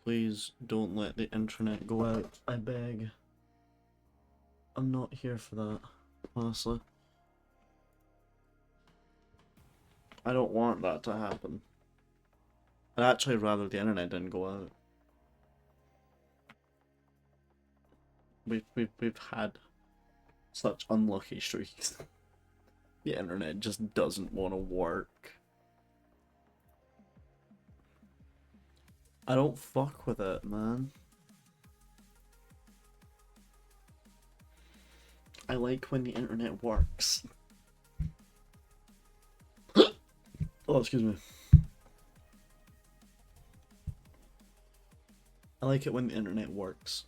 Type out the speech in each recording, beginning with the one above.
Please don't let the internet go out, I beg. I'm not here for that, honestly. I don't want that to happen. I'd actually rather the internet didn't go out. We've had such unlucky streaks. The internet just doesn't want to work. I don't fuck with it, man. I like when the internet works. Oh, excuse me. I like it when the internet works.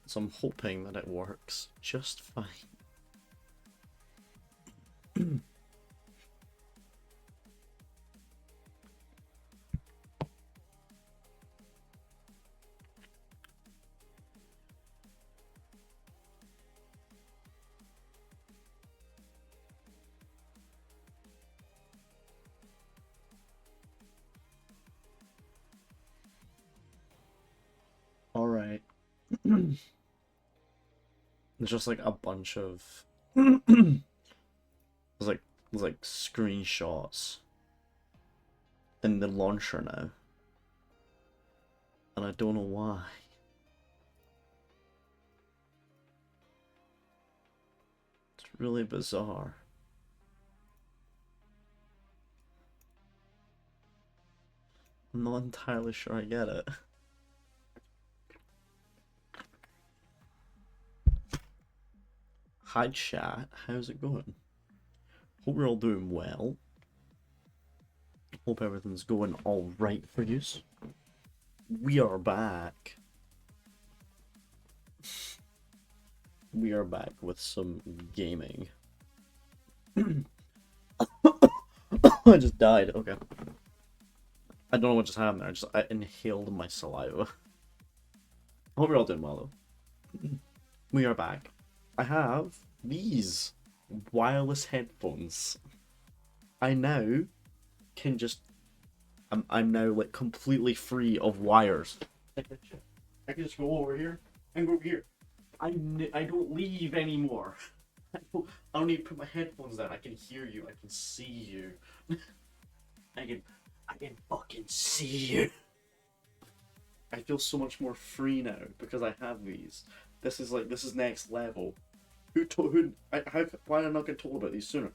So I'm hoping that it works just fine. Alright. There's just like a bunch of there's like screenshots in the launcher now. And I don't know why. It's really bizarre. I'm not entirely sure I get it. Hi chat, how's it going? Hope you're all doing well. Hope everything's going alright for you. We are back. We are back with some gaming. I just died, okay. I don't know what just happened there, I inhaled my saliva. I hope you're all doing well though. We are back. I have these wireless headphones. I now can just I'm now like completely free of wires. I can just go over here and go over here. I don't leave anymore. I don't need to put my headphones down. I can hear you. I can see you. I can fucking see you. I feel so much more free now because I have these. This is next level. Why did I not get told about these sooner?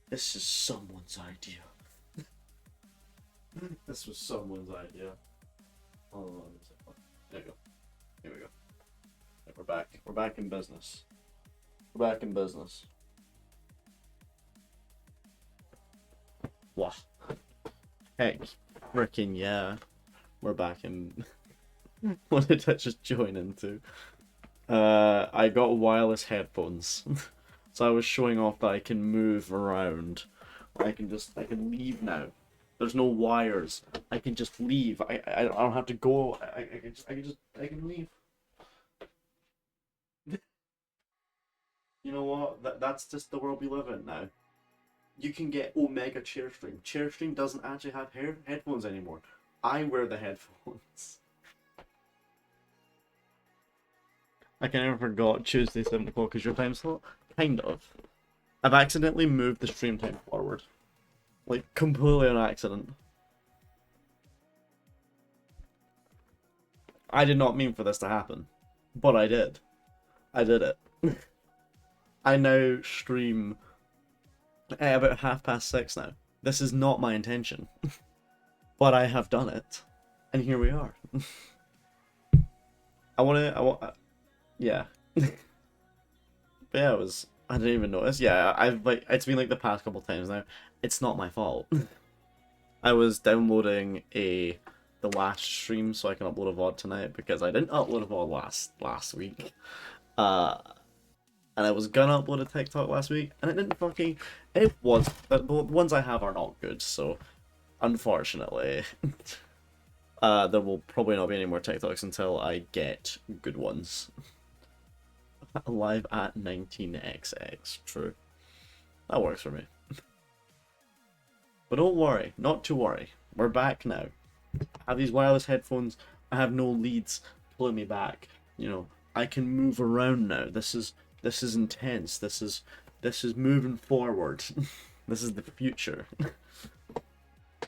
This is someone's idea. This was someone's idea. Hold on a second. There we go. Here we go. Yeah, we're back. We're back in business. We're back in business. Wow. Heck, frickin' yeah. We're back in. What did I just join into? I got wireless headphones. So I was showing off that I can move around. I can leave now. There's no wires. I can just leave. I don't have to go. I can leave. You know what? That's just the world we live in now. You can get Omega Chairstream. Chairstream doesn't actually have headphones anymore. I wear the headphones. I can never forgot Tuesday 7 o'clock is your time slot. Kind of. I've accidentally moved the stream time forward. Like, completely on accident. I did not mean for this to happen. But I did. I did it. I now stream at about 6:30 now. This is not my intention. But I have done it. And here we are. Yeah. But yeah, I didn't even notice. Yeah, it's been like the past couple times now. It's not my fault. I was downloading the last stream so I can upload a VOD tonight because I didn't upload a VOD last week. And I was gonna upload a TikTok last week, and it was, but the ones I have are not good, so unfortunately, there will probably not be any more TikToks until I get good ones. Live at 19xx, true. That works for me. But don't worry, not to worry. We're back now. I have these wireless headphones. I have no leads pulling me back. You know, I can move around now. This is intense. This is moving forward. This is the future.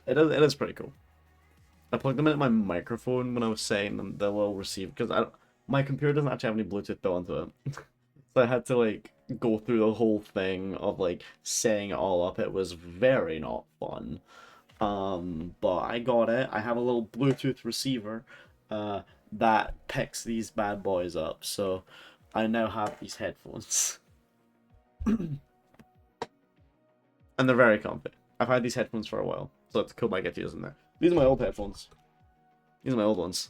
It is pretty cool. I plugged them into my microphone when I was saying them. The little receiver, because my computer doesn't actually have any Bluetooth built into it. So I had to like go through the whole thing of like setting it all up. It was very not fun. But I got it. I have a little Bluetooth receiver that picks these bad boys up. So I now have these headphones. And they're very comfy. I've had these headphones for a while, so it's cool I get to use them there. These are my old headphones. These are my old ones.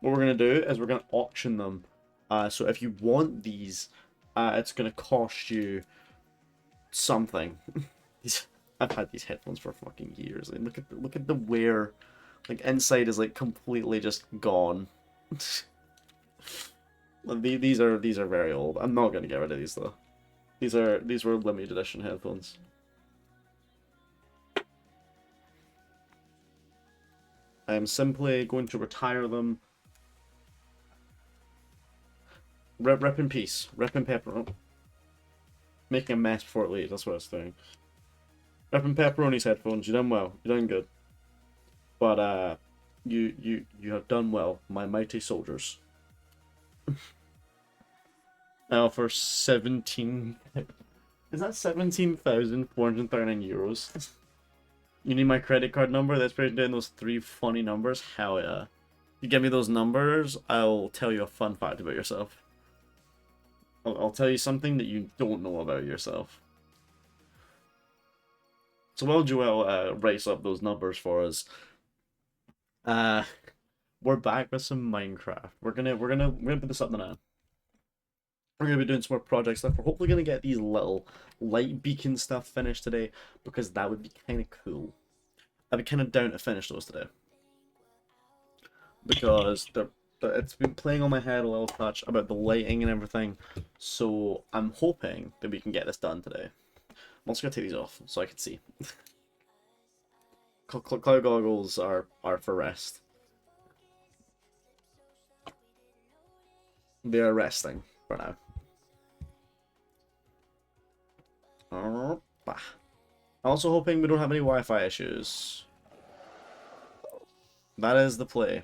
What we're gonna do is we're gonna auction them. So if you want these, it's gonna cost you something. I've had these headphones for fucking years. And look at the wear. Like inside is like completely just gone. These are very old. I'm not gonna get rid of these though. These were limited edition headphones. I am simply going to retire them. Rip in peace. Rip in pepperoni. Making a mess before it leaves, that's what I was doing. Rip in pepperoni's headphones, you done well. You done good. But you have done well, my mighty soldiers. Now for 17 is that 17,439 euros? You need my credit card number? That's pretty doing those 3 funny numbers? Hell yeah. If you give me those numbers, I'll tell you a fun fact about yourself. I'll tell you something that you don't know about yourself. So while Joel writes up those numbers for us, we're back with some Minecraft. We're gonna put this up now. We're gonna be doing some more project stuff. We're hopefully gonna get these little light beacon stuff finished today because that would be kind of cool. I'd be kind of down to finish those today because it's been playing on my head a little touch about the lighting and everything. So I'm hoping that we can get this done today. I'm also gonna take these off so I can see. Cloud goggles are for rest. They are resting for now. I'm also hoping we don't have any Wi-Fi issues. That is the play.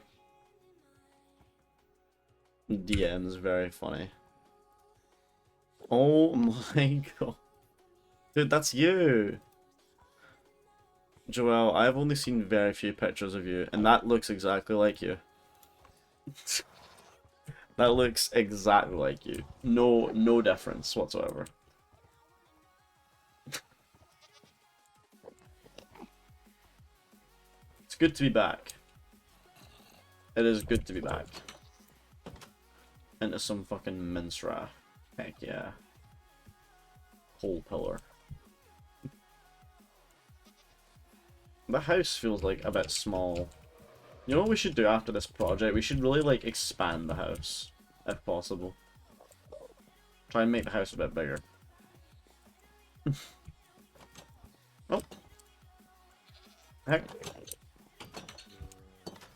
DM's very funny. Oh my god. Dude, that's you! Joel, I've only seen very few pictures of you, and that looks exactly like you. That looks exactly like you. No difference whatsoever. It's good to be back. It is good to be back. Into some fucking Minsra. Heck yeah. Coal pillar. The house feels like a bit small. You know what we should do after this project? We should really like expand the house, if possible. Try and make the house a bit bigger. Oh. Heck.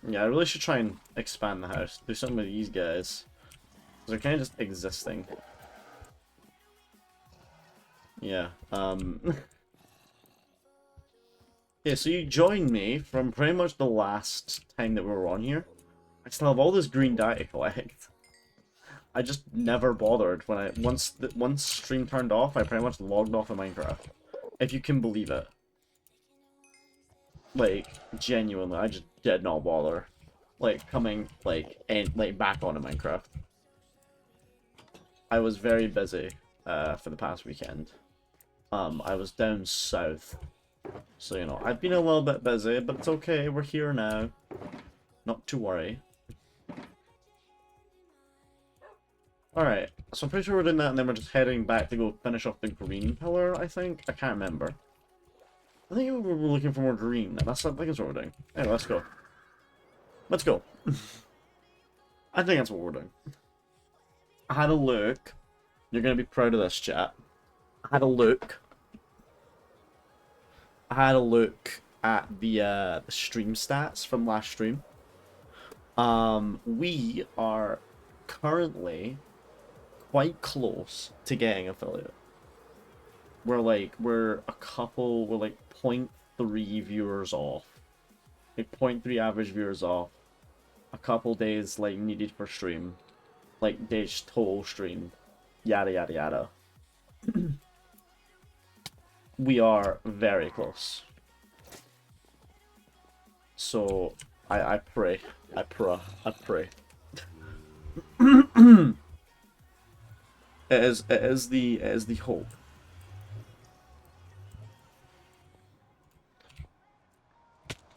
Yeah, I really should try and expand the house. Do something with these guys. Because they're kind of just existing. Yeah, yeah, so you joined me from pretty much the last time that we were on here. I still have all this green dye to collect. I just never bothered when once stream turned off, I pretty much logged off of Minecraft. If you can believe it. Like, genuinely, I just did not bother. Like, coming, like back onto Minecraft. I was very busy, for the past weekend. I was down south. So, you know, I've been a little bit busy, but it's okay, we're here now. Not to worry. Alright, so I'm pretty sure we're doing that, and then we're just heading back to go finish off the green pillar, I think? I can't remember. I think we were looking for more green. I think that's what we're doing. Anyway, let's go. Let's go. I think that's what we're doing. I had a look. You're going to be proud of this, chat. I had a look at the stream stats from last stream. We are currently quite close to getting affiliate. We're like we're like 0.3 viewers off. Like 0.3 average viewers off. A couple days like needed for stream. Like days total stream. Yada yada yada. We are very close. So I pray. I pray. it is the hope.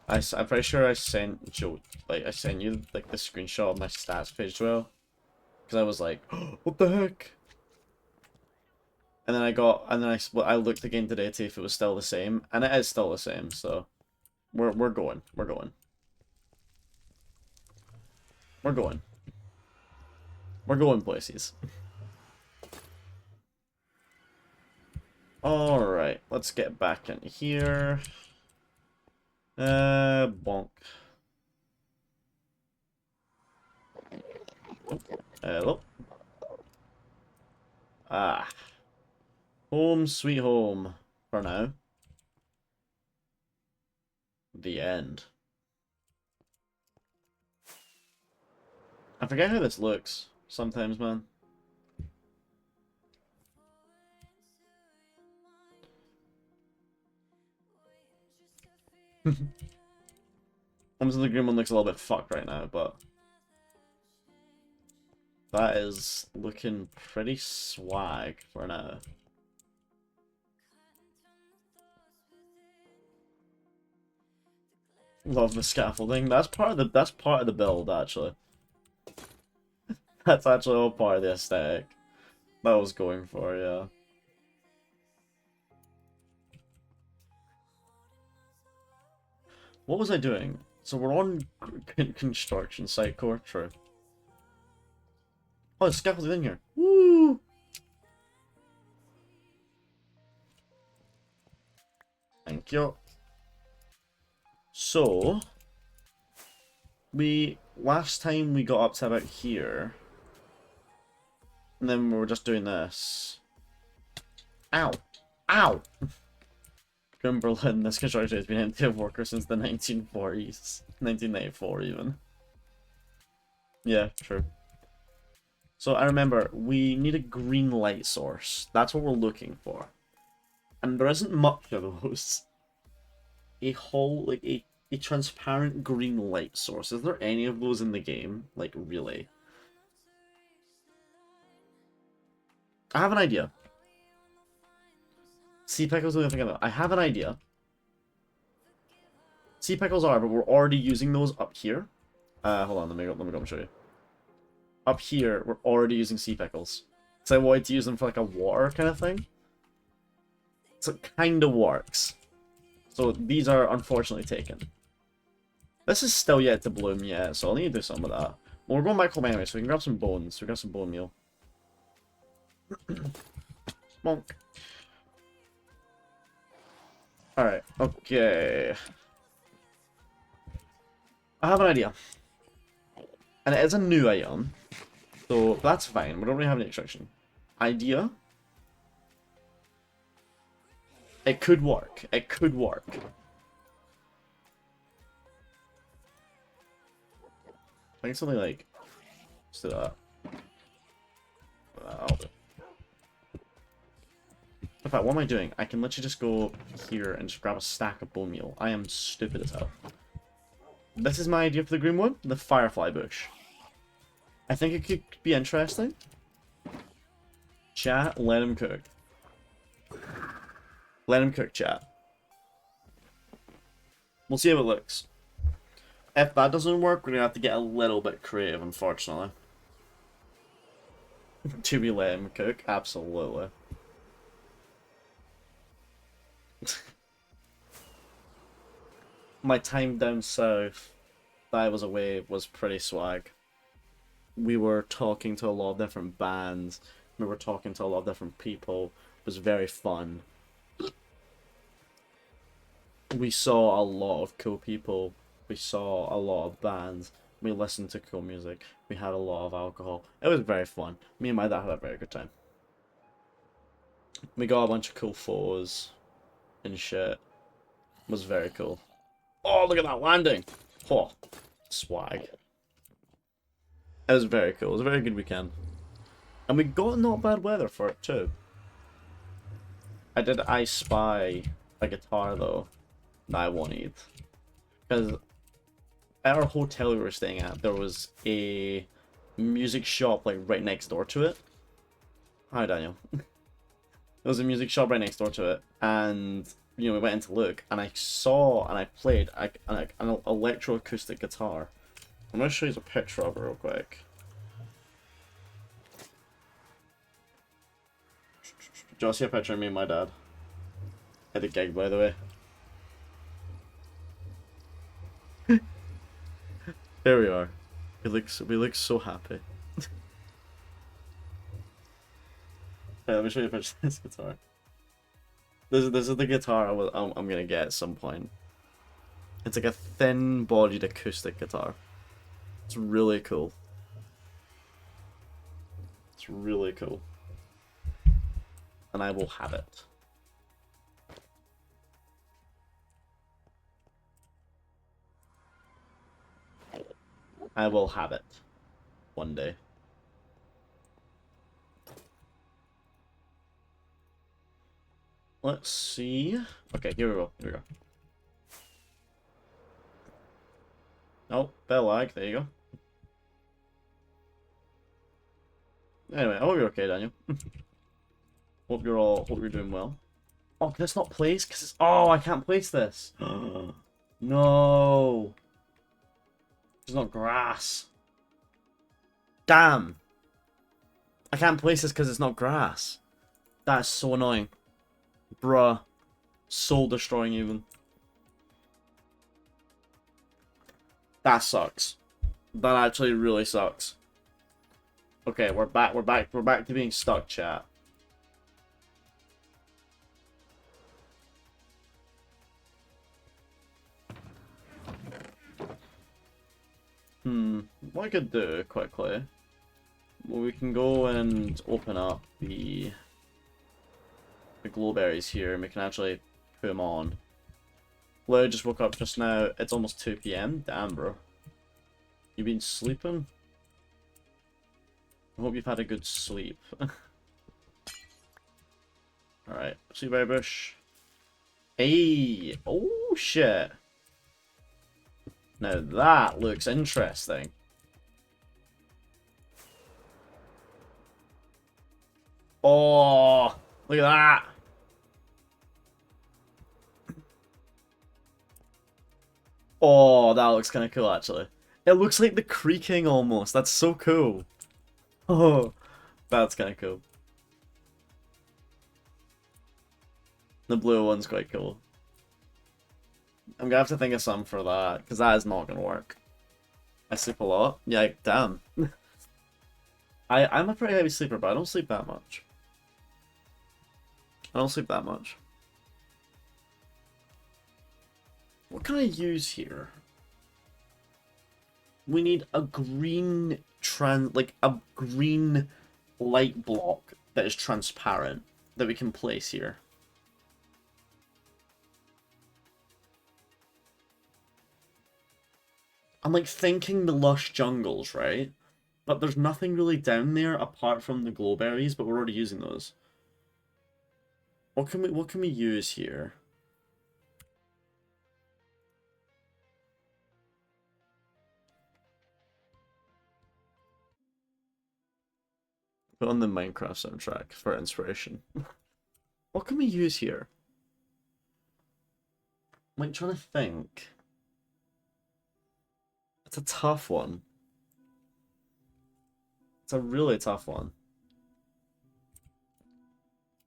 I'm pretty sure I sent Joe, like, I sent you, like, the screenshot of my stats page, Joel. Because I was like, oh, what the heck? And then I looked again today to see if it was still the same, and it is still the same, so we're going. We're going. We're going. We're going places. Alright, let's get back in here. Bonk. Hello. Ah. Home sweet home. For now. The end. I forget how this looks sometimes, man. Almost the green one looks a little bit fucked right now, but that is looking pretty swag for now. Love the scaffolding. That's part of the build, actually. That's actually all part of the aesthetic that I was going for, yeah. What was I doing? So we're on construction site core, true. Oh, there's scaffolding in here. Woo! Thank you. So, last time we got up to about here. And then we were just doing this. Ow! Ow! Berlin, this construction has been empty of workers since the 1940s. 1994 even. Yeah, true. So I remember, we need a green light source. That's what we're looking for. And there isn't much of those. A transparent green light source. Is there any of those in the game? Like, really? I have an idea. Sea pickles the only thing I have an idea. Sea pickles are, but we're already using those up here. Hold on, let me go and show you. Up here, we're already using sea pickles. So I wanted to use them for like a water kind of thing. So it kind of works. So these are unfortunately taken. This is still yet to bloom yet, so I'll need to do some of that. Well, we're going back home anyway, so we can grab some bones. We got some bone meal. Bonk. Alright, okay. I have an idea. And it is a new item. So that's fine. We don't really have any extraction. Idea? It could work. It could work. I think something like... Let's do that. I'll do. In fact, what am I doing? I can literally just go here and just grab a stack of bone meal. I am stupid as hell. This is my idea for the green one. The firefly bush. I think it could be interesting. Chat, let him cook. Let him cook, chat. We'll see how it looks. If that doesn't work, we're going to have to get a little bit creative, unfortunately. Do we let him cook? Absolutely. My time down south that I was away was pretty swag. We were talking to a lot of different bands. We were talking to a lot of different people. It was very fun. We saw a lot of cool people. We saw a lot of bands. We listened to cool music. We had a lot of alcohol. It was very fun. Me and my dad had a very good time. We got a bunch of cool photos and shit. It was very cool. Oh, look at that landing! Oh, swag. It was very cool. It was a very good weekend. And we got not bad weather for it too. I spy a guitar though that I wanted. Because at our hotel we were staying at, there was a music shop like right next door to it. Hi Daniel. There was a music shop right next door to it, and you know we went in to look, and I saw and I played an electroacoustic guitar. I'm gonna show you a picture of it real quick. Do you want to see a picture of me and my dad? At the gig, by the way. There we are. We look so happy. Hey, let me show you a picture of this guitar. This is the guitar I'm gonna get at some point. It's like a thin-bodied acoustic guitar. It's really cool. It's really cool. And I will have it. I will have it. One day. Let's see. Okay, here we go. Here we go. Oh, bell lag. There you go. Anyway, I hope you're okay, Daniel. Hope you're doing well. Oh, can this not place? Cause it's, oh, I can't place this. No. It's not grass. Damn. I can't place this because it's not grass. That's so annoying. Bruh. Soul destroying even. That sucks. That actually really sucks. Okay, we're back to being stuck, chat. What I could do quickly. Well, we can go and open up the glowberries here, and we can actually put them on. Lou just woke up just now. It's almost 2 PM. Damn, bro. You been sleeping? I hope you've had a good sleep. Alright, see berry bush. Hey! Oh, shit. Now that looks interesting. Oh, look at that. Oh, that looks kind of cool, actually. It looks like the creaking almost. That's so cool. Oh, that's kind of cool. The blue one's quite cool. I'm gonna have to think of some for that, because that is not gonna work. I sleep a lot. Yeah, damn. I'm a pretty heavy sleeper, but I don't sleep that much. I don't sleep that much. What can I use here? We need a green like a green light block that is transparent that we can place here. I'm like thinking the lush jungles, right? But there's nothing really down there apart from the glowberries, but we're already using those. What can we use here? Put on the Minecraft soundtrack for inspiration. What can we use here? I'm like trying to think. It's a tough one. It's a really tough one.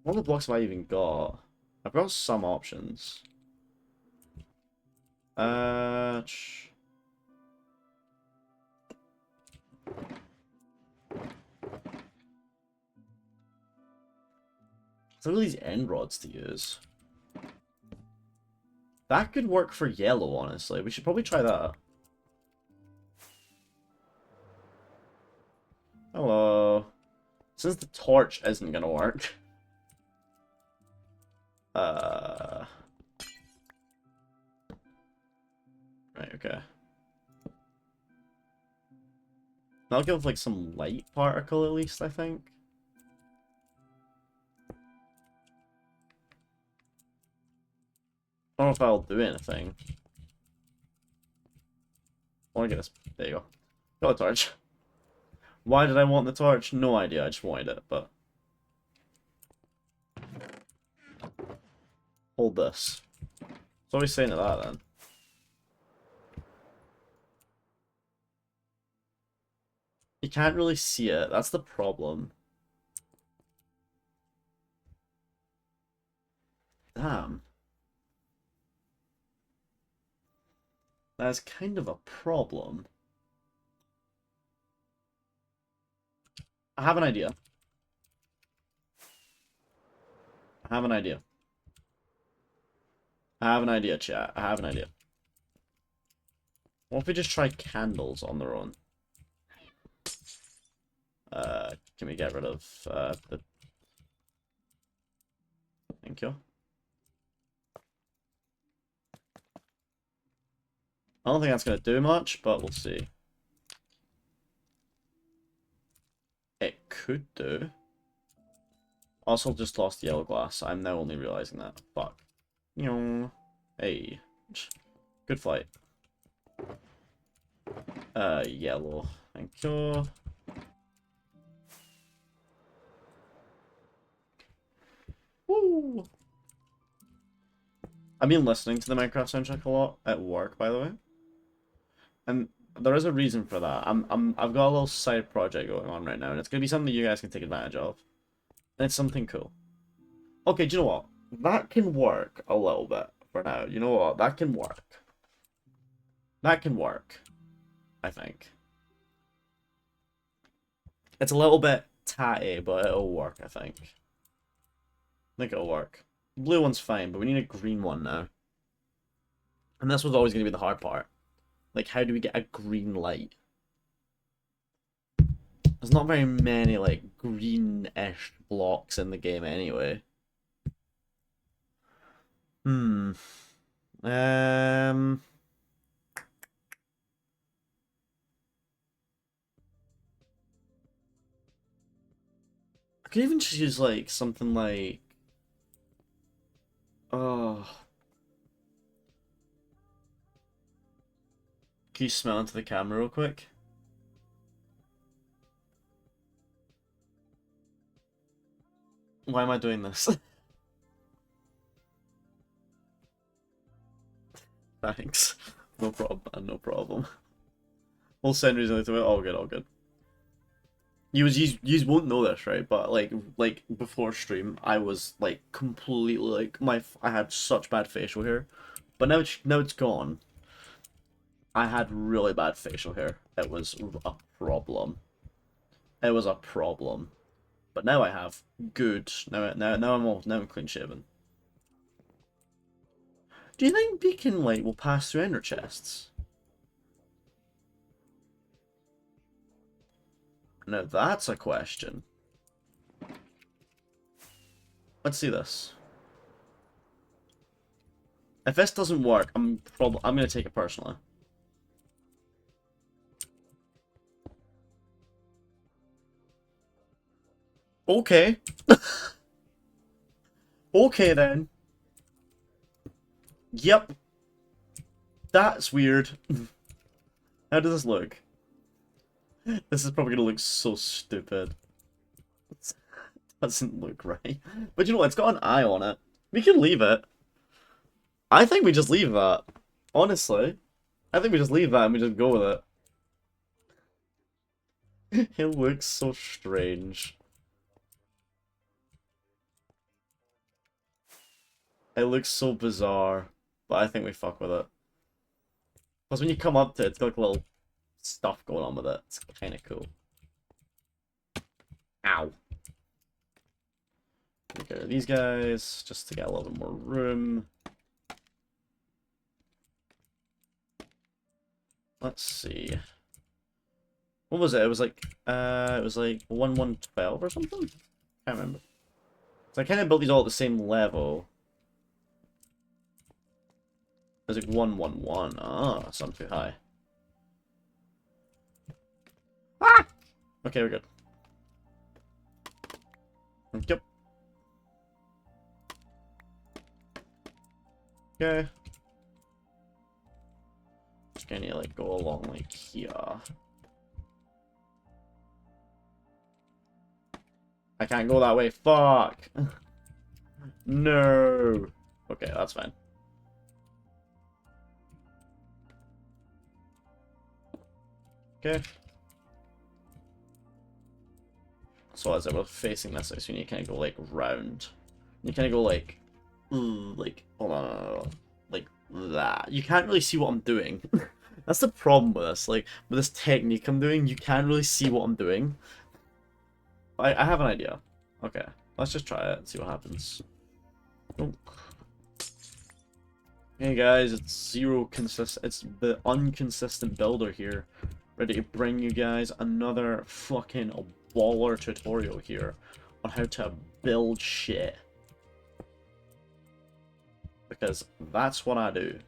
What other blocks have I even got? I've got some options. So what are these end rods to use? That could work for yellow, honestly. We should probably try that. Hello. Since the torch isn't gonna work. Right, okay. That'll give like some light particle at least, I think. I don't know if that'll do anything. I want to get this. There you go. Got a torch. Why did I want the torch? No idea. I just wanted it, but... Hold this. So what are we saying to that, then? You can't really see it. That's the problem. Damn. That's kind of a problem. I have an idea. I have an idea. I have an idea, chat. I have an idea. What if we just try candles on their own? Can we get rid of the... Thank you. I don't think that's going to do much, but we'll see. It could do. Also just lost yellow glass. I'm now only realizing that. Fuck. Hey. Good fight. Yellow. Thank you. Woo! I've been listening to the Minecraft soundtrack a lot at work, by the way. And there is a reason for that. I've got a little side project going on right now, and it's gonna be something that you guys can take advantage of. And it's something cool. Okay, do you know what? That can work a little bit for now. You know what? That can work. That can work, I think. It's a little bit tatty, but it'll work, I think. I think it'll work. The blue one's fine, but we need a green one now. And this was always going to be the hard part. Like, how do we get a green light? There's not very many, like, green-ish blocks in the game anyway. I could even choose, like, something like... Oh... Can you smell into the camera real quick? Why am I doing this? Thanks. No problem, man, no problem. We'll send reason to it. All good, all good. You won't know this, right? But like before stream, I was like completely like I had such bad facial hair, but now it's gone. I had really bad facial hair. It was a problem. It was a problem. But now I have good. Now I'm clean shaven. Do you think Beacon Light will pass through ender chests? Now that's a question. Let's see this. If this doesn't work, I'm gonna take it personally. Okay. Okay then. Yep. That's weird. How does this look? This is probably gonna look so stupid. It doesn't look right. But you know what? It's got an eye on it. We can leave it. I think we just leave that. Honestly. I think we just leave that and we just go with it. It looks so strange. It looks so bizarre. But I think we fuck with it. Plus when you come up to it, it's got like a little stuff going on with it. It's kind of cool. Ow. Get rid of these guys, just to get a little bit more room. let's see. What was it? It was like 1-1-12 or something? Can't remember. So I kind of built these all at the same level. There's like 1-1-1. Ah, that's not too high. Ah! Okay, we're good. Yep. Okay. Just gonna like go along like here. I can't go that way. Fuck. No. Okay, that's fine. Okay. So as I was facing this, so you need to kind of go like round. You kind of go like hold on, like that. You can't really see what I'm doing. That's the problem with this. Like with this technique I'm doing, you can't really see what I'm doing. I have an idea. Okay, let's just try it and see what happens. Oh. Hey guys, it's it's the unconsistent builder here, ready to bring you guys another fucking baller tutorial here on how to build shit. Because that's what I do.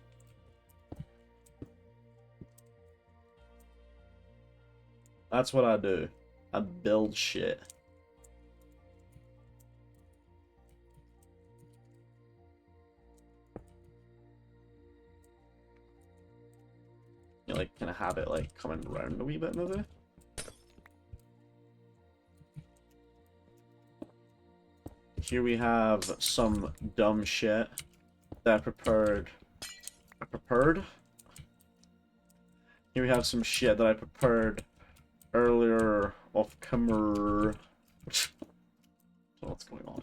That's what I do. I build shit. You like kind of have it like coming around a wee bit maybe. Here we have some dumb shit that I prepared. Here we have some shit that I prepared earlier off camera. What's going on?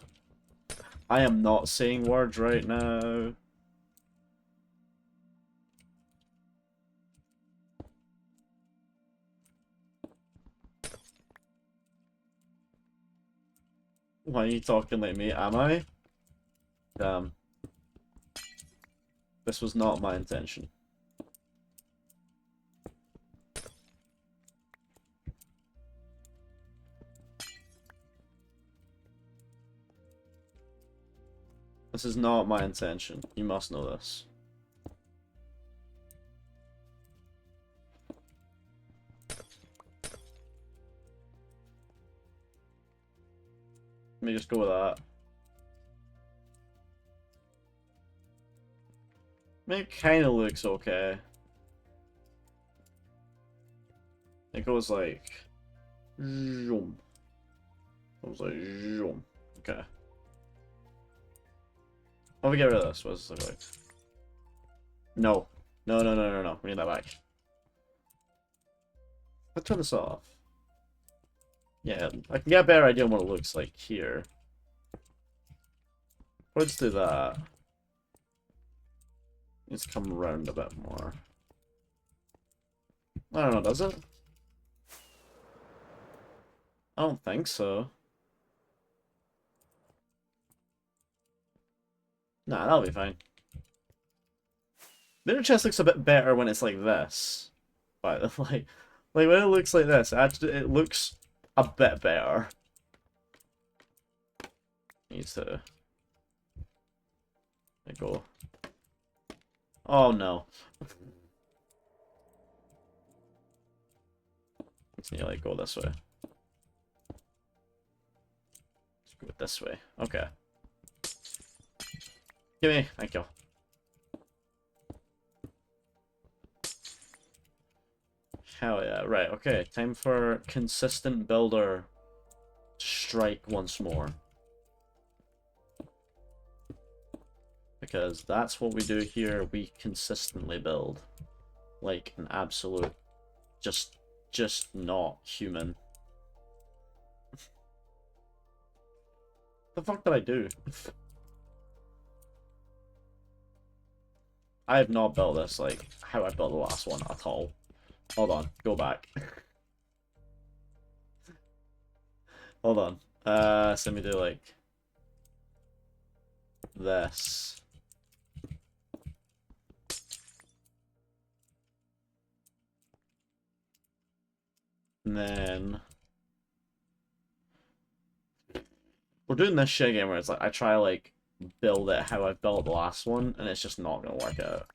I am not saying words right now. Why are you talking like me? Am I? Damn. This was not my intention. This is not my intention. You must know this. Let me just go with that. I mean, it kind of looks okay. It goes like... zoom. It goes like... zoom. Okay. Oh, we get rid of this. What does this look like? No. No, no, no, no, no. We need that back. Let's turn this off. Yeah, I can get a better idea on what it looks like here. Let's do that. Let's come around a bit more. I don't know, does it? I don't think so. Nah, that'll be fine. The inner chest looks a bit better when it's like this. But like when it looks like this, actually it looks a bit better. Needs to let it go. Oh no. Let's need to like go this way. Let's go this way. Okay. Give me, thank you. Hell yeah, right, okay. Time for consistent builder strike once more. Because that's what we do here, we consistently build. Like an absolute, just not human. The fuck did I do? I have not built this like how I built the last one at all. Hold on, go back. Hold on. So let me do like this. And then we're doing this shit again where it's like I try like build it how I built the last one, and it's just not gonna work out.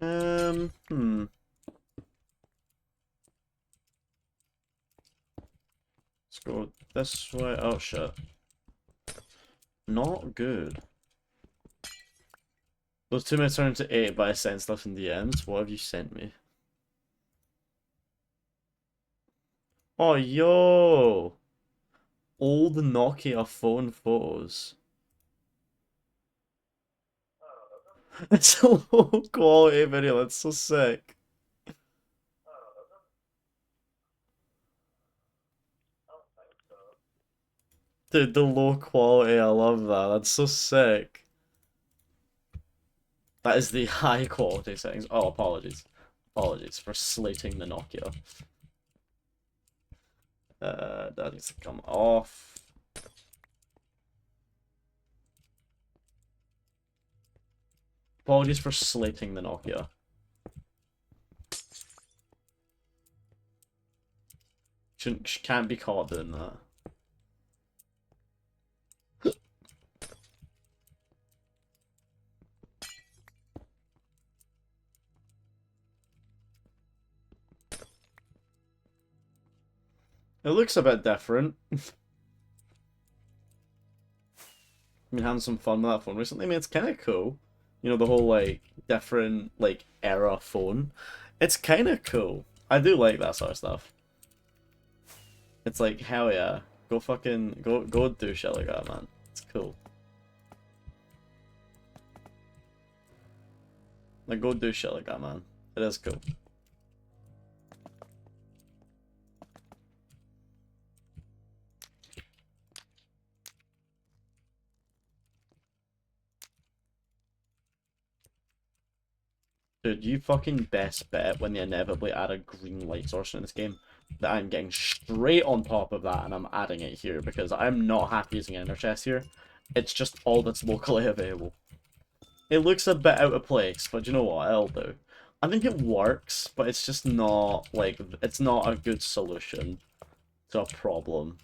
Hmm. Let's go this way. Oh shit. Not good. Those 2 minutes turned into 8 by sending stuff in DMs. What have you sent me? Oh, yo! Old Nokia phone photos. It's a low quality video. That's so sick. Dude, the low quality, I love that. That's so sick. That is the high quality settings. Oh, apologies. Apologies for slating the Nokia. That needs to come off. Apologies for slating the Nokia. Can't be caught doing that. It looks a bit different. I mean, having some fun with that phone recently. I mean, it's kind of cool. You know, the whole, like, different, like, era phone. It's kind of cool. I do like that sort of stuff. It's like, hell yeah. Go fucking, go do shit like that, man. It's cool. Like, go do shit like that, man. It is cool. Dude, you fucking best bet when they inevitably add a green light source in this game that I'm getting straight on top of that and I'm adding it here because I'm not happy using Ender Chest here. It's just all that's locally available. It looks a bit out of place, but you know what? It'll do. I think it works, but it's just not, like, it's not a good solution to a problem.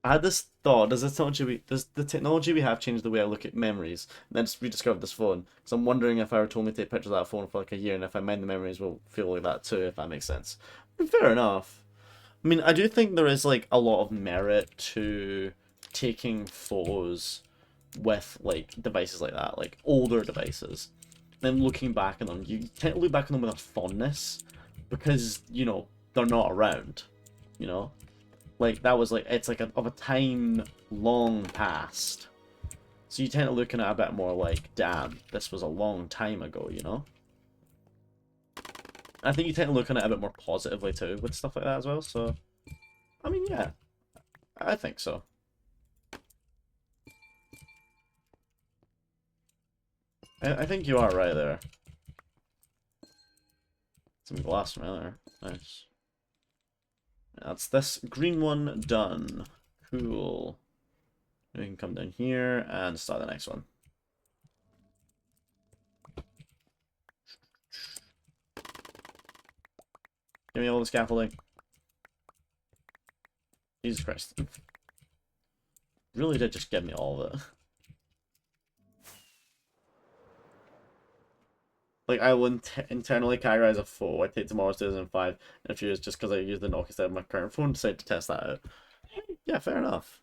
I had this thought: does the technology we have change the way I look at memories? And then just rediscovered this phone because I'm wondering if I were told me to take pictures of that phone for like a year, and if I mind the memories, will feel like that too. If that makes sense. Fair enough. I mean, I do think there is like a lot of merit to taking photos with like devices like that, like older devices. Then looking back on them, you tend to look back on them with a fondness because you know they're not around. You know. Like, that was, like, it's, like, of a time long past. So you tend to looking at it a bit more like, damn, this was a long time ago, you know? I think you tend to look on it a bit more positively, too, with stuff like that as well, so... I mean, yeah. I think so. I think you are right there. Some glass from there. Nice. That's this green one done. Cool. We can come down here and start the next one. Give me all the scaffolding. Jesus Christ. Really did just give me all of it. Like, I will internally categorize a photo I take tomorrow's 2005 in a few years just because I use the Nokia instead of my current phone, decided to test that out. Yeah, fair enough.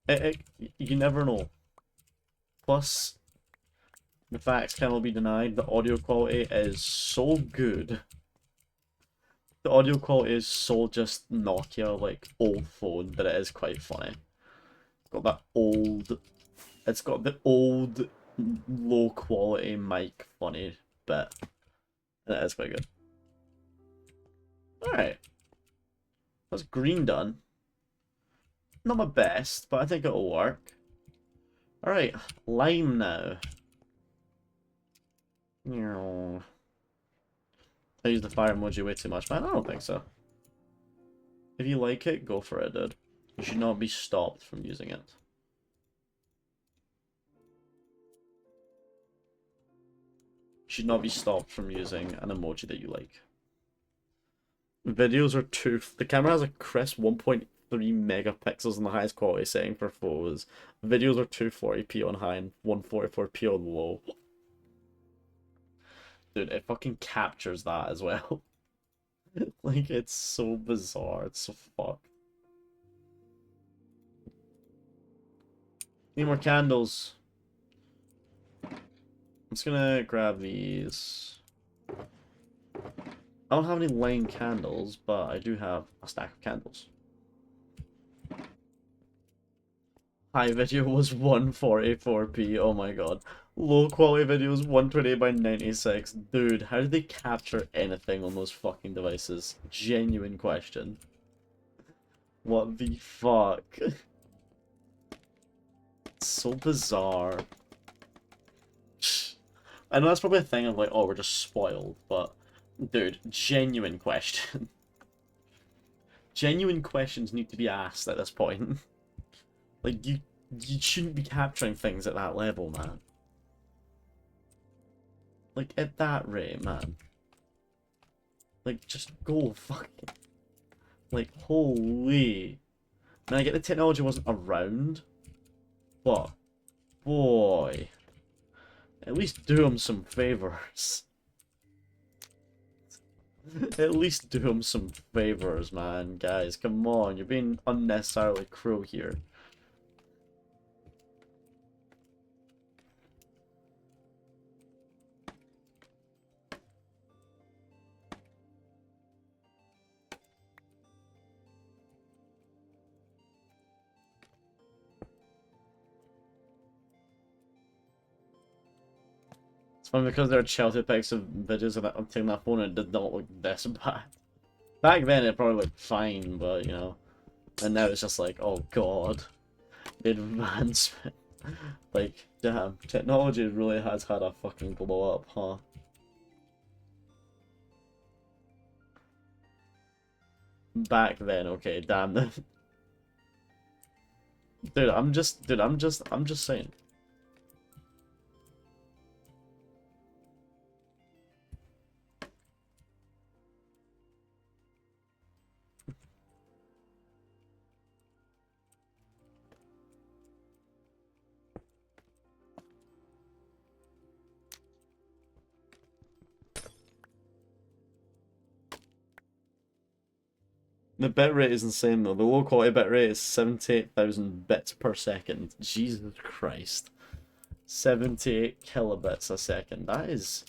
You never know. Plus, the facts cannot be denied. The audio quality is so good. The audio quality is so just Nokia, like, old phone that it is quite funny. Got that old... It's got the old, low quality mic funny bit. And it is quite good. Alright. That's green done. Not my best, but I think it'll work. Alright, lime now. I use the fire emoji way too much, man. I don't think so. If you like it, go for it, dude. You should not be stopped from using it. You should not be stopped from using an emoji that you like. Videos are too... The camera has a crisp 1.3 megapixels in the highest quality setting for photos. Videos are 240p on high and 144p on low. Dude, it fucking captures that as well. Like, it's so bizarre. It's so fucked. Need more candles. I'm just gonna grab these. I don't have any lame candles, but I do have a stack of candles. High video was 144p. Oh my god. Low quality video was 128 by 96. Dude, how did they capture anything on those fucking devices? Genuine question. What the fuck? It's so bizarre. I know that's probably a thing of like, oh, we're just spoiled, but dude, genuine question. Genuine questions need to be asked at this point. Like, you shouldn't be capturing things at that level, man. Like, at that rate, man. Like, just go fucking... Like, holy... Now, I get the technology wasn't around, but... Boy... At least do him some favors. At least do him some favors, man. Guys, come on. You're being unnecessarily cruel here. It's funny because there are Chelsea pics of videos of I'm taking that phone and it did not look this bad. Back then it probably looked fine, but you know. And now it's just like, oh god. The advancement. Like, damn, technology really has had a fucking blow up, huh? Back then, okay, damn. Dude, I'm just saying. The bitrate is insane though. The low quality bitrate is 78,000 bits per second. Jesus Christ. 78 kilobits a second. That is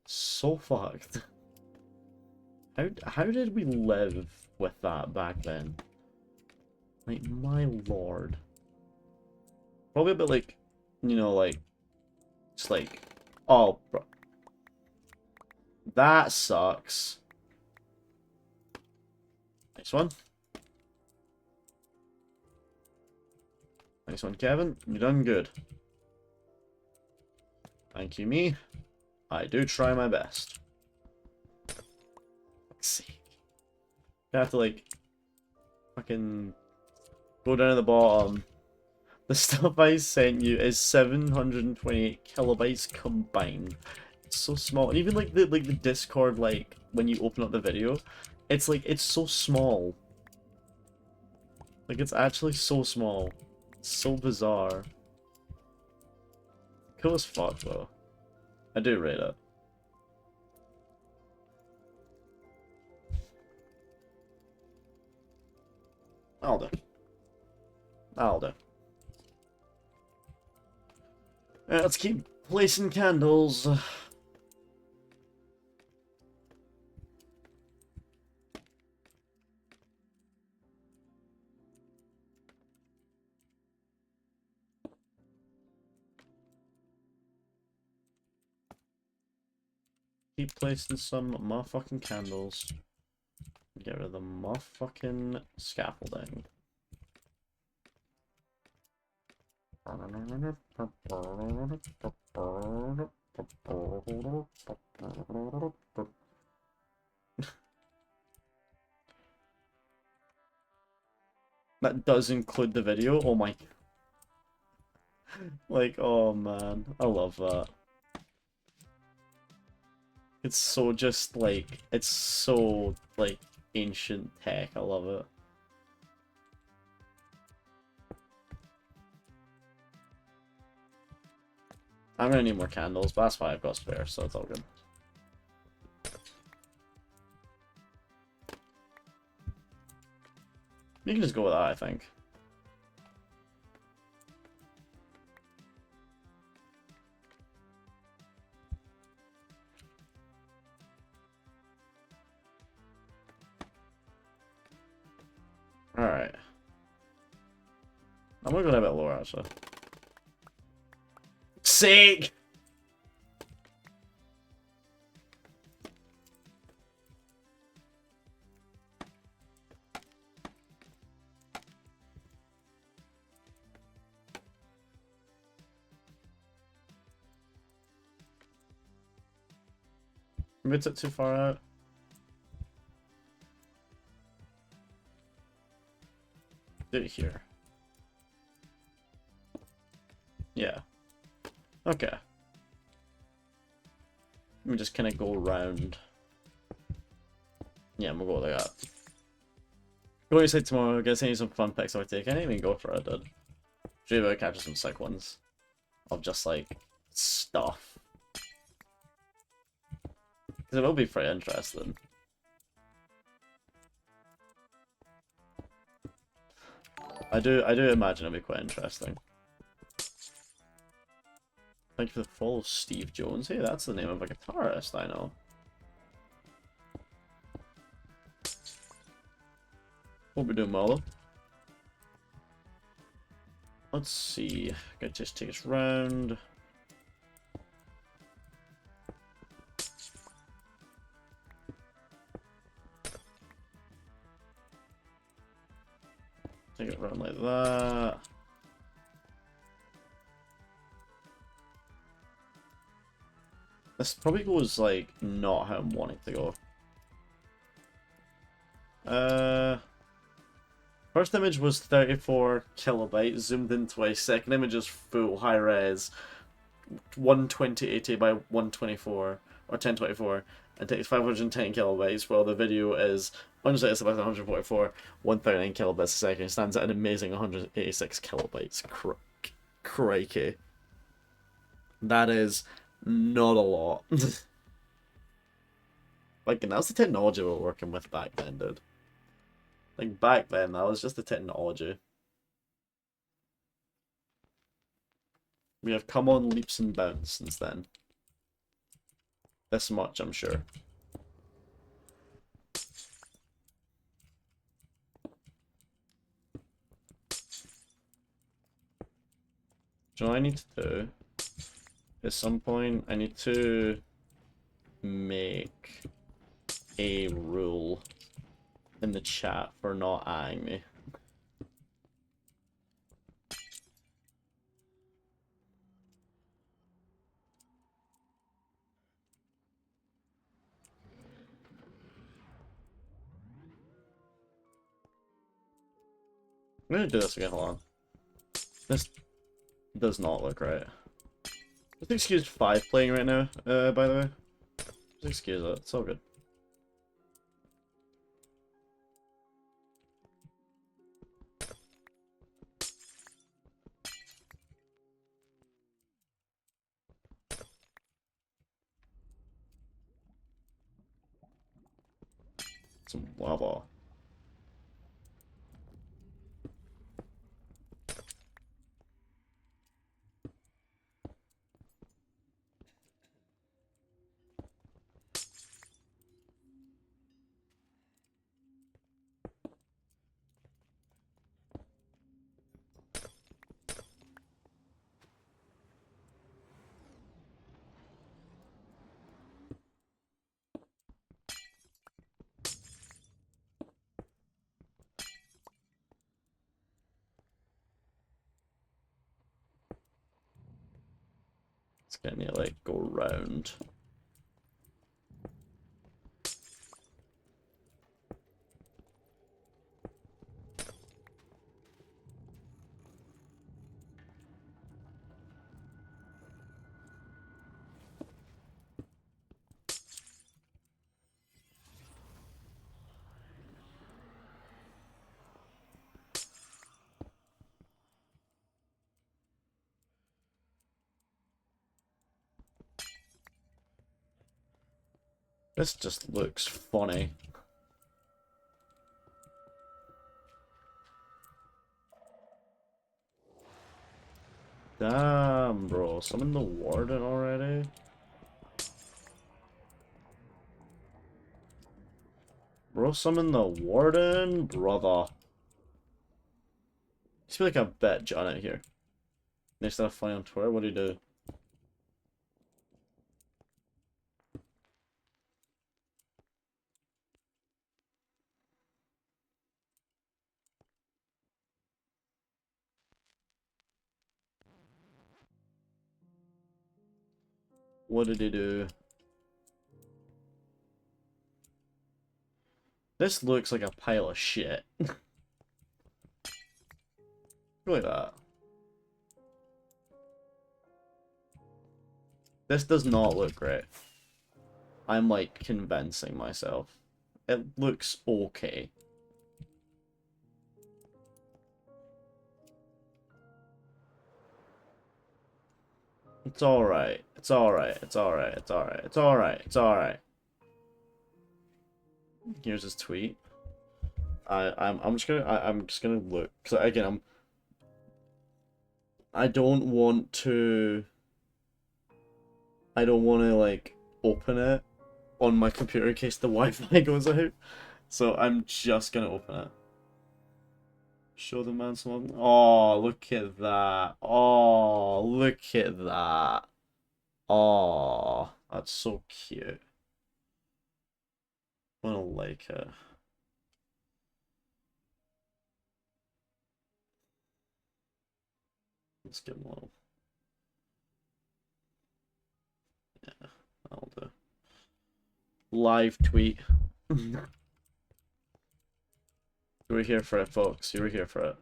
so fucked. How did we live with that back then? Like, my lord. Probably a bit like, you know, like, just like, oh, bro. That sucks. Nice one. Nice one, Kevin. You done good. Thank you, me. I do try my best. Let's see. I have to, like, fucking go down to the bottom. The stuff I sent you is 728 kilobytes combined. It's so small. And even, like, the Discord, like, when you open up the video, it's, like, it's so small. Like, it's actually so small. It's so bizarre. Cool as fuck, though. I do rate it. I'll do. I'll do. Alright, let's keep placing candles. Keep placing some motherfucking candles. Get rid of the motherfucking scaffolding. That does include the video. Oh my. Like, oh man. I love that. It's so just like, it's so like ancient tech. I love it. I'm gonna need more candles, but that's why I've got spare, so it's all good. You can just go with that, I think. Alright. I'm gonna go a bit lower, actually. Sake! Maybe it's too far out. Do it here. Yeah. Okay. Let me just kind of go around. Yeah, we'll go like that. Go to say tomorrow, guys, I need some fun pics I would take. I didn't even go for it, dude. Should be able to capture some sick ones. Of just like stuff. Because it will be pretty interesting. I do imagine it'll be quite interesting. Thank you for the follow, Steve Jones. Hey, that's the name of a guitarist I know. Hope we're doing well though. Let's see. Gotta just take us round. Take it around like that. This probably goes like not how I'm wanting to go. First image was 34 kilobytes, zoomed in twice. Second image is full high res, 12080 by 124 or 1024, and takes 510 kilobytes. While the video is 166 by 144, 139 kilobits a second. Stands at an amazing 186 kilobytes. Crikey, that is not a lot. Like, and that's the technology we were working with back then, dude. Like, back then, that was just the technology. We have come on leaps and bounds since then. This much, I'm sure. Do you know what I need to do? At some point, I need to make a rule in the chat for not eyeing me. I'm gonna do this again, hold on. This does not look right. Just excuse 5 playing right now, by the way. Just excuse it, it's all good. Some lava. Can you like go round? This just looks funny. Damn, bro. Summon the warden already? Bro, summon the warden? Brother. I feel like a bitch on it here. Next time I find on Twitter, what do you do? What did he do? This looks like a pile of shit. Look at that. This does not look great. I'm like convincing myself. It looks okay. It's alright. It's alright. It's alright. It's alright. It's alright. It's alright. Here's his tweet. I'm just gonna look, because again I don't want to like open it on my computer in case the Wi-Fi goes out. So I'm just gonna open it. Show the man some. Oh, look at that. Oh, look at that. Oh, that's so cute. I don't like it. Let's get him a little. Yeah, I'll do. Live tweet. You were here for it, folks. You were here for it.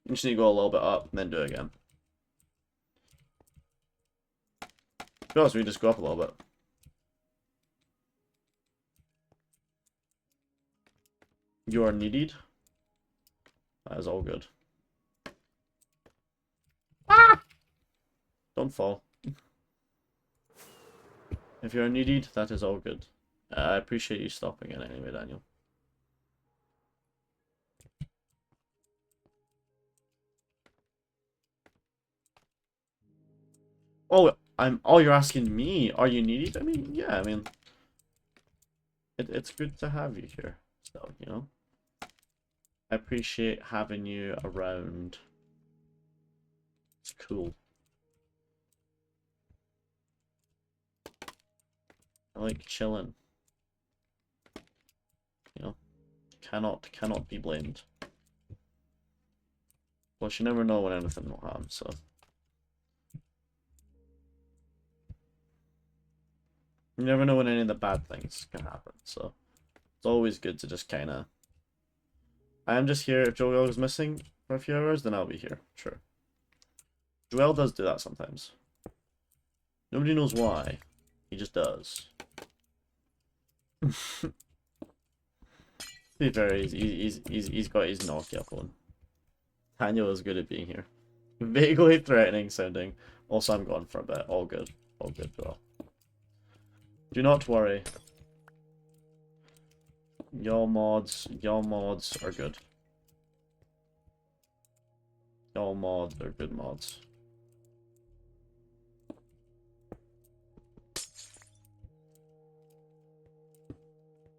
You just need to go a little bit up and then do it again. To be honest, we just go up a little bit. You are needed. That is all good. Ah! Don't fall. If you're needed, that is all good. I appreciate you stopping it anyway, Daniel. Oh, oh, you're asking me, are you needed? I mean, yeah, I mean, it's good to have you here, so, you know. I appreciate having you around. It's cool. I like chilling. You know, cannot be blamed. Plus, you never know when anything will happen, so. You never know when any of the bad things can happen, so. It's always good to just kind of. I am just here. If Joel is missing for a few hours, then I'll be here. Sure. Joel does do that sometimes. Nobody knows why. He just does. To be fair, he's got his Nokia phone. Daniel is good at being here. Vaguely threatening sounding. Also, I'm gone for a bit. All good. All good, bro. Do not worry. Your mods are good. Your mods are good mods.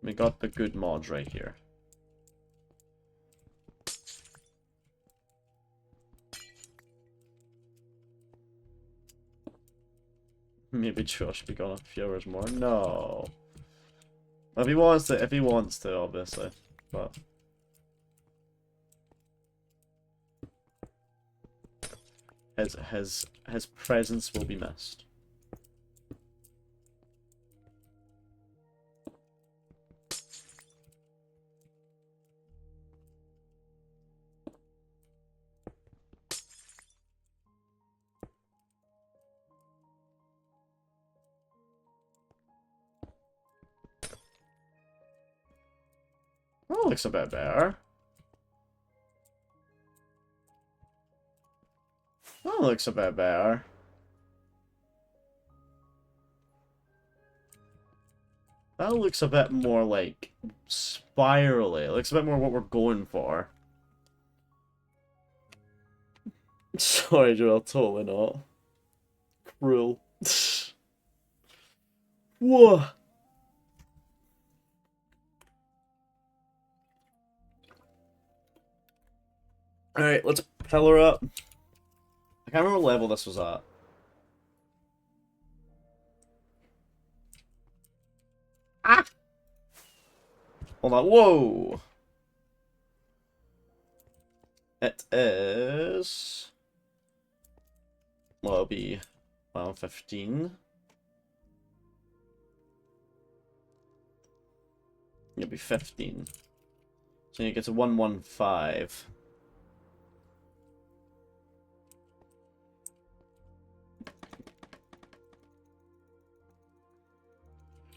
We got the good mods right here. Maybe Josh be gone a few hours more. No. If he wants to, obviously. But his presence will be missed. Oh, looks a bit better. Oh, looks a bit better. That looks a bit more like spirally. It looks a bit more what we're going for. Sorry, Joel, totally not. Cruel. Whoa. Alright, let's pillar up. I can't remember what level this was at. Ah! Hold on, whoa! It is... Well, it'll be... Well, 15. It'll be 15. So you get to 115.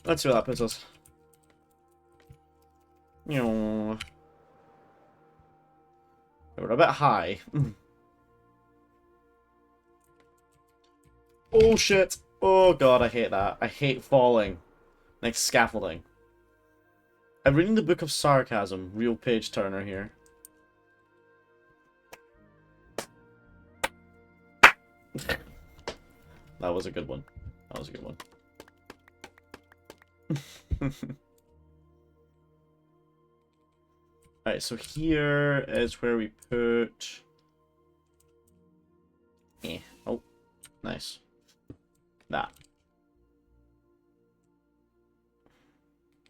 Let's see what that puts us. We're a bit high. Oh shit! Oh god, I hate that. I hate falling. Like scaffolding. I'm reading the Book of Sarcasm, real page turner here. That was a good one. That was a good one. Alright, so here is where we put... Oh, nice. That.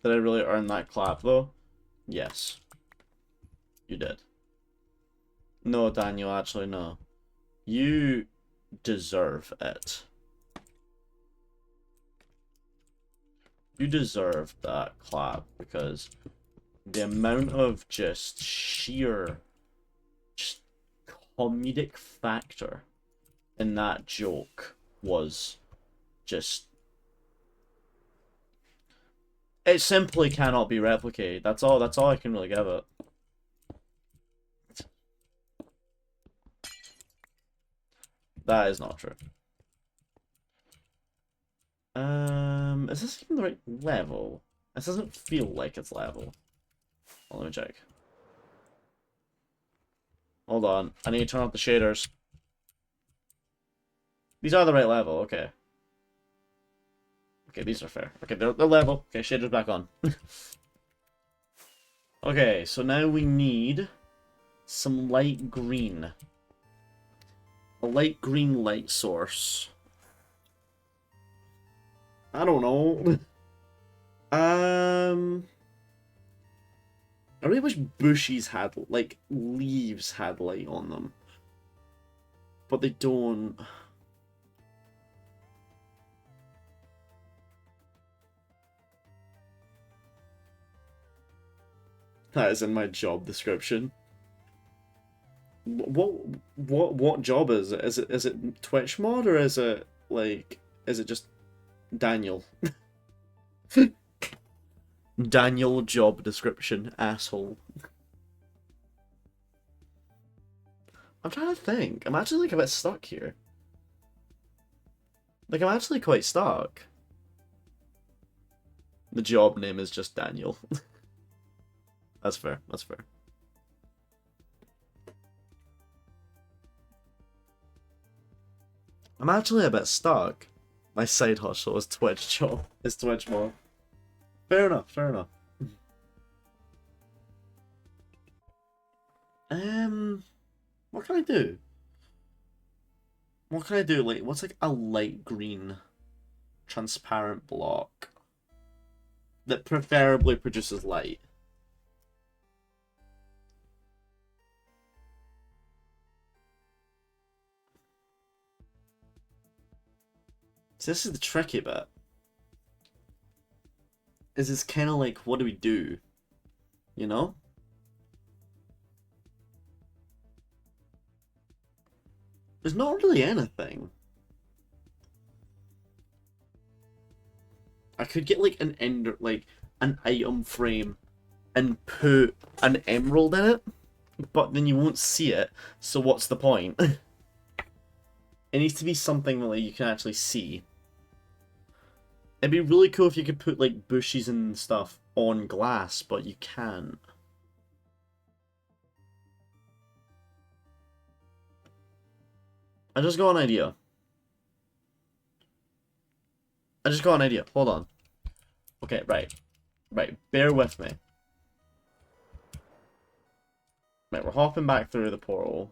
Did I really earn that clap, though? Yes. You did. No, Daniel, actually, no. You deserve it. You deserve that clap, because the amount of just sheer comedic factor in that joke was just... It simply cannot be replicated. That's all I can really give it. That is not true. Is this even the right level? This doesn't feel like it's level. Well, let me check. Hold on. I need to turn off the shaders. These are the right level, okay. Okay, these are fair. Okay, they're level. Okay, shaders back on. Okay, so now we need some light green. A light green light source. I don't know. I really wish bushes had, like, leaves had light on them. But they don't. That is in my job description. What job is it? Is it Twitch mod, or is it, like, is it just Daniel? Daniel job description, asshole. I'm trying to think. I'm actually, like, a bit stuck here. Like, I'm actually quite stuck. The job name is just Daniel. That's fair. That's fair. I'm actually a bit stuck. My side hustle is Twitch job. Is Twitch mod. Fair enough. Fair enough. What can I do? What can I do? Like, what's like a light green, transparent block that preferably produces light? So this is the tricky bit. Is it's kind of like, what do we do? You know? There's not really anything. I could get like an an item frame and put an emerald in it, but then you won't see it, so what's the point? It needs to be something that like, you can actually see. It'd be really cool if you could put like bushes and stuff on glass, but you can't. I just got an idea. Hold on. Okay, right. Right, bear with me. Right, we're hopping back through the portal.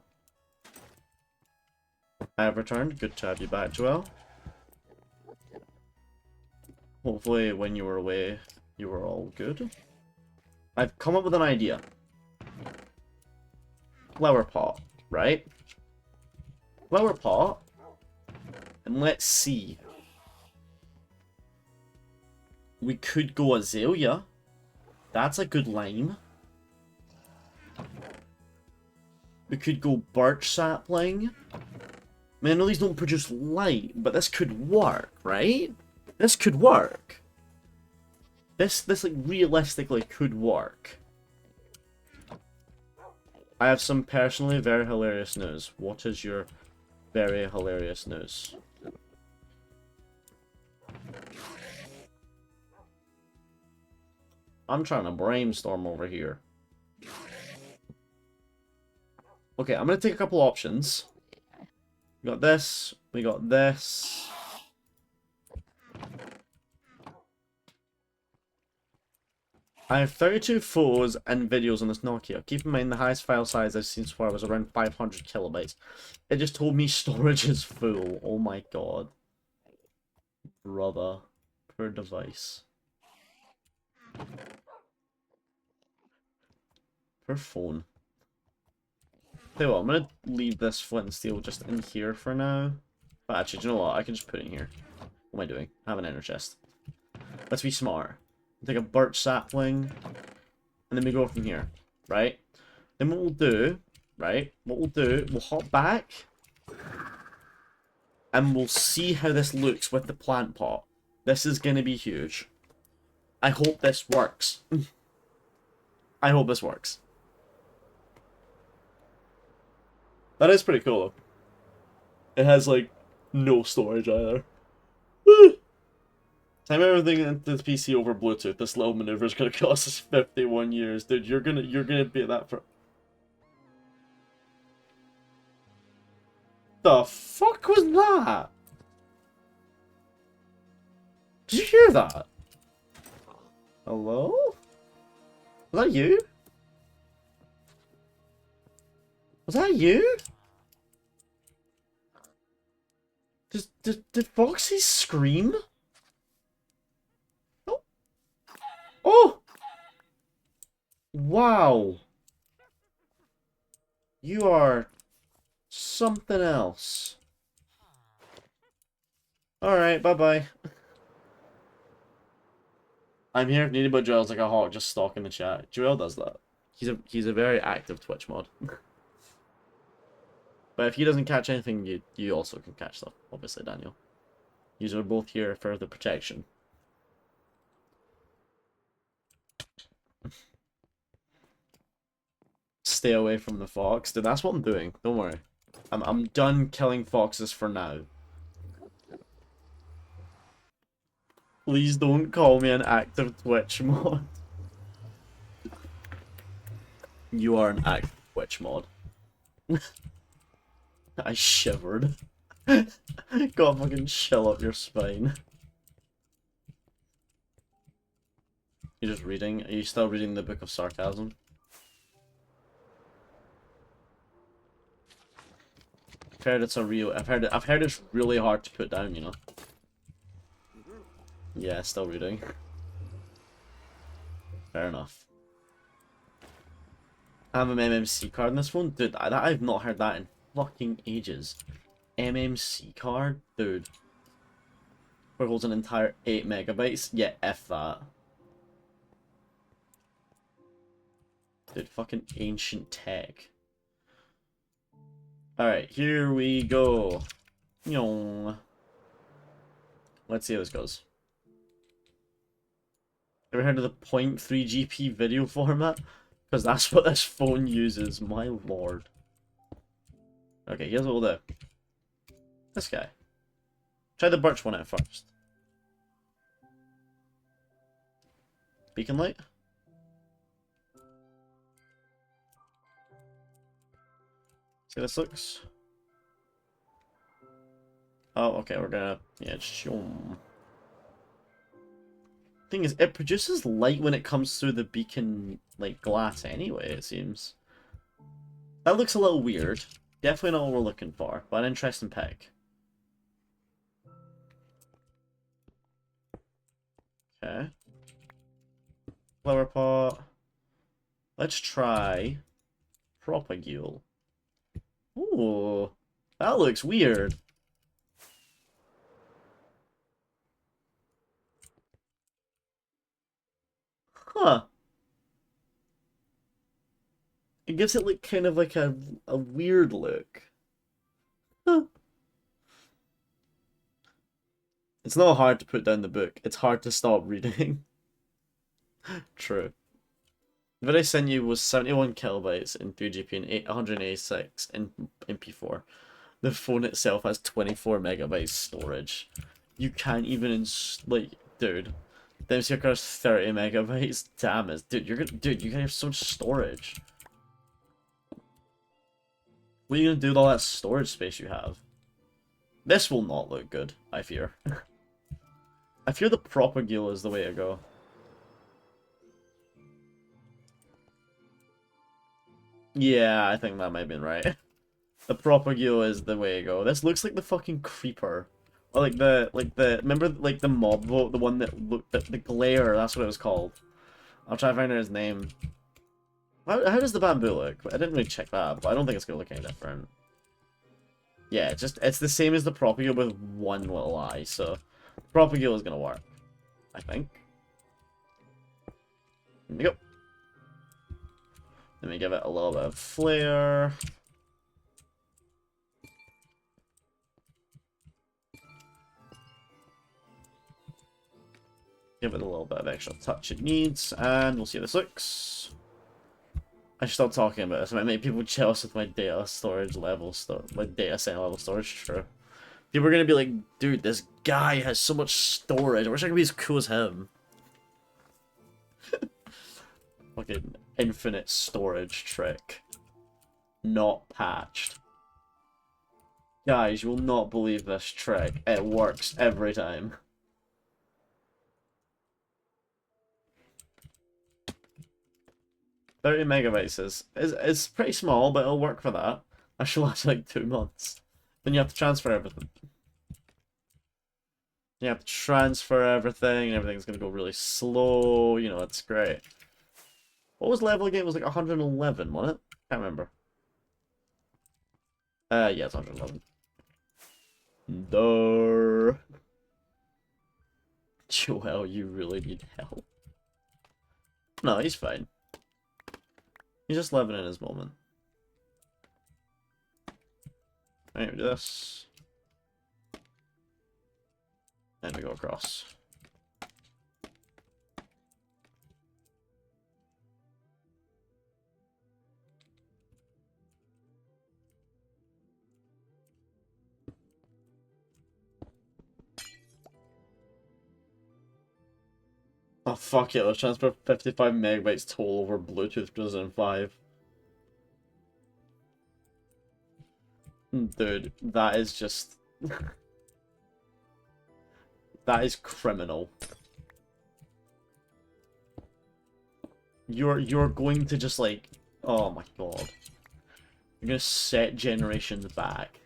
I have returned. Good to have you back, Joel. Hopefully when you were away, you were all good. I've come up with an idea. Flower pot, right? Flower pot. And let's see. We could go azalea. That's a good line. We could go birch sapling. I mean, I know these don't produce light, but this could work, right? This could work. This like realistically could work. I have some personally very hilarious news. What is your very hilarious news? I'm trying to brainstorm over here. Okay, I'm gonna take a couple options. We got this. We got this. I have 32 photos and videos on this Nokia. Keep in mind the highest file size I've seen so far was around 500 kilobytes. It just told me storage is full. Oh my god. Brother. Per device. Per phone. Tell you what, I'm gonna leave this flint and steel just in here for now. But actually, do you know what? I can just put it in here. What am I doing? I have an ender chest. Let's be smart. Take a birch sapling, and then we go from here, right? Then what we'll do, right? We'll hop back, and we'll see how this looks with the plant pot. This is gonna be huge. I hope this works. I hope this works. That is pretty cool, though. It has, like, no storage either. Woo! Time everything into the PC over Bluetooth. This little maneuver is gonna cost us 51 years, dude. You're gonna beat that for. The fuck was that? Did you hear that? Hello? Was that you? Was that you? Did Foxy scream? Oh! Oh! Wow! You are something else. Alright, bye-bye. I'm here if needed, but Joel's like a hawk just stalking the chat. Joel does that. He's a very active Twitch mod. But if he doesn't catch anything, you also can catch stuff, obviously, Daniel. Yous are both here for the protection. Stay away from the fox. Dude, that's what I'm doing. Don't worry. I'm done killing foxes for now. Please don't call me an active Twitch mod. You are an active Twitch mod. I shivered. God, fucking chill up your spine. You're just reading? Are you still reading the Book of Sarcasm? I've heard it's a real. I've heard it's really hard to put down. You know. Yeah, still reading. Fair enough. I have an MMC card in this phone, dude. I've not heard that in fucking ages. MMC card, dude. Where it holds an entire 8 megabytes. Yeah, F that. Dude, fucking ancient tech. Alright, here we go. Let's see how this goes. Ever heard of the 0.3 GP video format? Because that's what this phone uses, my lord. Okay, here's what we'll do. This guy. Try the birch one out first. Beacon light? See how this looks? Oh, okay, we're gonna... Yeah, shoom. Thing is, it produces light when it comes through the beacon, like, glass anyway, it seems. That looks a little weird. Definitely not what we're looking for, but an interesting pick. Okay. Flower pot. Let's try Propagule. Ooh, that looks weird. Huh. It gives it like kind of like a weird look. Huh. It's not hard to put down the book. It's hard to stop reading. True. The video I sent you was 71 kilobytes in 3GP and 186 in MP4. The phone itself has 24 megabytes storage. You can't even like, dude. The MCR card is 30 megabytes. Damn it, dude. You can have so much storage. What are you gonna do with all that storage space you have? This will not look good, I fear. I fear the Propagule is the way to go. Yeah, I think that might have been right. The Propagule is the way to go. This looks like the fucking Creeper. Or remember like the mob vote, the one that looked at the Glare, that's what it was called. I'll try to find out his name. How does the bamboo look? I didn't really check that, but I don't think it's gonna look any different. Yeah, it's the same as the Propagule with one little eye, so Propagule is gonna work. I think. There we go. Let me give it a little bit of flair. Give it a little bit of extra touch it needs, and we'll see how this looks. I should stop talking about this. I might make people jealous with my data storage level, my data center level storage. True. People are gonna be like, dude, this guy has so much storage. I wish I could be as cool as him. Fucking infinite storage trick. Not patched. Guys, you will not believe this trick. It works every time. $30 megabytes is pretty small, but it'll work for that. That should last like 2 months. Then you have to transfer everything. You have to transfer everything, and everything's gonna go really slow. You know, it's great. What was level again? It was like 111, wasn't it? Can't remember. Yeah, it's 111. Duh. Joel, you really need help. No, he's fine. He's just living in his moment. Alright, we do this. And we go across. Oh fuck it, let's transfer 55 megabytes total over Bluetooth 2005. Dude, that is just... that is criminal. You're going to just like... Oh my god. You're gonna set generations back.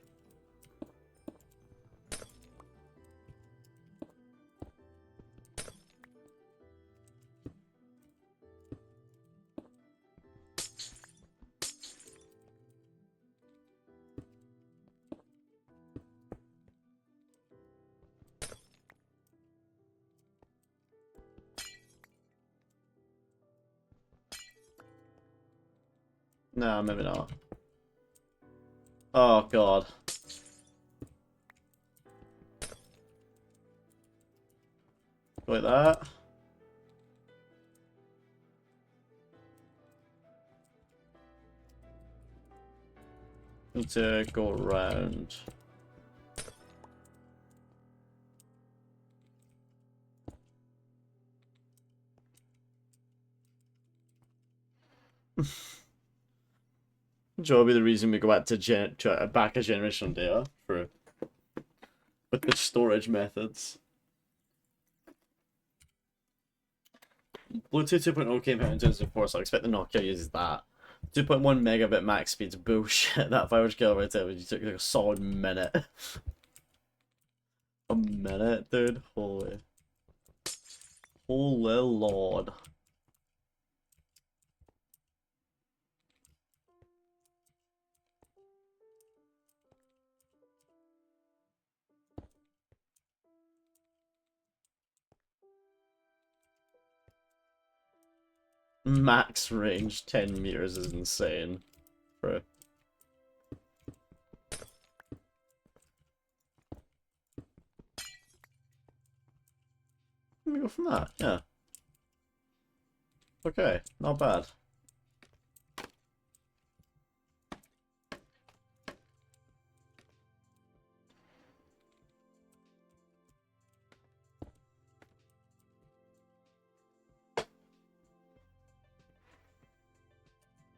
Nah, maybe not. Oh god. Like that. Need to go around. Which will be the reason we go back to back a generation of data for with the storage methods. Bluetooth 2.0 came out in 2004, so I expect the Nokia uses that. 2.1 megabit max speed's bullshit. That 500 kilobytes it took like a solid minute. A minute, dude. Holy lord. Max range 10 meters is insane, bro. Let me go from that, yeah. Okay, not bad.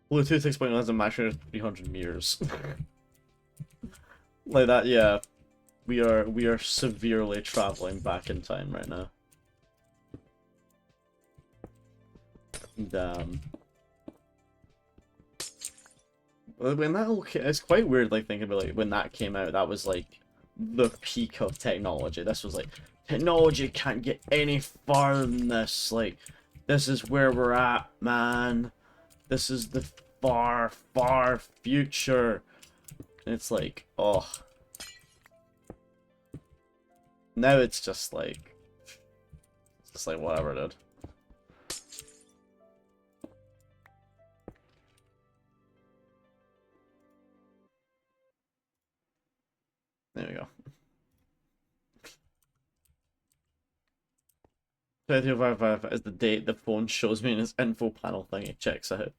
Bluetooth 6.0 has a max range of 300 meters. Like that, yeah. We are severely traveling back in time right now. Damn. When it's quite weird, like thinking about like when that came out. That was like the peak of technology. This was like technology can't get any farther than this. Like this is where we're at, man. This is the far, far future. And it's like, oh. Now it's just like whatever, dude. There we go. 2255 is the date the phone shows me in its info panel thing. It checks out.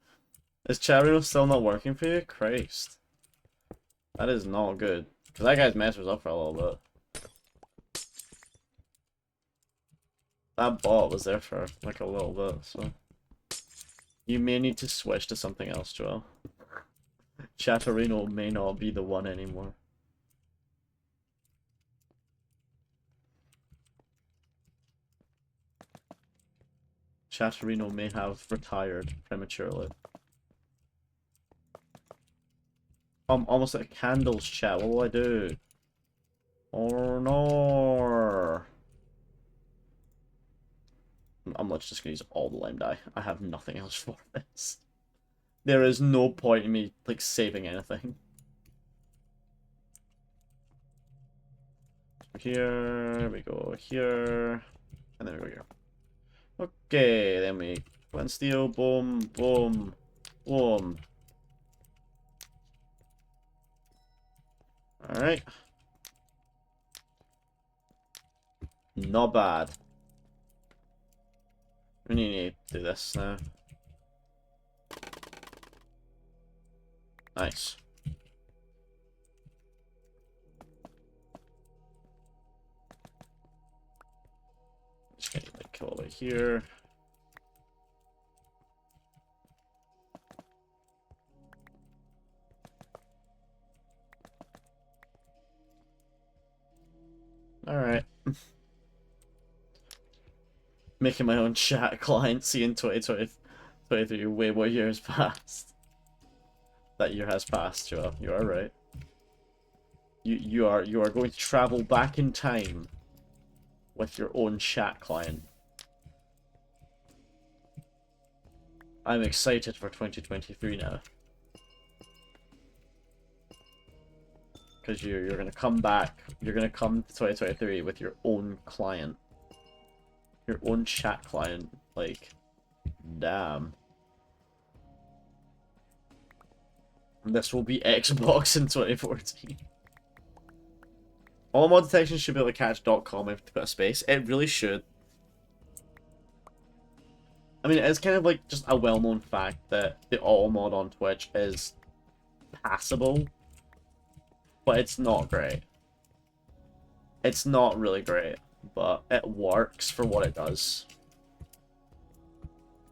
Is Charino still not working for you? Christ. That is not good. Because that guy's mess was up for a little bit. That bot was there for like a little bit, so. You may need to switch to something else, Joel. Chatterino may not be the one anymore. Chatterino may have retired prematurely. I'm almost at candles, chat. What will I do? Oh no! I'm literally just gonna use all the lime dye. I have nothing else for this. There is no point in me like saving anything. Here we go here, and then we go here. Okay, then we flint steel, boom, boom, boom. All right, not bad. We need to do this now. Nice. Just gonna like kill over here. All right. Making my own chat client, seeing 2023 way more years passed. That year has passed, Joel. You are right. You are going to travel back in time with your own chat client. I'm excited for 2023 now. Because you're gonna come back. You're gonna come to 2023 with your own client. Your own chat client. Like, damn. This will be Xbox in 2014. All mod detection should be able to catch .com if you put a space. It really should. I mean, it's kind of like just a well-known fact that the auto mod on Twitch is passable, but it's not great. It's not really great, but it works for what it does.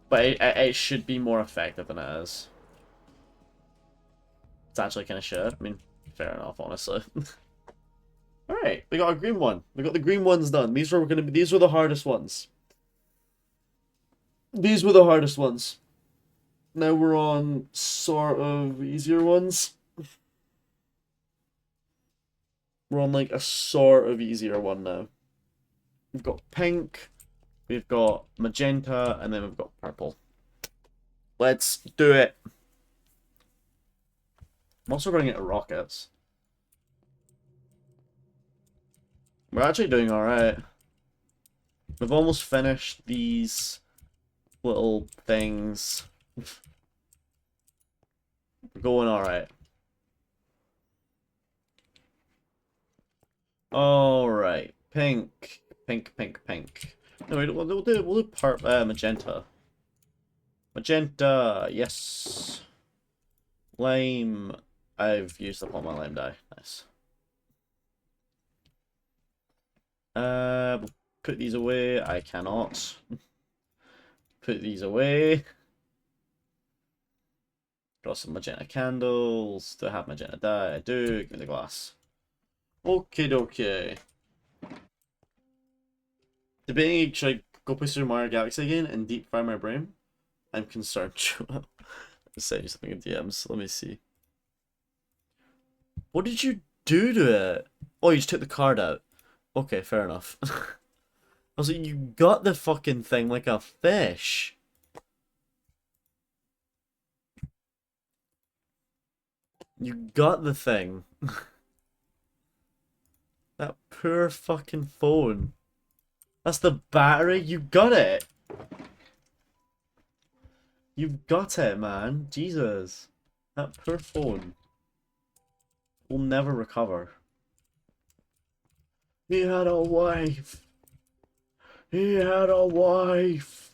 But it should be more effective than it is. It's actually kind of shit. I mean, fair enough, honestly. Alright, we got a green one. We got the green ones done. These were the hardest ones. These were the hardest ones. Now we're on sort of easier ones. We're on like a sort of easier one now. We've got pink, we've got magenta, and then we've got purple. Let's do it. I'm also running out of rockets. We're actually doing alright. We've almost finished these little things. We're going alright. Alright. Pink. Pink, pink, pink. No, we'll do magenta. Magenta, yes. Lime. I've used up all my lime dye. Nice. Put these away. I cannot. Put these away. Draw some magenta candles. Do I have magenta dye? I do. Give me the glass. Okay, okay. Debating, should I go play Super Mario Galaxy again and deep fry my brain? I'm concerned. Send you something in DMs. Let me see. What did you do to it? Oh, you just took the card out. Okay, fair enough. I was like, you got the fucking thing like a fish. You got the thing. That poor fucking phone. That's the battery? You got it! You've got it, man. Jesus. That poor phone will never recover. He had a wife. He had a wife.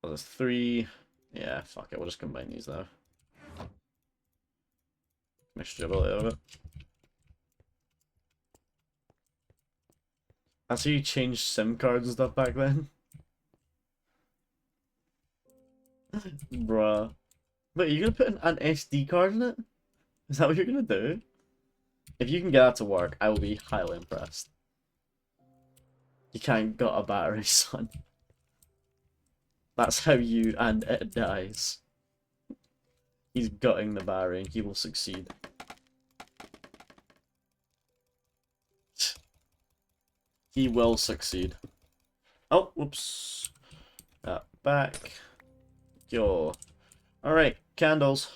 Well, there's 3. Yeah, fuck it. We'll just combine these now. Make sure a little bit. That's how you change SIM cards and stuff back then. Bruh. Wait, are you gonna put an SD card in it? Is that what you're gonna do? If you can get that to work, I will be highly impressed. You can't gut a battery, son. That's how you and it dies. He's gutting the battery and he will succeed. He will succeed. Oh, whoops. Back. Yo. Alright, candles.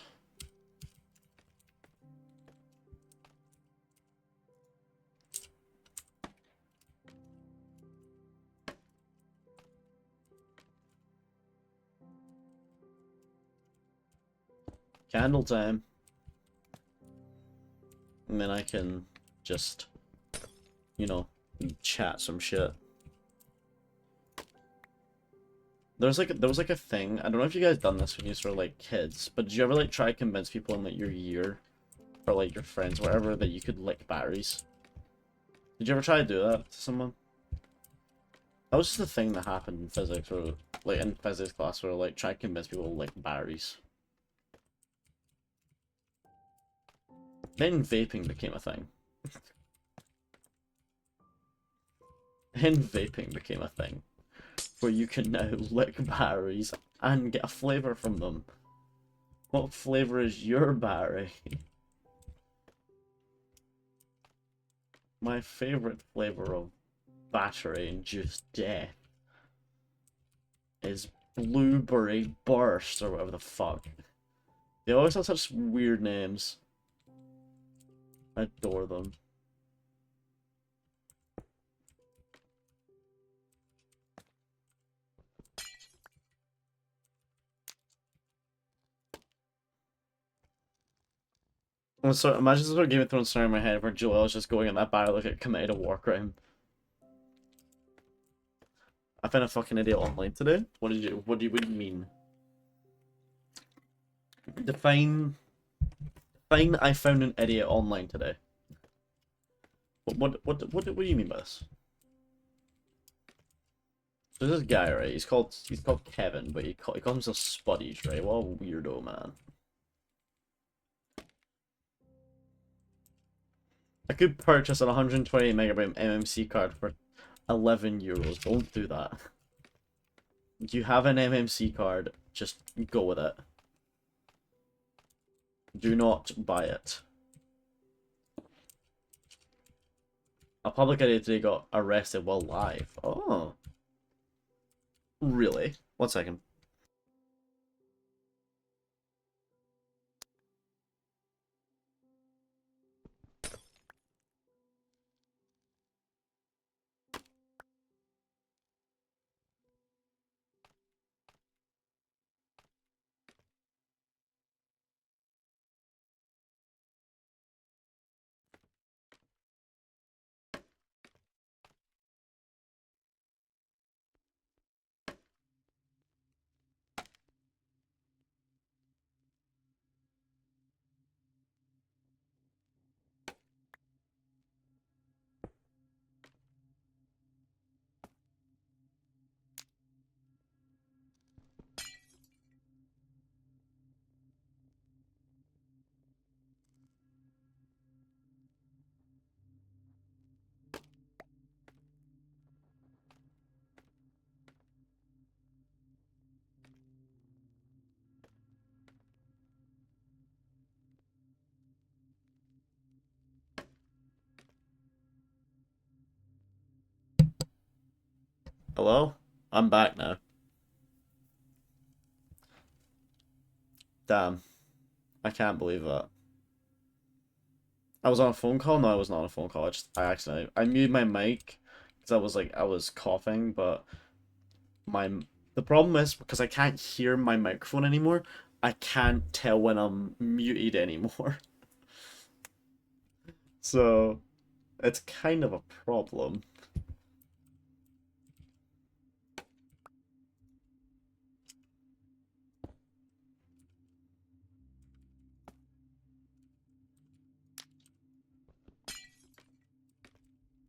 Candle time. And then I can just, you know, chat some shit. There was like a thing. I don't know if you guys done this when you were like kids, but did you ever like try to convince people in like your year or like your friends, whatever, that you could lick batteries? Did you ever try to do that to someone? That was just a thing that happened in physics, or like in physics class, where like try to convince people to lick batteries. Then vaping became a thing. Then vaping became a thing, where you can now lick batteries and get a flavor from them. What flavor is your battery? My favorite flavor of battery-induced death is blueberry burst, or whatever the fuck. They always have such weird names. I adore them. So imagine sort of Game of Thrones scenario in my head where Joel's just going in that bar like it committed a war crime. I found a fucking idiot online today. What did you? What do you mean? Define. Define. I found an idiot online today. What do you mean by this? So this guy, right? He's called Kevin, but he calls himself Spuddies, right? What a weirdo, man. I could purchase a 128 megabyte MMC card for 11 euros. Don't do that. You have an MMC card, just go with it. Do not buy it. A public idiot today got arrested while live. Oh. Really? 1 second. Hello? I'm back now. Damn. I can't believe that. I was on a phone call? No, I was not on a phone call. I accidentally I muted my mic because I was coughing, but my the problem is because I can't hear my microphone anymore, I can't tell when I'm muted anymore. So it's kind of a problem.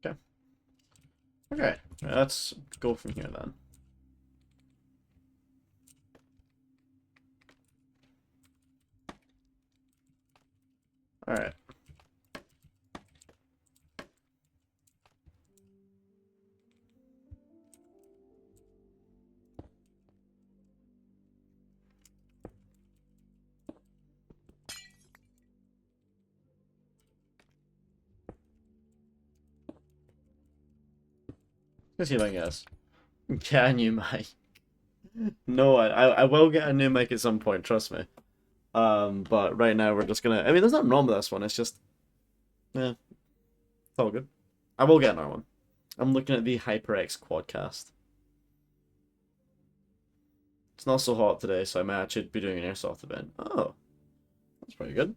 Okay. Okay. Let's go from here then. Alright. Let's see if I can guess. Get a new mic. No, I will get a new mic at some point, trust me. But right now we're just gonna I mean there's nothing wrong with this one, it's just yeah, it's all good. I will get another one. I'm looking at the HyperX Quadcast. It's not so hot today, so I might actually be doing an airsoft event. Oh, that's pretty good.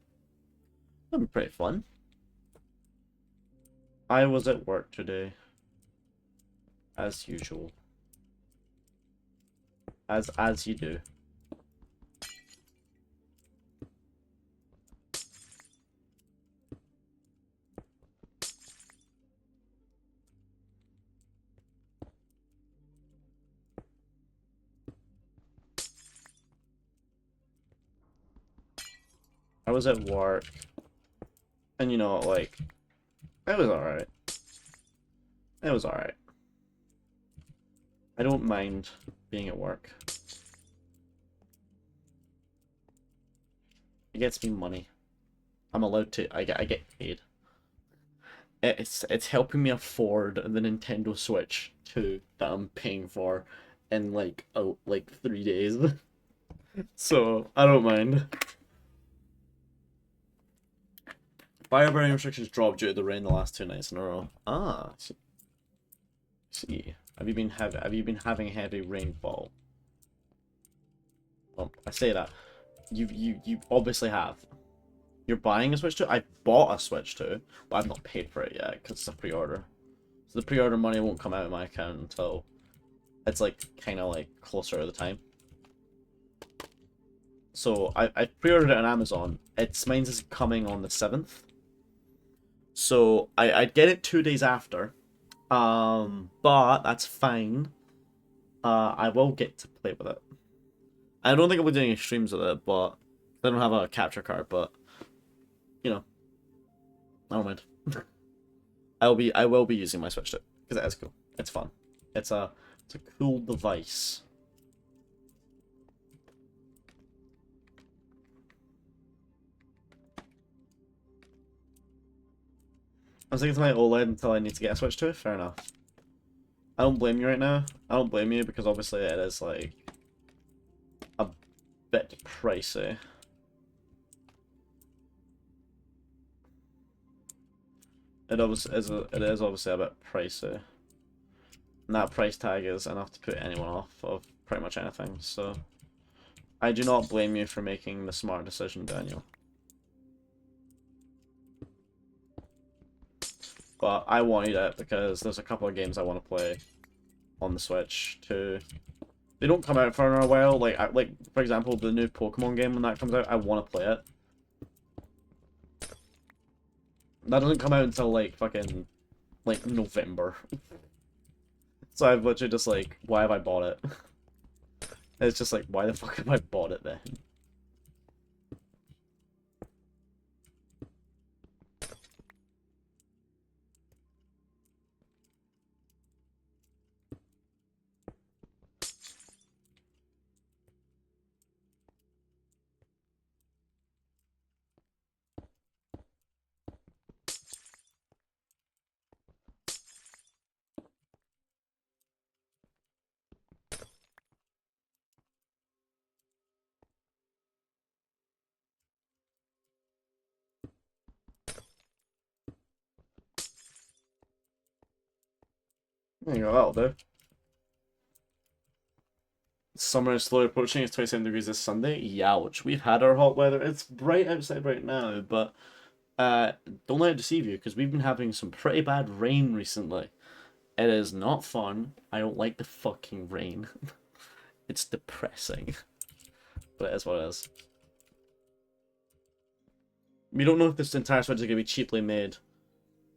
That'd be pretty fun. I was at work today, as usual. As you do. I was at work, and you know, like, it was alright. It was alright. I don't mind being at work. It gets me money. I'm allowed to. I get paid. It's helping me afford the Nintendo Switch 2 that I'm paying for in like 3 days. So I don't mind. Fireburning restrictions dropped due to the rain the last 2 nights in a row. Ah, see. Have you been having heavy rainfall? Well, I say that. You obviously have. You're buying a Switch 2? I bought a Switch 2, but I've not paid for it yet because it's a pre-order. So the pre-order money won't come out of my account until it's like kind of like closer to the time. So I pre-ordered it on Amazon. Mine's is coming on the 7th. So I'd get it 2 days after. But that's fine. I will get to play with it. I don't think I'll be doing any streams with it, but I don't have a capture card, but you know, I don't mind. I will be using my Switch 2 because it is cool. It's fun. It's a cool device. I was thinking to my OLED until I need to get a Switch 2. Fair enough. I don't blame you right now. I don't blame you because obviously it is like a bit pricey. It is obviously a bit pricey. And that price tag is enough to put anyone off of pretty much anything, so I do not blame you for making the smart decision, Daniel. But I wanted it because there's a couple of games I want to play on the Switch too. They don't come out for a while. Like for example, the new Pokemon game when that comes out, I want to play it. That doesn't come out until like fucking like November. So I've literally just like, why have I bought it? It's just like, why the fuck have I bought it then? There you go, that'll do. Summer is slowly approaching. It's 27 degrees this Sunday. Youch. We've had our hot weather. It's bright outside right now, but don't let it deceive you, because we've been having some pretty bad rain recently. It is not fun. I don't like the fucking rain. It's depressing. But it is what it is. We don't know if this entire Switch is going to be cheaply made.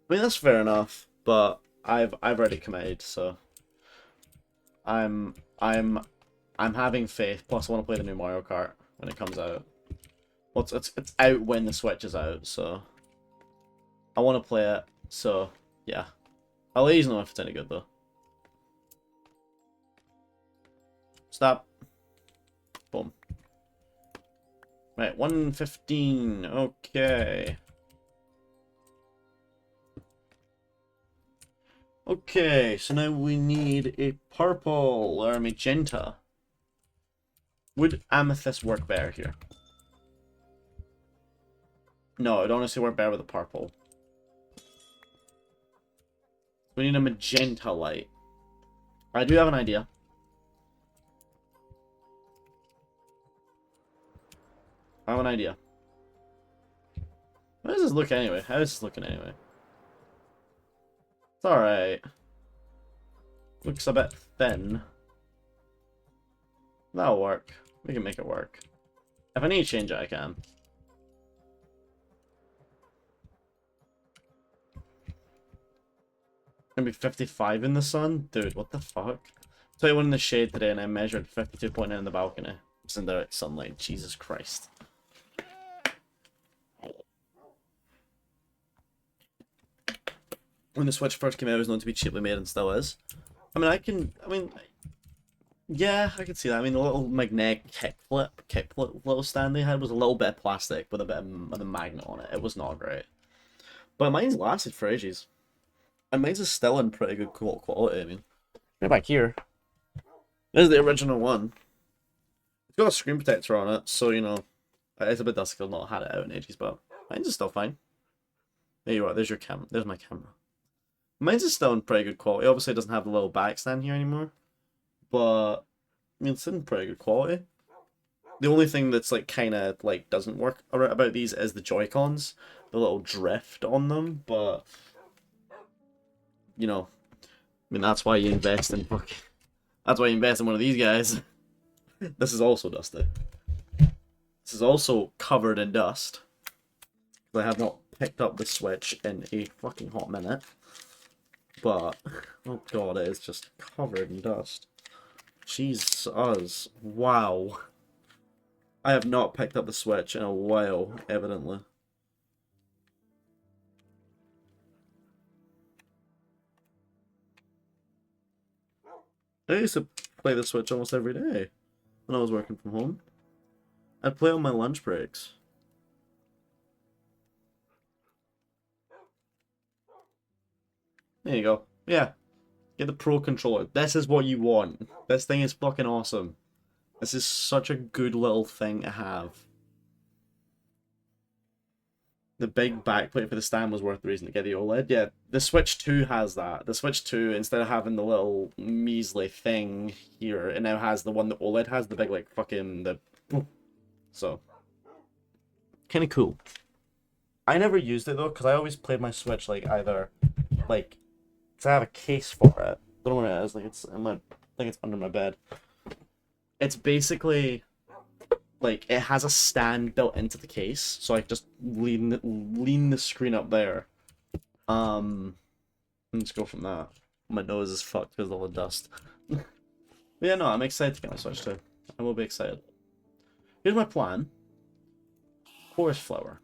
I mean, that's fair enough, but I've already committed, so I'm having faith. Plus, I want to play the new Mario Kart when it comes out. Well, it's out when the Switch is out, so I want to play it. So yeah, I'll let you know if it's any good though. Stop. Boom. Right, 115. Okay. Okay, so now we need a purple or a magenta. Would amethyst work better here? No, it'd honestly work better with a purple. We need a magenta light. I do have an idea. I have an idea. How does this look anyway? How is this looking anyway? It's alright. Looks a bit thin. That'll work. We can make it work. If I need to change it, I can. Gonna be 55 in the sun? Dude, what the fuck? 21 in the shade today, and I measured 52.9 in the balcony. It's in direct sunlight. Jesus Christ. When the Switch first came out, it was known to be cheaply made and still is. I mean, yeah, I can see that. I mean, the little magnetic kickflip little stand they had was a little bit of plastic with a bit of a magnet on it. It was not great. But mine's lasted for ages. And mine's is still in pretty good quality, I mean. Right back here. This is the original one. It's got a screen protector on it, so, you know, it's a bit dusty because I've not had it out in ages, but mine's is still fine. There you are, there's your camera. There's my camera. Mine's is still in pretty good quality. Obviously, it doesn't have the little back stand here anymore. But, I mean, it's in pretty good quality. The only thing that's like kind of like doesn't work about these is the Joy-Cons, the little drift on them. But you know, I mean that's why you invest in fucking. That's why you invest in one of these guys. This is also dusty. This is also covered in dust. I have not picked up the Switch in a fucking hot minute. But oh god, it is just covered in dust. Jesus, wow. I have not picked up the Switch in a while, evidently. I used to play the Switch almost every day when I was working from home. I'd play on my lunch breaks. There you go. Yeah, get the Pro Controller. This is what you want. This thing is fucking awesome. This is such a good little thing to have. The big backplate for the stand was worth the reason to get the OLED. Yeah, the Switch 2 has that. The Switch 2, instead of having the little measly thing here, it now has the one that OLED has, the big, like, fucking, the... So. Kind of cool. I never used it, though, because I always played my Switch, like, either, like, because I have a case for it. I don't know what it is, like, it's in my... I think it's under my bed. It's basically... like, it has a stand built into the case, so I just lean the screen up there. Let's go from that. My nose is fucked because of all the dust. But yeah, no, I'm excited to get my Switch too. I will be excited. Here's my plan. Forest flower.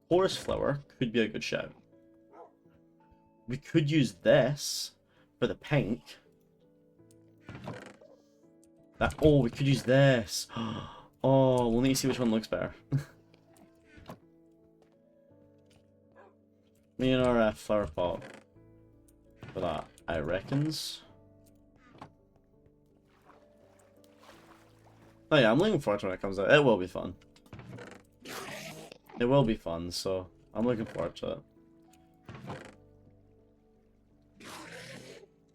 Forest flower could be a good shout. We could use this for the pink. Oh, we could use this. Oh, we'll need to see which one looks better. Me and our flower pot for that, I reckons. Oh yeah, I'm looking forward to when it comes out. It will be fun. It will be fun, so I'm looking forward to it.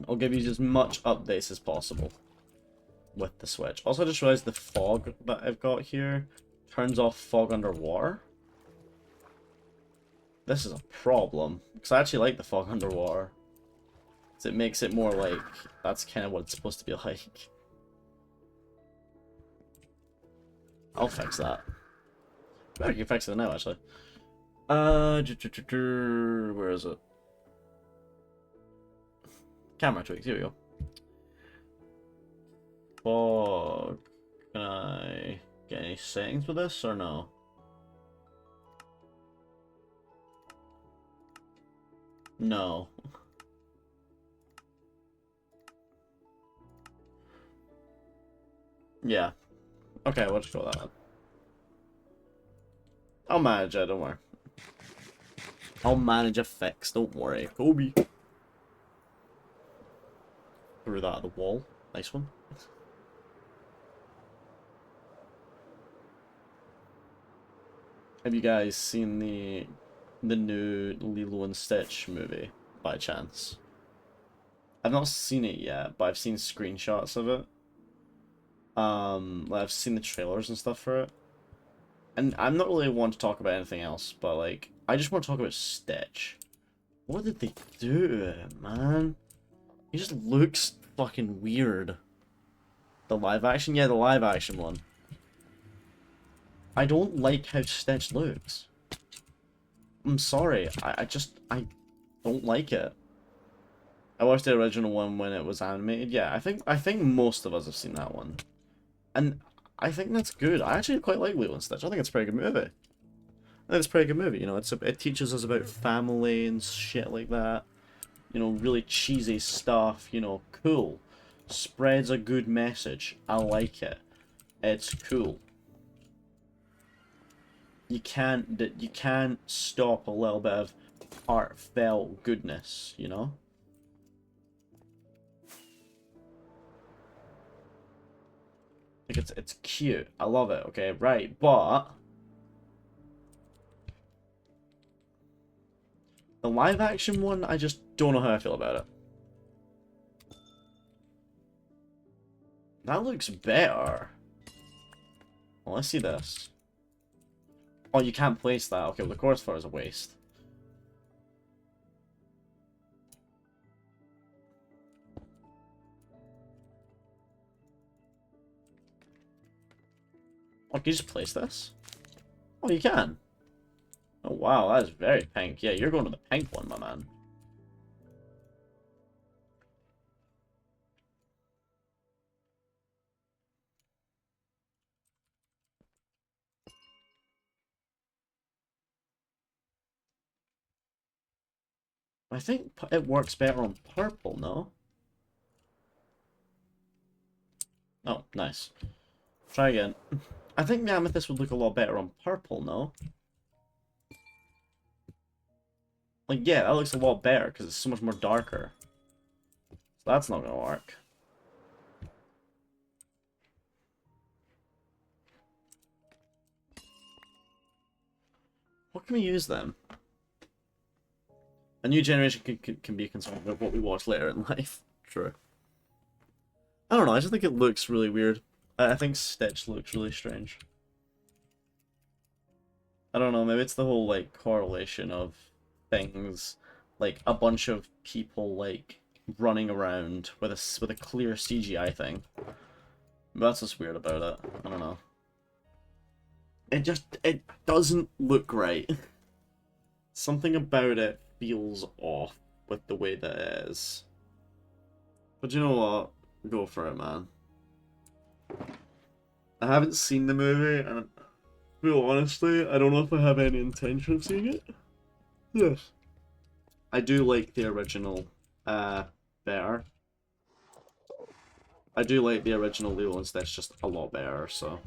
I'll give you as much updates as possible with the Switch. Also, I just realized the fog that I've got here turns off fog underwater. This is a problem, because I actually like the fog underwater. So it makes it more like, that's kind of what it's supposed to be like. I'll fix that. I can fix it now, actually. Where is it? Camera tweaks, here we go. Fog. Can I get any settings with this, or no? No. Yeah. Okay, we'll just go with that one. I'll manage it, don't worry. I'll manage a fix, don't worry. Kobe. Threw that at the wall. Nice one. Have you guys seen the new Lilo and Stitch movie, by chance? I've not seen it yet, but I've seen screenshots of it. I've seen the trailers and stuff for it. And I'm not really one to talk about anything else, but like, I just want to talk about Stitch. What did they do to him, man? He just looks fucking weird. The live action? Yeah, the live action one. I don't like how Stitch looks. I'm sorry, I don't like it. I watched the original one when it was animated. Yeah, I think most of us have seen that one. And I think that's good. I actually quite like Lilo and Stitch. I think it's a pretty good movie. I think it's a pretty good movie, you know, it teaches us about family and shit like that. You know, really cheesy stuff, you know, cool. Spreads a good message. I like it. It's cool. You can't stop a little bit of heartfelt goodness, you know? Like it's cute. I love it, okay, right, but The live action one, I just don't know how I feel about it. That looks better. Well, let's see this. Oh, you can't place that. Okay, well, the chorus for it is a waste. Oh, can you just place this? Oh, you can. Oh, wow, that is very pink. Yeah, you're going to the pink one, my man. I think it works better on purple, no? Oh, nice. Try again. I think the amethyst would look a lot better on purple, no? Like, yeah, that looks a lot better because it's so much more darker. So that's not gonna work. What can we use then? A new generation can be concerned about what we watch later in life. True. I don't know, I just think it looks really weird. I think Stitch looks really strange. I don't know, maybe it's the whole, like, correlation of things, like, a bunch of people, like, running around with a clear CGI thing. That's what's weird about it. I don't know. It doesn't look right. Something about it feels off with the way that it is. But you know what? Go for it, man. I haven't seen the movie, and real honestly, I don't know if I have any intention of seeing it. Yes. I do like the original better. I do like the original Lilo and Stitch just a lot better, so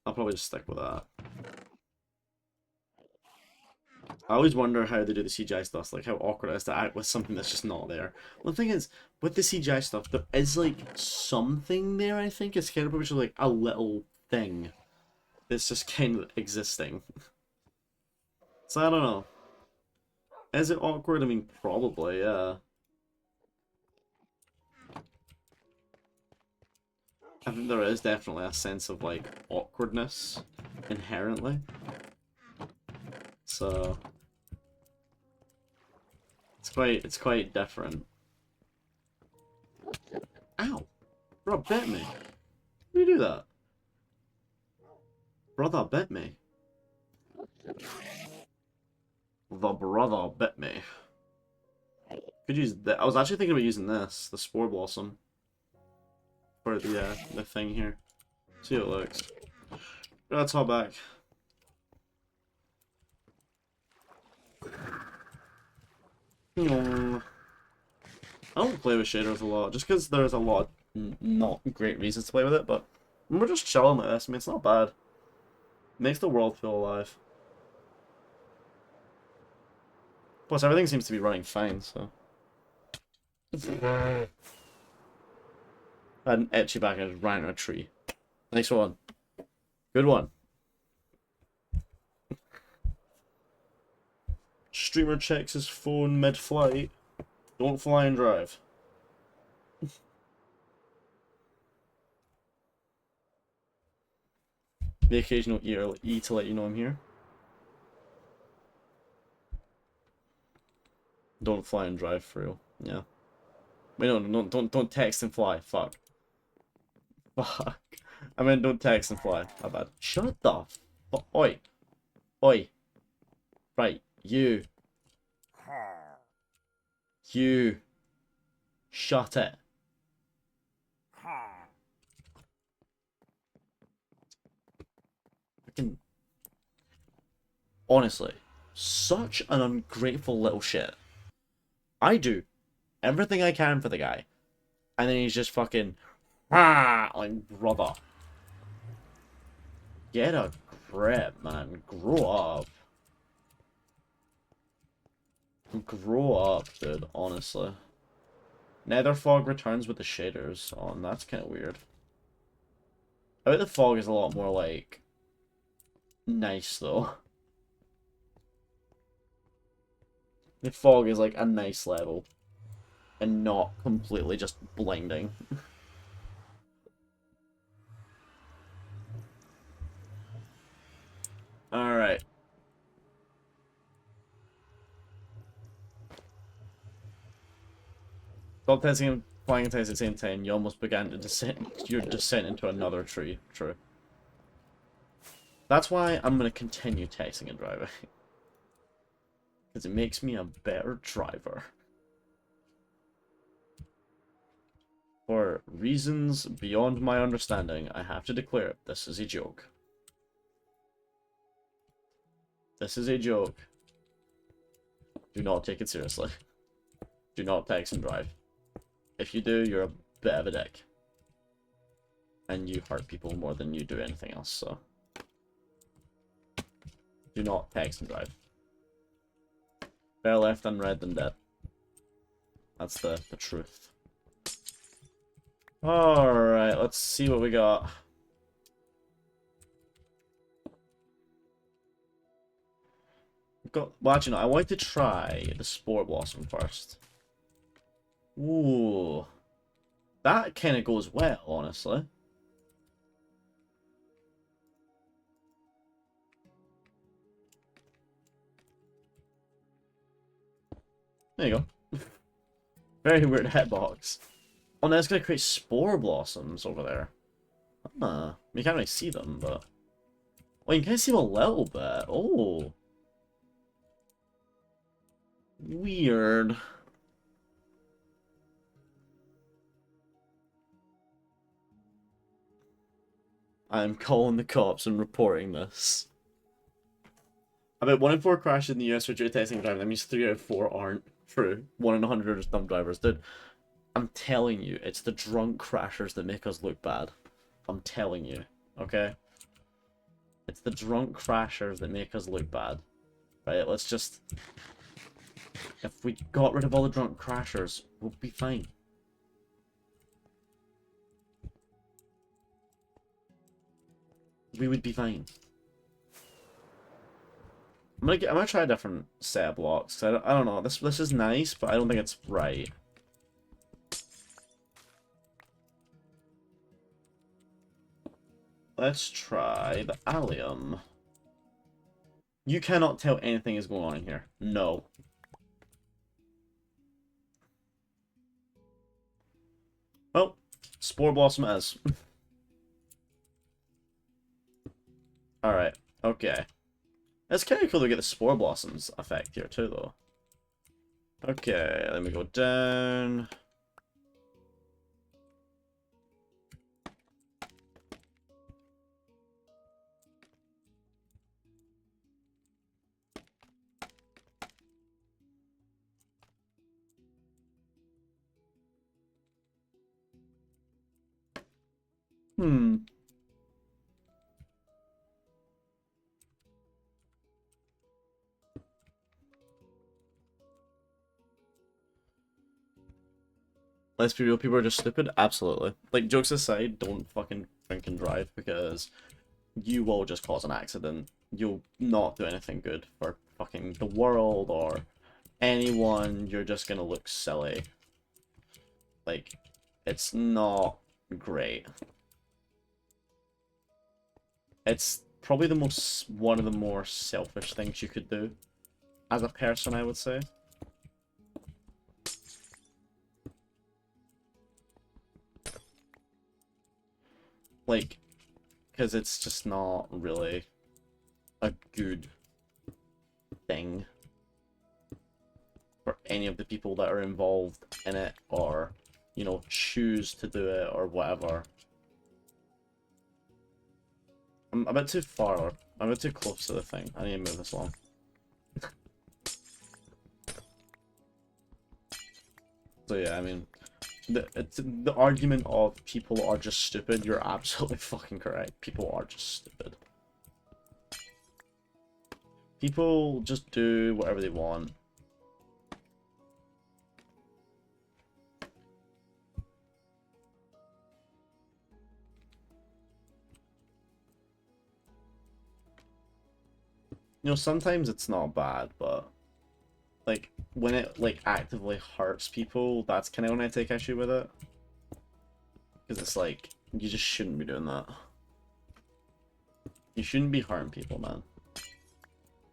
I'll probably just stick with that. I always wonder how they do the CGI stuff, like how awkward it is to act with something that's just not there. Well, the thing is, with the CGI stuff, there is like something there, I think. It's kind of which is like a little thing that's just kind of existing. So I don't know. Is it awkward? I mean, probably, yeah. I think there is definitely a sense of like awkwardness inherently. So it's quite different. Ow! Bro, bit me. Why do you do that? Brother bit me. The brother bit me. Could use that. I was actually thinking about using this, the Spore Blossom, for the thing here. See how it looks. Let's hop back. I don't play with shaders a lot, just because there's a lot of not great reasons to play with it, but we're just chilling like this. I mean, it's not bad. It makes the world feel alive. Plus, everything seems to be running fine, so. I had an itchy back and I just ran in a tree. Nice one. Good one. Streamer checks his phone mid-flight. Don't fly and drive. The occasional E to let you know I'm here. Don't fly and drive for real. Yeah. Wait, no, don't text and fly. Fuck. Fuck. I mean, don't text and fly. How bad? Shut the fuck. Oi. Oi. Right. You. You. Shut it. Fucking. Honestly. Such an ungrateful little shit. I do everything I can for the guy. And then he's just fucking. Like, brother. Get a grip, man. Grow up. Grow up, dude, honestly. Nether fog returns with the shaders on. That's kind of weird. I bet the fog is a lot more, like, nice, though. The fog is like a nice level and not completely just blinding. Alright. Stop testing and flying and testing at the same time. You almost began to descend. Your descent into another tree. True. That's why I'm going to continue testing and driving. Because it makes me a better driver. For reasons beyond my understanding, I have to declare this is a joke. This is a joke. Do not take it seriously. Do not text and drive. If you do, you're a bit of a dick. And you hurt people more than you do anything else, so... Do not text and drive. Better left unread than dead. That's the truth. Alright, let's see what we got. Well, actually, no, I want to try the Spore Blossom first. Ooh. That kind of goes well, honestly. There you go. Very weird hitbox. Oh, now it's going to create Spore Blossoms over there. You can't really see them, but... Well, you can kind of see them a little bit. Oh. Weird. I'm calling the cops and reporting this. About 1 in 4 crashes in the US are due to testing and driving. That means 3 out of 4 aren't true. 1 in 100 are dumb drivers. Dude, I'm telling you, it's the drunk crashers that make us look bad. I'm telling you, okay? It's the drunk crashers that make us look bad. Right, let's just... If we got rid of all the drunk crashers, we'll be fine. We would be fine. I'm gonna try a different set of blocks. I don't know. This is nice, but I don't think it's right. Let's try the allium. You cannot tell anything is going on in here. No. Well, Spore Blossom is. Alright, okay. It's kind of cool to get the Spore Blossoms effect here too, though. Okay, let me go down. Let's be real, people are just stupid? Absolutely. Like, jokes aside, don't fucking drink and drive, because you will just cause an accident. You'll not do anything good for fucking the world or anyone. You're just gonna look silly. Like, it's not great. It's probably one of the more selfish things you could do as a person, I would say. Like, because it's just not really a good thing for any of the people that are involved in it, or, you know, choose to do it, or whatever. I'm a bit too far, I'm a bit too close to the thing. I need to move this along. So yeah, I mean, the argument of people are just stupid, you're absolutely fucking correct. People are just stupid. People just do whatever they want. You know, sometimes it's not bad, but, like when it like actively hurts people, that's kind of when I take issue with it. Because it's like, you just shouldn't be doing that. You shouldn't be harming people, man.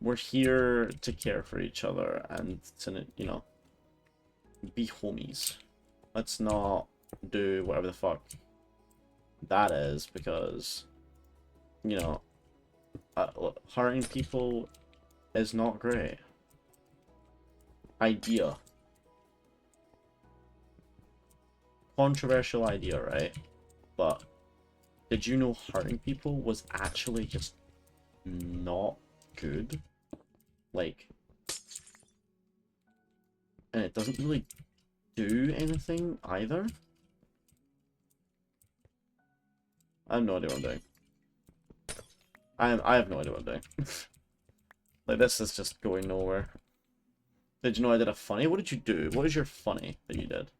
We're here to care for each other and to, you know, be homies. Let's not do whatever the fuck that is, because, you know, hurting people is not great. Idea. Controversial idea, right? But did you know hurting people was actually just not good? Like, and it doesn't really do anything either? I have no idea what I'm doing. I have no idea what I'm doing. Like, this is just going nowhere. Did you know I did a funny? What did you do? What is your funny that you did?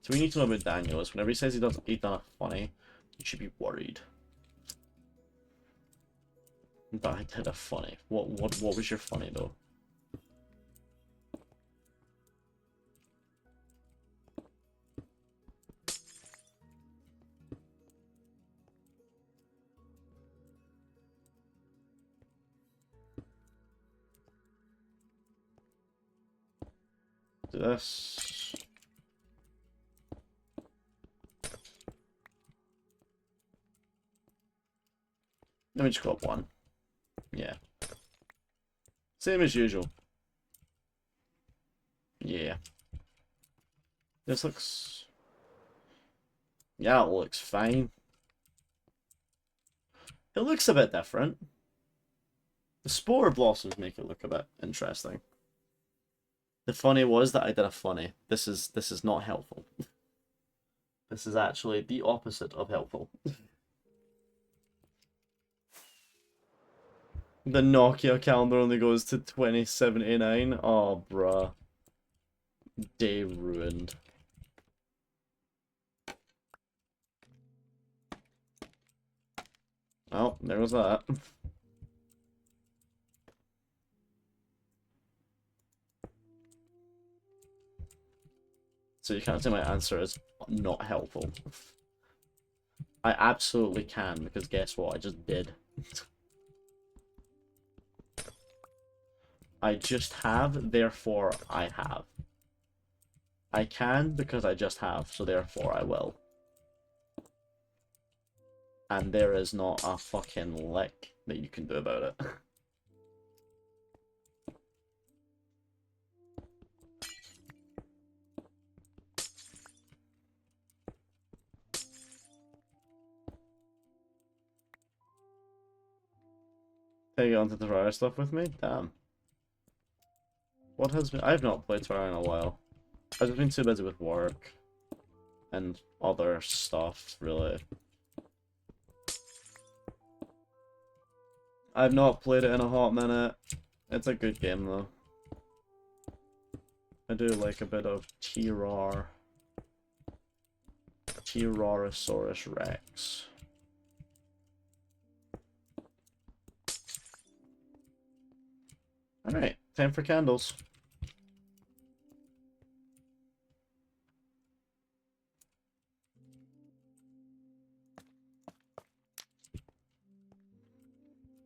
So we need to know about Daniel is whenever he says he's done a funny, you should be worried. But I did a funny. What was your funny though? Do this. Let me just go up one. Yeah. Same as usual. Yeah. This looks... Yeah, it looks fine. It looks a bit different. The spore blossoms make it look a bit interesting. The funny was that I did a funny. This is not helpful. This is actually the opposite of helpful. The Nokia calendar only goes to 2079. Oh, bruh. Day ruined. Oh, there was that. So you can't say my answer is not helpful. I absolutely can, because guess what? I just did. I just have, therefore I have. I can because I just have, so therefore I will. And there is not a fucking lick that you can do about it. Take on to the Terraria stuff with me? Damn. What has been... I've not played Terraria in a while. I've just been too busy with work. And other stuff, really. I've not played it in a hot minute. It's a good game, though. I do like a bit of Tyrannosaurus Rex. Alright, time for candles.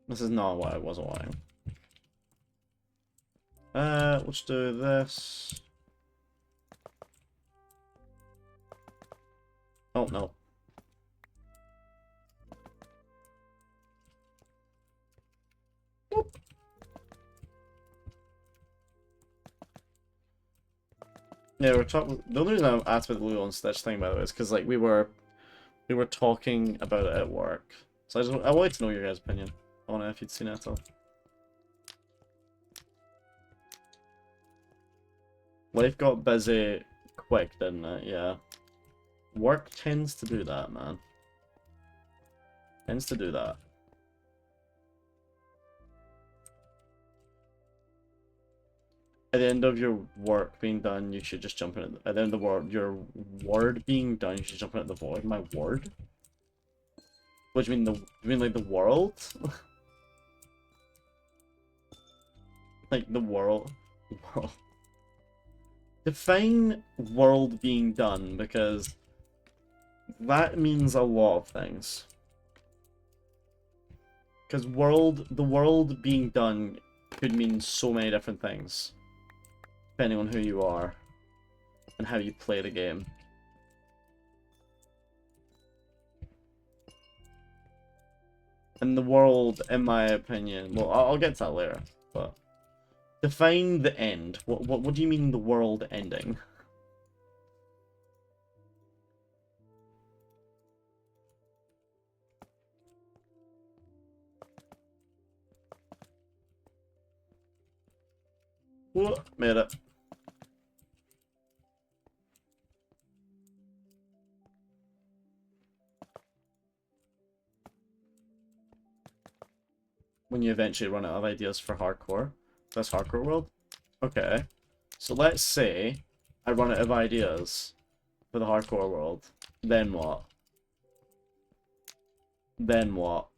This is not what I wasn't wanting. Let's do this. Oh, no. Whoop. Yeah, we're talking. The only reason I asked about the Lulu and Stitch thing, by the way, is because like we were talking about it at work. So I wanted to know your guys' opinion on it if you'd seen it at all. Life got busy quick, didn't it? Yeah. Work tends to do that, man. Tends to do that. At the end of your work being done, you should just jump in. At the end of your word being done, you should jump in at the void. My word? What do you mean, you mean like the world? Like the world? World. Define world being done, because that means a lot of things. Because the world being done could mean so many different things, depending on who you are and how you play the game. And the world, in my opinion, well, I'll get to that later, but define the end. What do you mean the world ending? What? Made it. When you eventually run out of ideas for hardcore. That's hardcore world? Okay. So let's say I run out of ideas for the hardcore world. Then what? Then what?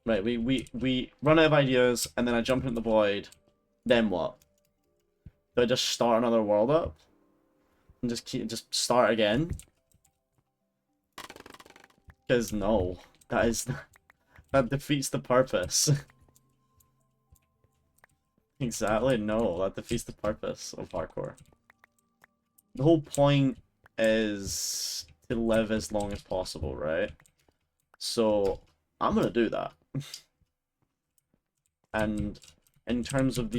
Right, we run out of ideas, and then I jump into the void. Then what? Do I just start another world up? And just start again? Because no. That defeats the purpose. Exactly, no. That defeats the purpose of hardcore. The whole point is to live as long as possible, right? So, I'm gonna do that. And in terms of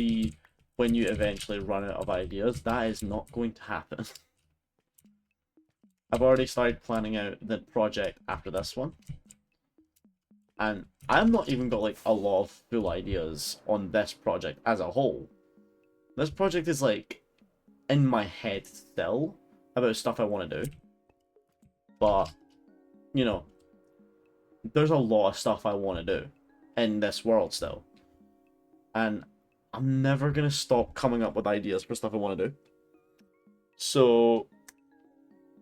when you eventually run out of ideas, that is not going to happen. I've already started planning out the project after this one. And I've not even got like a lot of full ideas on this project as a whole. This project is like in my head still about stuff I want to do. But, you know, there's a lot of stuff I want to do in this world still. And I'm never going to stop coming up with ideas for stuff I want to do. So,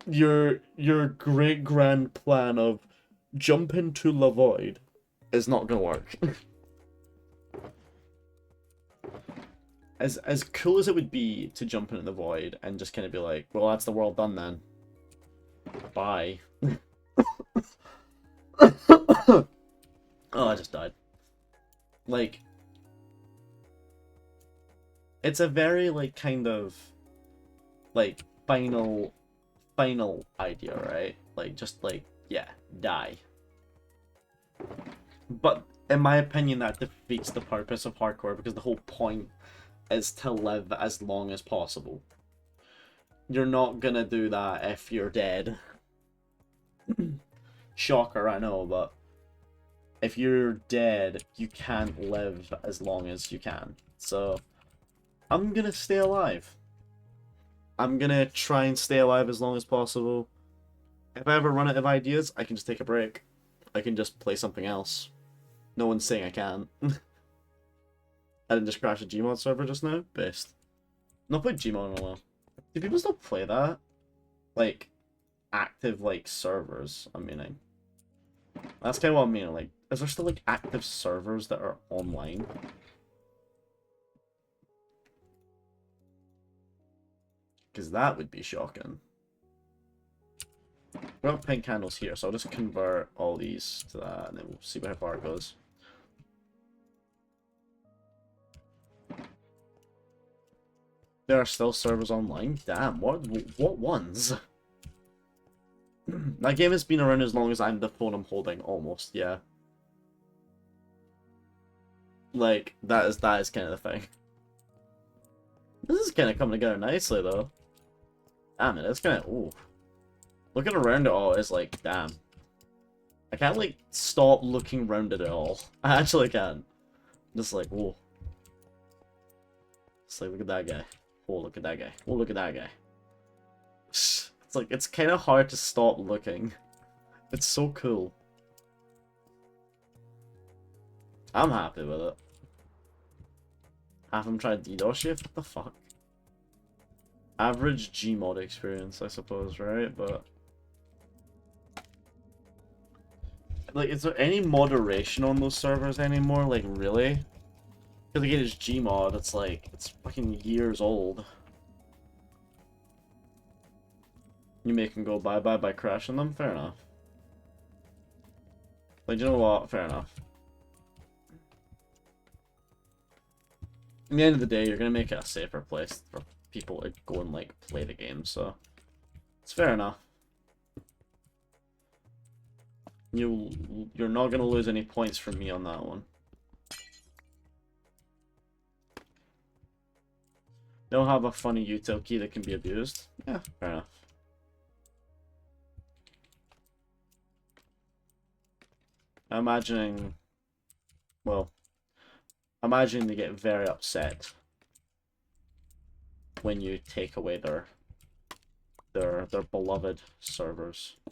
your great grand plan of jump into the void is not going to work. As cool as it would be to jump into the void and just kind of be like, well, that's the world done then. Bye. Oh, I just died. Like, it's a very, like, kind of, like, final idea, right? Like, just, like, yeah, die. But, in my opinion, that defeats the purpose of hardcore, because the whole point is to live as long as possible. You're not gonna do that if you're dead. Shocker, I know, but if you're dead, you can't live as long as you can. So, I'm gonna stay alive. I'm gonna try and stay alive as long as possible. If I ever run out of ideas, I can just take a break. I can just play something else. No one's saying I can't. I didn't just crash a Gmod server just now? Best. Not played Gmod in a while. Do people still play that? Like, active, like, servers, I'm meaning. That's kind of what I'm meaning, like, is there still, like, active servers that are online? Because that would be shocking. We have pink candles here, so I'll just convert all these to that, and then we'll see how far it goes. There are still servers online? Damn, what ones? That game has been around as long as the phone I'm holding, almost, yeah. Like, that is kind of the thing. This is kind of coming together nicely, though. Damn it, it's kind of, ooh. Looking around it all is like, damn. I can't, like, stop looking around at it all. I actually can't. Just like, whoa. It's like, look at that guy. Oh, look at that guy. Oh, look at that guy. It's like, it's kind of hard to stop looking. It's so cool. I'm happy with it. Have him try DDoS shift? What the fuck? Average Gmod experience, I suppose, right? But Like, is there any moderation on those servers anymore? Like, really? Because again, it's Gmod. It's like, it's fucking years old. You make them go bye-bye by crashing them? Fair enough. Like, you know what? Fair enough. In the end of the day, you're gonna make it a safer place for people to go and, like, play the game, so... It's fair enough. You're not gonna lose any points from me on that one. They'll have a funny util key that can be abused. Yeah, fair enough. I'm imagining... Well... Imagining they get very upset when you take away their beloved servers. I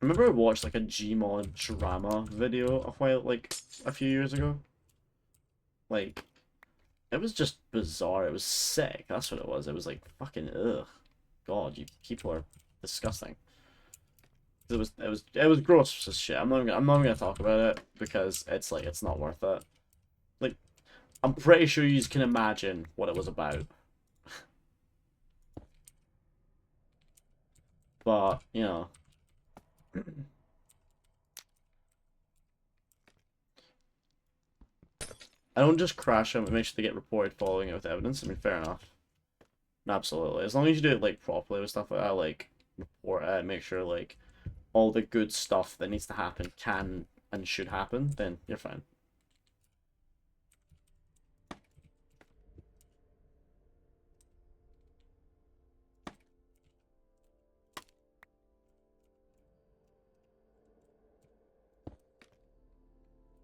remember I watched like a Gmod drama video a few years ago. Like, it was just bizarre. It was sick. That's what it was. It was like fucking ugh. God, you people are disgusting. It was gross as shit. I'm not even gonna talk about it because it's not worth it. Like, I'm pretty sure you can imagine what it was about. But, you know. I don't just crash them and make sure they get reported following it with evidence. I mean, fair enough. Absolutely. As long as you do it, like, properly with stuff like that, like, report it, make sure, like, all the good stuff that needs to happen can and should happen, then you're fine.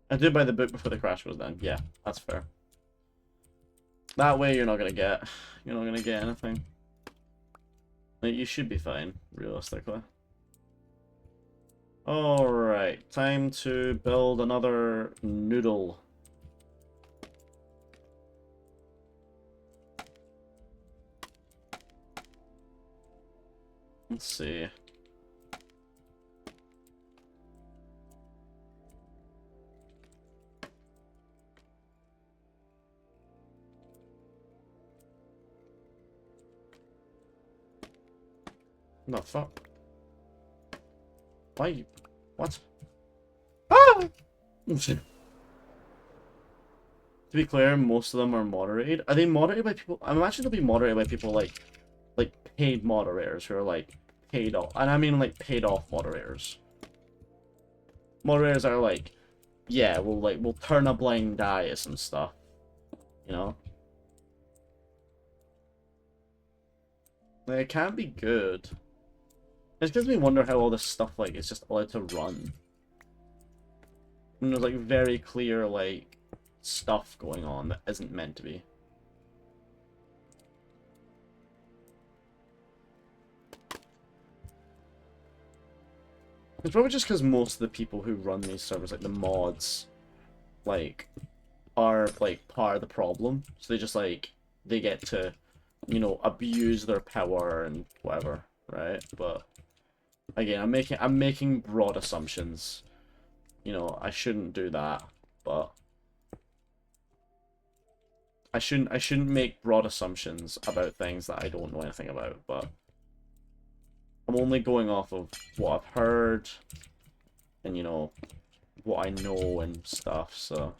I did buy the book before the crash was done. Yeah, that's fair. That way you're not gonna get anything. Like, you should be fine, realistically. Alright, time to build another noodle. Let's see. The fuck? Why? What? Ah! To be clear, most of them are moderated. Are they moderated by people? I imagine they'll be moderated by people like paid moderators who are like paid off, and I mean like paid off moderators. Moderators are like, yeah, we'll turn a blind eye at some stuff, you know. Like, it can be good. It gives me wonder how all this stuff like is just allowed to run. And there's like very clear like stuff going on that isn't meant to be. It's probably just because most of the people who run these servers, like the mods, like, are like part of the problem. So they just like they get to, you know, abuse their power and whatever, right? But again, I'm making broad assumptions. You know, I shouldn't do that, but I shouldn't make broad assumptions about things that I don't know anything about, but I'm only going off of what I've heard and, you know, what I know and stuff, so.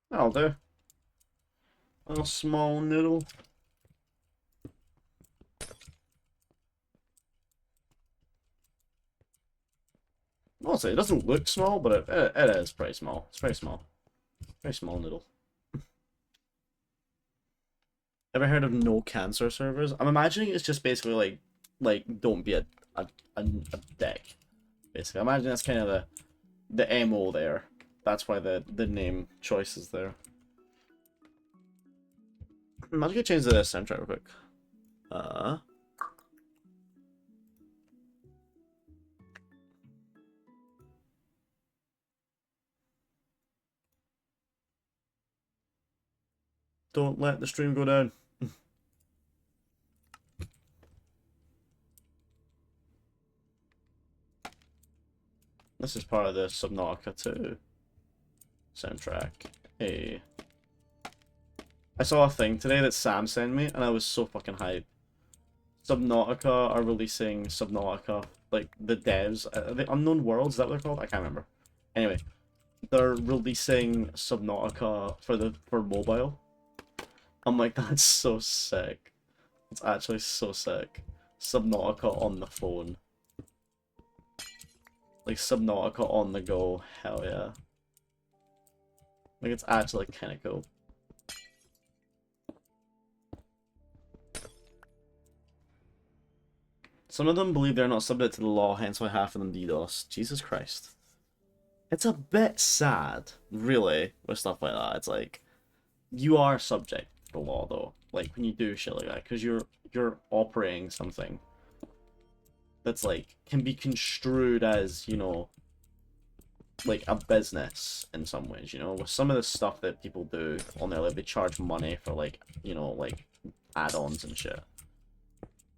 That'll do. A little small noodle. Honestly, it doesn't look small, but it is pretty small. It's very small. Very small noodle. Ever heard of no cancer servers? I'm imagining it's just basically like don't be a dick. Basically, I imagine that's kind of the MO there. that's why the name choice is there. I'm gonna change the soundtrack real quick. Don't let the stream go down. This is part of the Subnautica 2 soundtrack. Hey. I saw a thing today that Sam sent me, and I was so fucking hyped. Subnautica are releasing Subnautica, like, the devs, the Unknown Worlds, is that what they're called? I can't remember. Anyway, they're releasing Subnautica for mobile. I'm like, that's so sick. It's actually so sick. Subnautica on the phone. Like, Subnautica on the go, hell yeah. Like, it's actually kind of cool. Some of them believe they're not subject to the law, hence why half of them DDoS. Jesus Christ. It's a bit sad, really, with stuff like that. It's like, you are subject to the law, though. Like, when you do shit like that, because you're operating something that's, like, can be construed as, you know, like, a business in some ways, you know? With some of the stuff that people do on there, like, they charge money for, like, you know, like, add-ons and shit.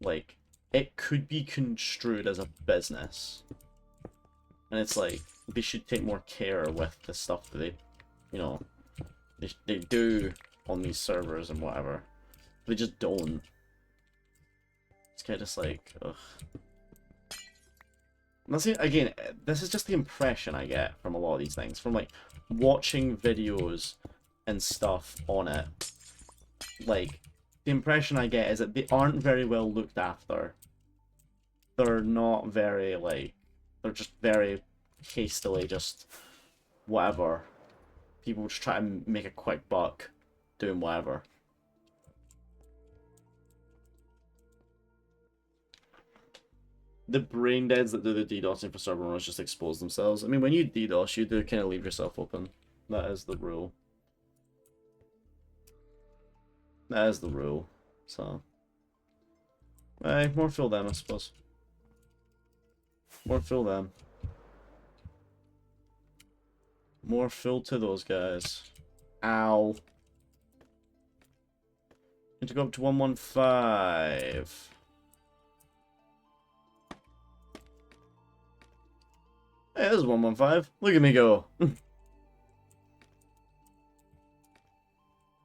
Like, it could be construed as a business. And it's like, they should take more care with the stuff that they, you know, they do on these servers and whatever. They just don't. It's kind of just like, ugh. And again, this is just the impression I get from a lot of these things. From, like, watching videos and stuff on it. Like, the impression I get is that they aren't very well looked after. They're not very, like, they're just very hastily just whatever. People just try to make a quick buck doing whatever. The brain deads that do the DDoSing for server runs just expose themselves. I mean, when you DDoS, you do kind of leave yourself open. That is the rule. That is the rule. So, hey, more fill them, I suppose. More fill them. More fill to those guys. Ow. Need to go up to 115. Hey, this is 115. Look at me go.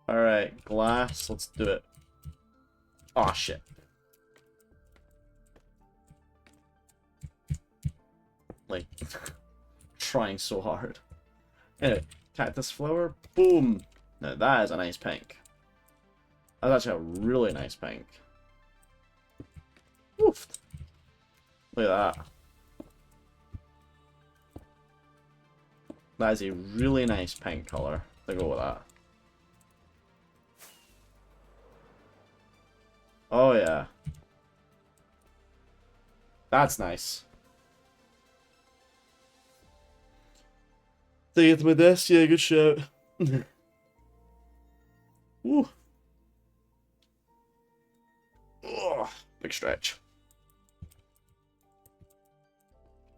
Alright, glass. Let's do it. Aw, shit. Like, trying so hard. Anyway, cactus flower. Boom. Now that is a nice pink. That's actually a really nice pink. Oof. Look at that. That is a really nice pink color to go with that. Oh yeah. That's nice. Take it to my desk? Yeah, good shout. Woo. Ugh, big stretch.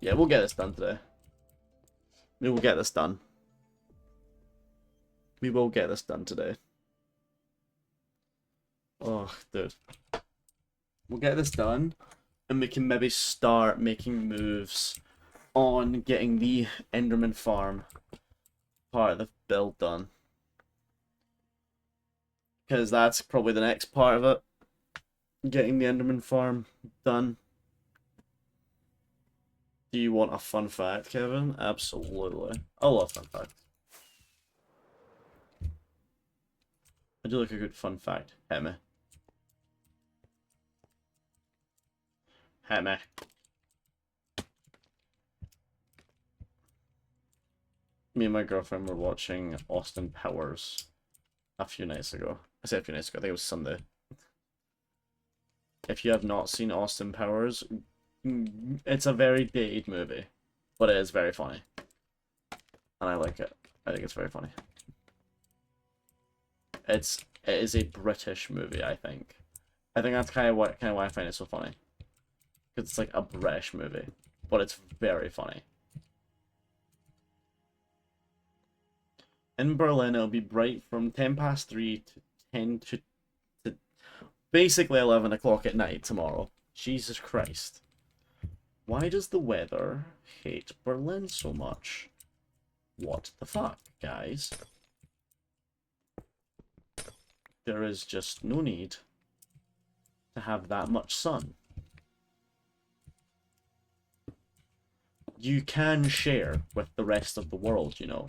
Yeah, we'll get this done today. We will get this done. We will get this done today. Oh, dude. We'll get this done, and we can maybe start making moves on getting the Enderman farm part of the build done. Because that's probably the next part of it. Getting the Enderman farm done. Do you want a fun fact, Kevin? Absolutely. I love fun facts. I do like a good fun fact. Hit me. Hit me. Me and my girlfriend were watching Austin Powers a few nights ago. I say a few nights ago, I think it was Sunday. If you have not seen Austin Powers, it's a very dated movie, but it is very funny. And I like it. I think it's very funny. It is a British movie, I think. I think that's kind of why I find it so funny. Because it's like a British movie, but it's very funny. In Berlin, it'll be bright from 3 to 10 to basically 11 o'clock at night tomorrow. Jesus Christ. Why does the weather hate Berlin so much? What the fuck, guys? There is just no need to have that much sun. You can share with the rest of the world, you know.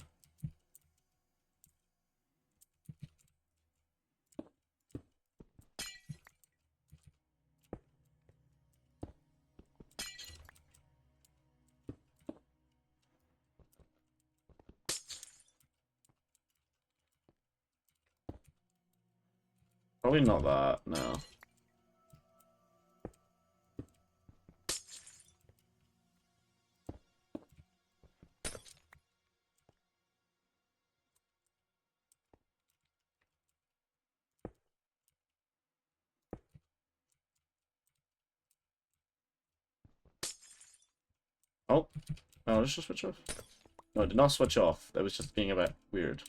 Probably not that, no. Oh, no, let's just switch off. No, it did not switch off. That was just being a bit weird.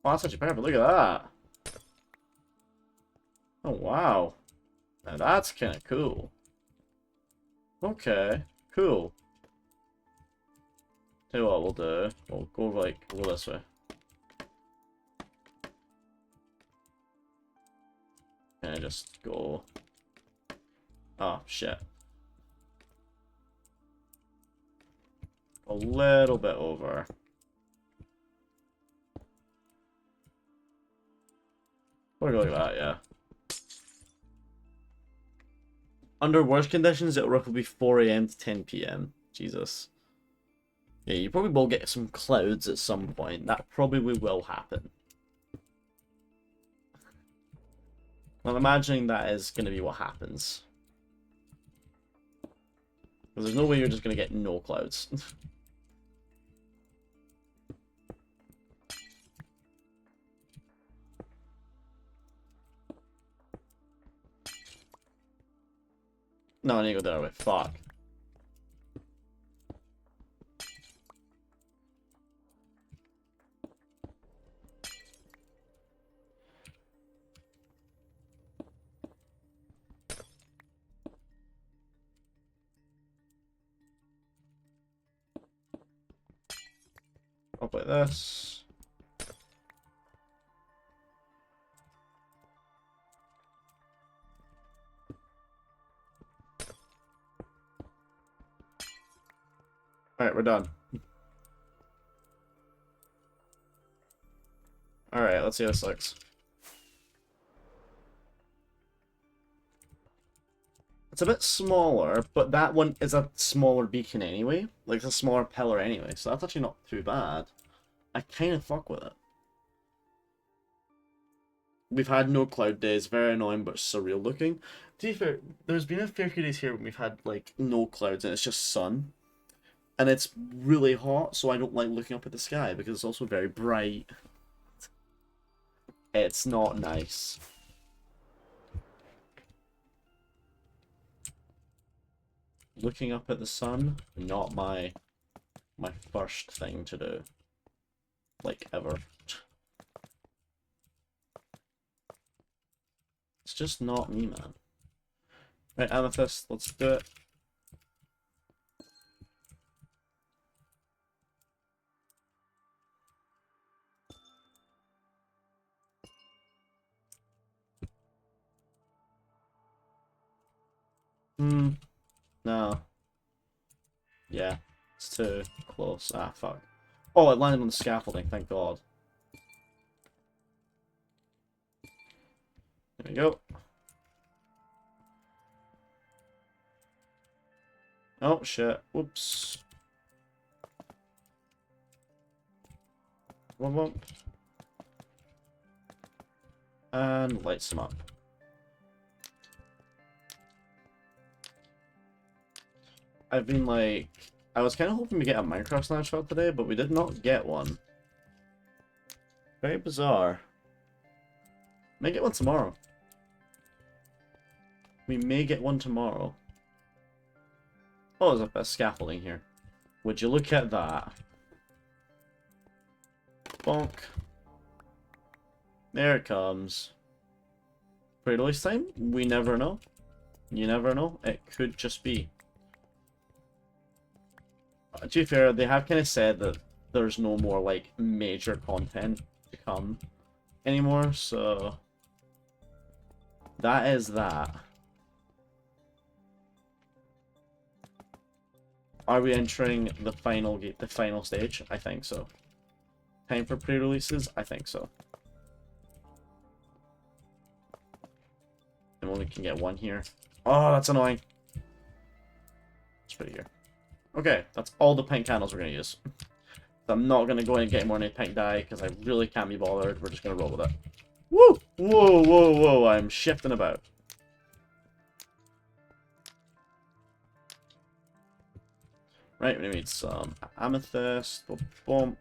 Oh, that's actually perfect. Look at that. Oh, wow. Now that's kind of cool. Okay, cool. Tell you what we'll do. We'll go this way. Can I just go? Oh, shit. A little bit over. We'll go like that, yeah. Under worst conditions, it'll roughly be 4 AM to 10 PM. Jesus. Yeah, you probably will get some clouds at some point. That probably will happen. I'm imagining that is going to be what happens. Because there's no way you're just going to get no clouds. No, I need to go the other way. Fuck. Up like this. Alright, we're done. Alright, let's see how this looks. It's a bit smaller, but that one is a smaller beacon anyway. Like, it's a smaller pillar anyway, so that's actually not too bad. I kind of fuck with it. We've had no cloud days, very annoying but surreal looking. To be fair, there's been a fair few days here when we've had, like, no clouds and it's just sun. And it's really hot, so I don't like looking up at the sky because it's also very bright. It's not nice. Looking up at the sun, not my first thing to do. Like, ever. It's just not me, man. Right, Amethyst, let's do it. No. Yeah, it's too close. Ah, fuck. Oh, it landed on the scaffolding, thank God. There we go. Oh, shit. Whoops. Womp. And lights them up. I've been like... I was kind of hoping to get a Minecraft snapshot today, but we did not get one. Very bizarre. May get one tomorrow. We may get one tomorrow. Oh, there's a bit of scaffolding here. Would you look at that? Bonk. There it comes. Pre-release time? We never know. You never know. It could just be. To be fair, they have kind of said that there's no more, like, major content to come anymore, so... That is that. Are we entering the final the final stage? I think so. Time for pre-releases? I think so. And we only can get one here. Oh, that's annoying. It's pretty good. Okay, that's all the pink candles we're going to use. So I'm not going to go in and get more any pink dye because I really can't be bothered. We're just going to roll with it. Woo! Whoa, whoa, whoa, I'm shifting about. Right, we need some amethyst. Bump.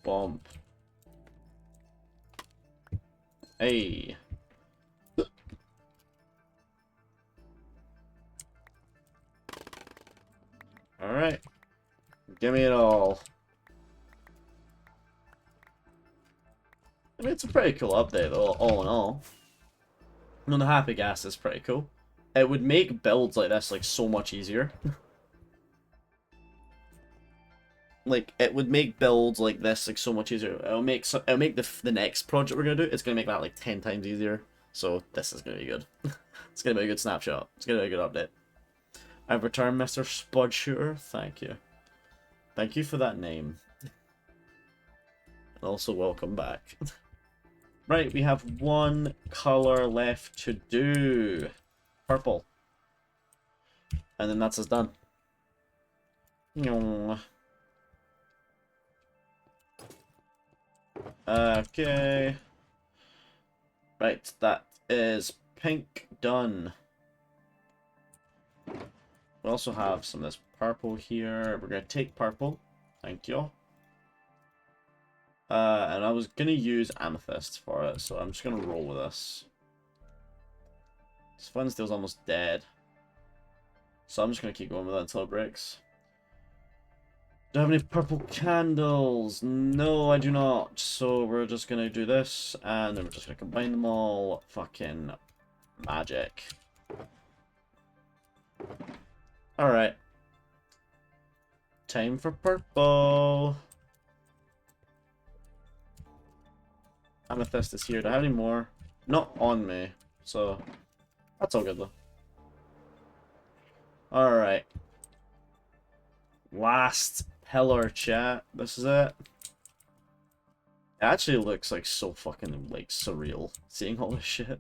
Bump. Hey. Alright. Give me it all. I mean, it's a pretty cool update, though, all in all. And the happy gas is pretty cool. It would make builds like this, like, so much easier. Like, it would make builds like this, like, so much easier. It'll make the next project we're gonna do, it's gonna make that, like, 10 times easier. So, this is gonna be good. It's gonna be a good snapshot. It's gonna be a good update. I've returned, Mr. Spud Shooter. Thank you. Thank you for that name. And also, welcome back. Right, we have one color left to do. Purple. And then that's us done. Okay. Right, that is pink done. We also have some of this purple here. We're going to take purple. Thank you. And I was going to use amethyst for it, so I'm just going to roll with this. This fun steel's almost dead. So I'm just going to keep going with it until it breaks. Do I have any purple candles? No, I do not. So we're just going to do this, and then we're just going to combine them all. Fucking magic. Alright. Time for purple. Amethyst is here. Do I have any more? Not on me. So, that's all good though. Alright. Last pillar, chat. This is it. It actually looks like so fucking, like, surreal. Seeing all this shit.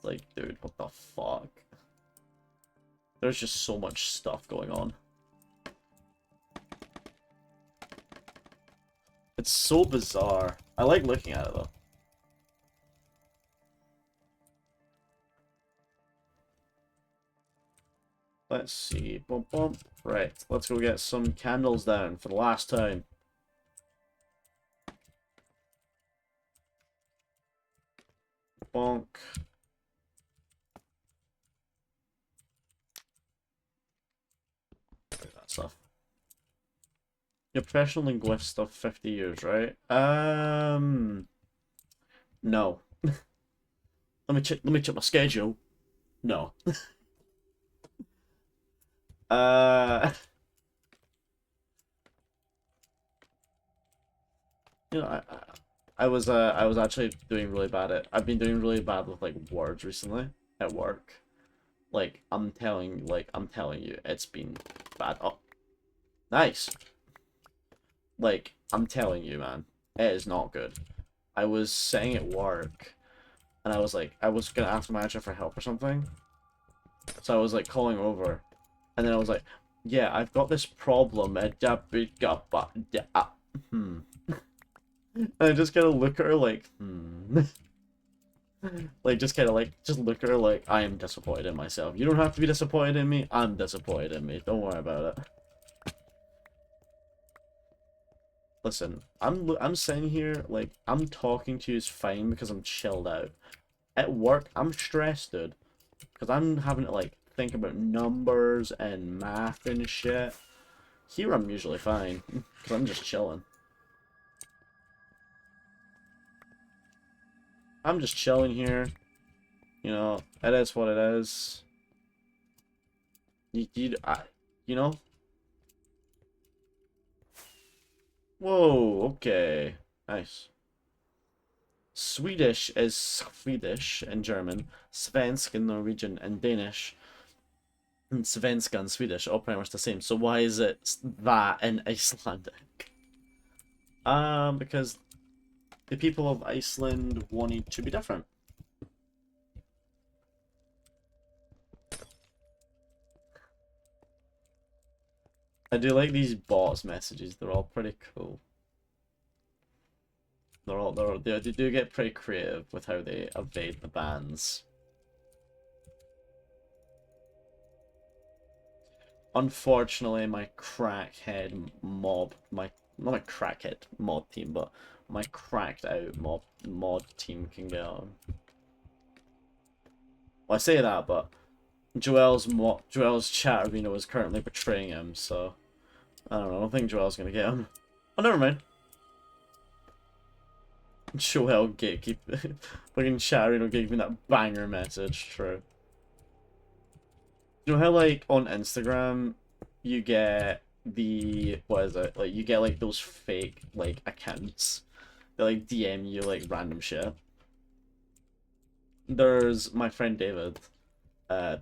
Like, dude, what the fuck? There's just so much stuff going on. It's so bizarre. I like looking at it though. Let's see. Bump, bump. Right, let's go get some candles down for the last time. Bonk. That stuff. Your professional in glyph stuff 50 years, right? No. Let me check my schedule. No. You know, I was actually doing really bad at. I've been doing really bad with like words recently at work. Like I'm telling you, it's been bad. Oh, nice. Like I'm telling you, man, it is not good. I was saying at work, and I was gonna ask the manager for help or something. So I was like calling over, and then I was like, yeah, I've got this problem. And I just gotta look at her like, Like, just kind of like, just look at her like, I am disappointed in myself. You don't have to be disappointed in me. I'm disappointed in me. Don't worry about it. Listen, I'm sitting here, like, I'm talking to you is fine because I'm chilled out. At work, I'm stressed, dude. Because I'm having to, like, think about numbers and math and shit. Here, I'm usually fine. Because I'm just chilling. I'm just chilling here. You know, it is what it is. You know? Whoa, okay. Nice. Swedish is Swedish in German, Svensk in Norwegian, and Danish. And Svenska and Swedish are all pretty much the same. So why is it that in Icelandic? Because the people of Iceland wanted to be different. I do like these bots messages. They're all pretty cool. They do get pretty creative with how they evade the bans. Unfortunately, my crackhead mob, not my crackhead mod team, but my cracked out mod team can get on. Well, I say that, but Joel's chat arena is currently betraying him, so I don't know. I don't think Joel's gonna get him. Oh, never mind. Joel gatekeep, fucking chat arena gave me that banger message. True. You know how, like, on Instagram, you get the, what is it? Like, you get, like, those fake, like, accounts that, like, DM you, like, random shit. There's my friend David, uh,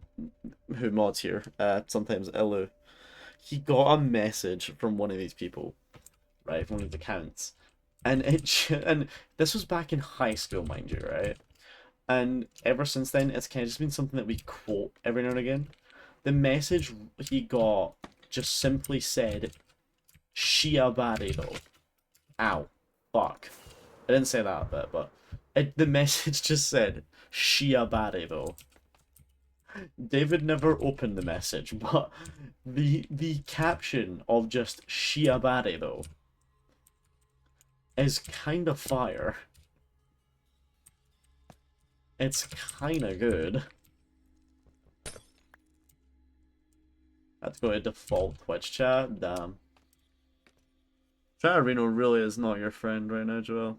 who mods here, sometimes Illu. He got a message from one of these people, right, from one of the accounts. And and this was back in high school, mind you, right? And ever since then, it's kind of just been something that we quote every now and again. The message he got just simply said, Shia baddie though. Ow. Fuck. I didn't say that bit, but the message just said, Shia baddie though. David never opened the message, but the caption of just Shia baddie though is kind of fire. It's kind of good. I have to go to default Twitch chat. Damn. Chat Reno really is not your friend right now, Joel.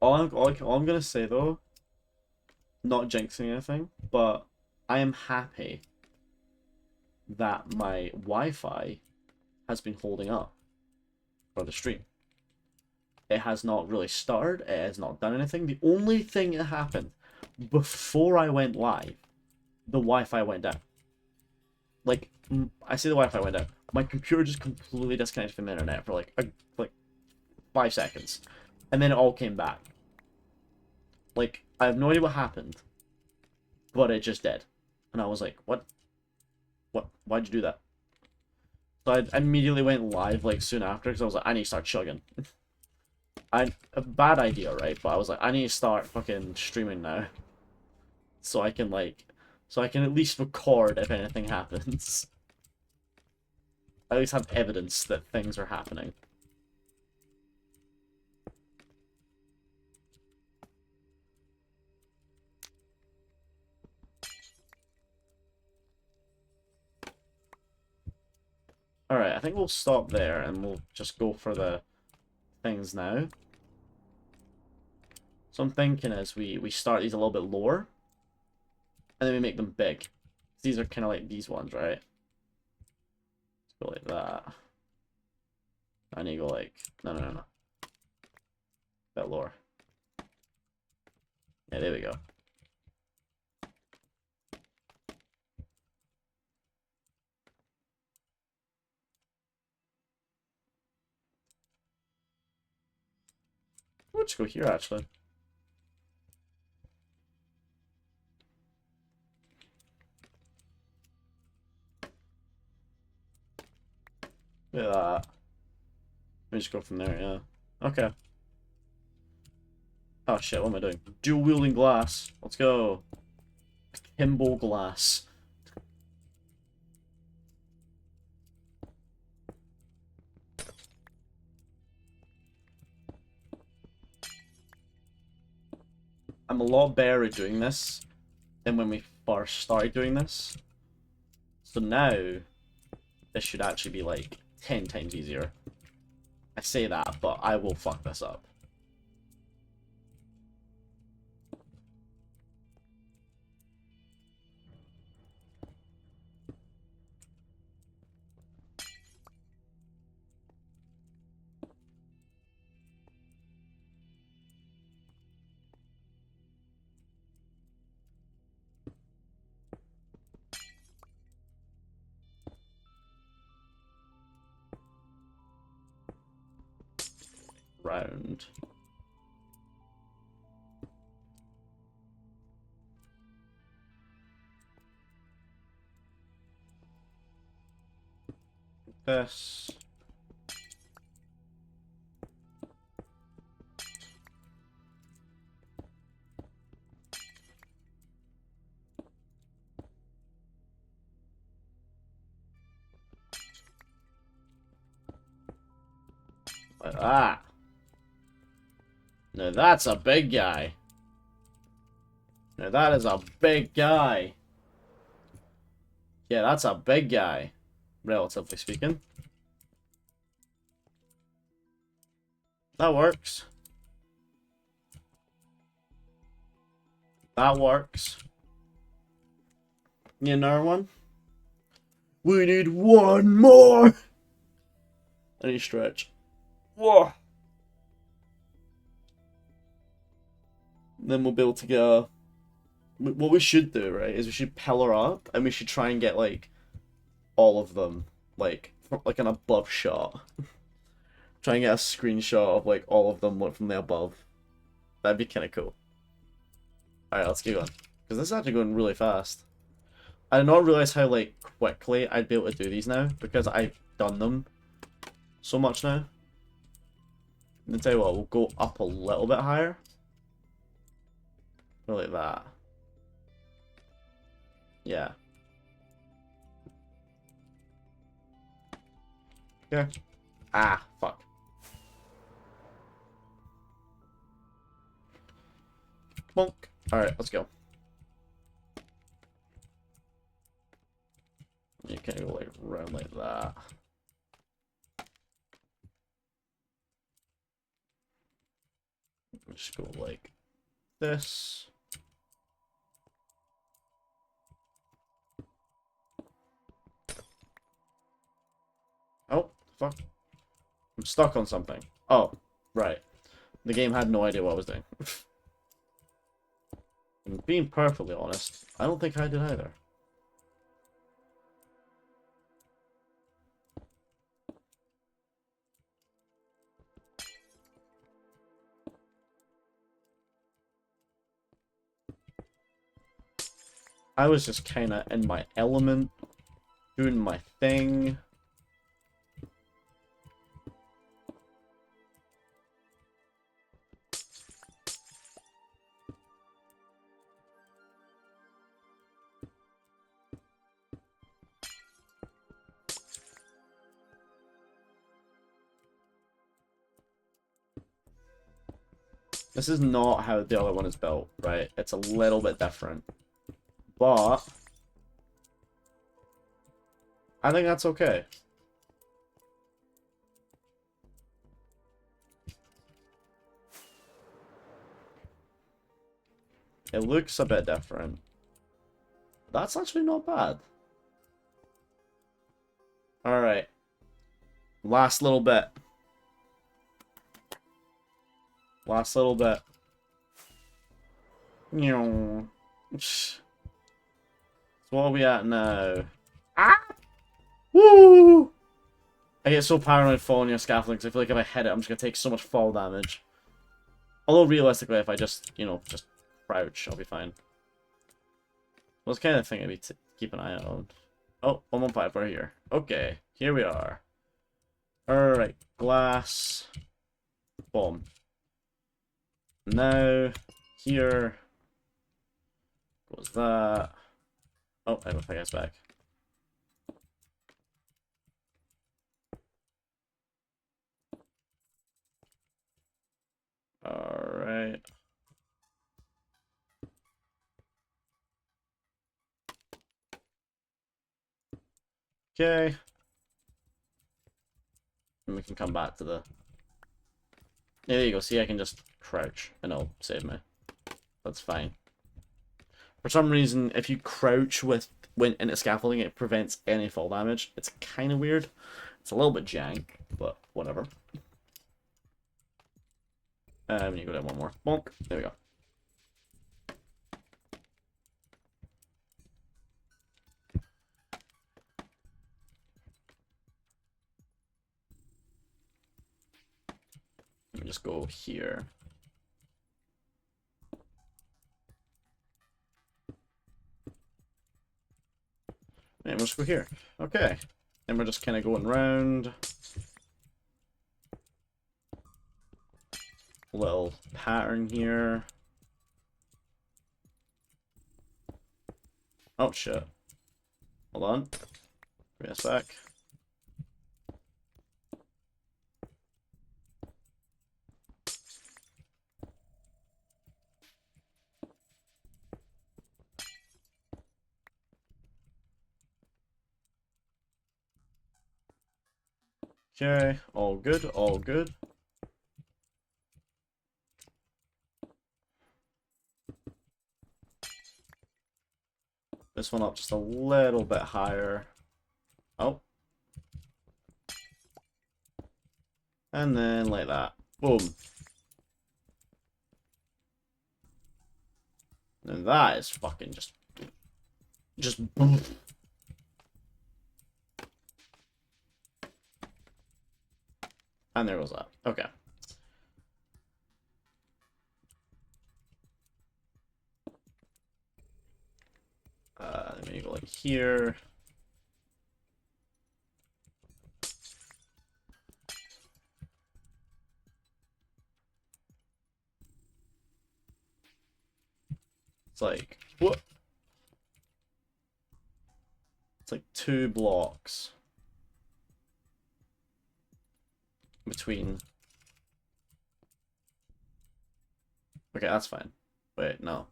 All I'm gonna say though, not jinxing anything, but I am happy that my Wi-Fi has been holding up for the stream. It has not really started, it has not done anything. The only thing that happened before I went live, the Wi-Fi went down. Like, I say the Wi-Fi went down. My computer just completely disconnected from the internet for like 5 seconds. And then it all came back. Like, I have no idea what happened, but it just did. And I was like, what? Why'd you do that? So I immediately went live, like, soon after, because I was like, I need to start chugging. A bad idea, right? But I was like, I need to start fucking streaming now. So I can, like, so I can at least record if anything happens. I at least have evidence that things are happening. Alright, I think we'll stop there and we'll just go for the things now. So I'm thinking is we start these a little bit lower, and then we make them big. These are kind of like these ones, right? Let's go like that. I need to go like, no. A bit lower. Yeah, there we go. We'll just go here, actually. Look at that. Let me just go from there, yeah. Okay. Oh shit, what am I doing? Dual wielding glass. Let's go. Kimbo glass. I'm a lot better at doing this than when we first started doing this. So now, this should actually be like 10 times easier. I say that, but I will fuck this up. Round. This. Like that. Now that's a big guy. Now that is a big guy. Yeah, that's a big guy, relatively speaking. That works. That works. Need another one? We need one more! I need stretch. Whoa! Then we'll be able to get a... What we should do, right, is we should pillar up, and we should try and get, like, all of them, like an above shot. Try and get a screenshot of, like, all of them from the above. That'd be kind of cool. Alright, let's keep going. Because this is actually going really fast. I did not realize how, like, quickly I'd be able to do these now, because I've done them so much now. And I'll tell you what, we'll go up a little bit higher. Like that. Yeah. Yeah. Ah, fuck. Bonk. Alright, let's go. You can't go like around like that. Just go like this. Oh, fuck. I'm stuck on something. Oh, right. The game had no idea what I was doing. And being perfectly honest, I don't think I did either. I was just kind of in my element, doing my thing. This is not how the other one is built, right? It's a little bit different. But I think that's okay. It looks a bit different. That's actually not bad. Alright. Last little bit. Last little bit. So what are we at now? Ah! Woo! I get so paranoid falling near scaffolding because I feel like if I hit it, I'm just going to take so much fall damage. Although realistically, if I just, just crouch, I'll be fine. Well, it's kind of thing I need to keep an eye out on. Oh, 115, we're here. Okay, here we are. Alright, glass. Boom. Now, here goes that. Oh, I don't think it's back. Alright. Okay. And we can come back to the... Yeah, there you go. See, I can just crouch and it'll save me. That's fine. For some reason, if you crouch when into scaffolding, it prevents any fall damage. It's kind of weird. It's a little bit jank, but whatever. We need to go down one more. Bonk. There we go. Let me just go here. And we'll just go here. Okay. And we're just kind of going round. Little pattern here. Oh, shit. Hold on. Bring this back. Okay, all good, all good. This one up just a little bit higher. Oh. And then like that. Boom. And that is fucking just boom. And there goes that. Okay. Let me go like here. It's like, what? It's like 2 blocks between. Okay, that's fine. Wait, no.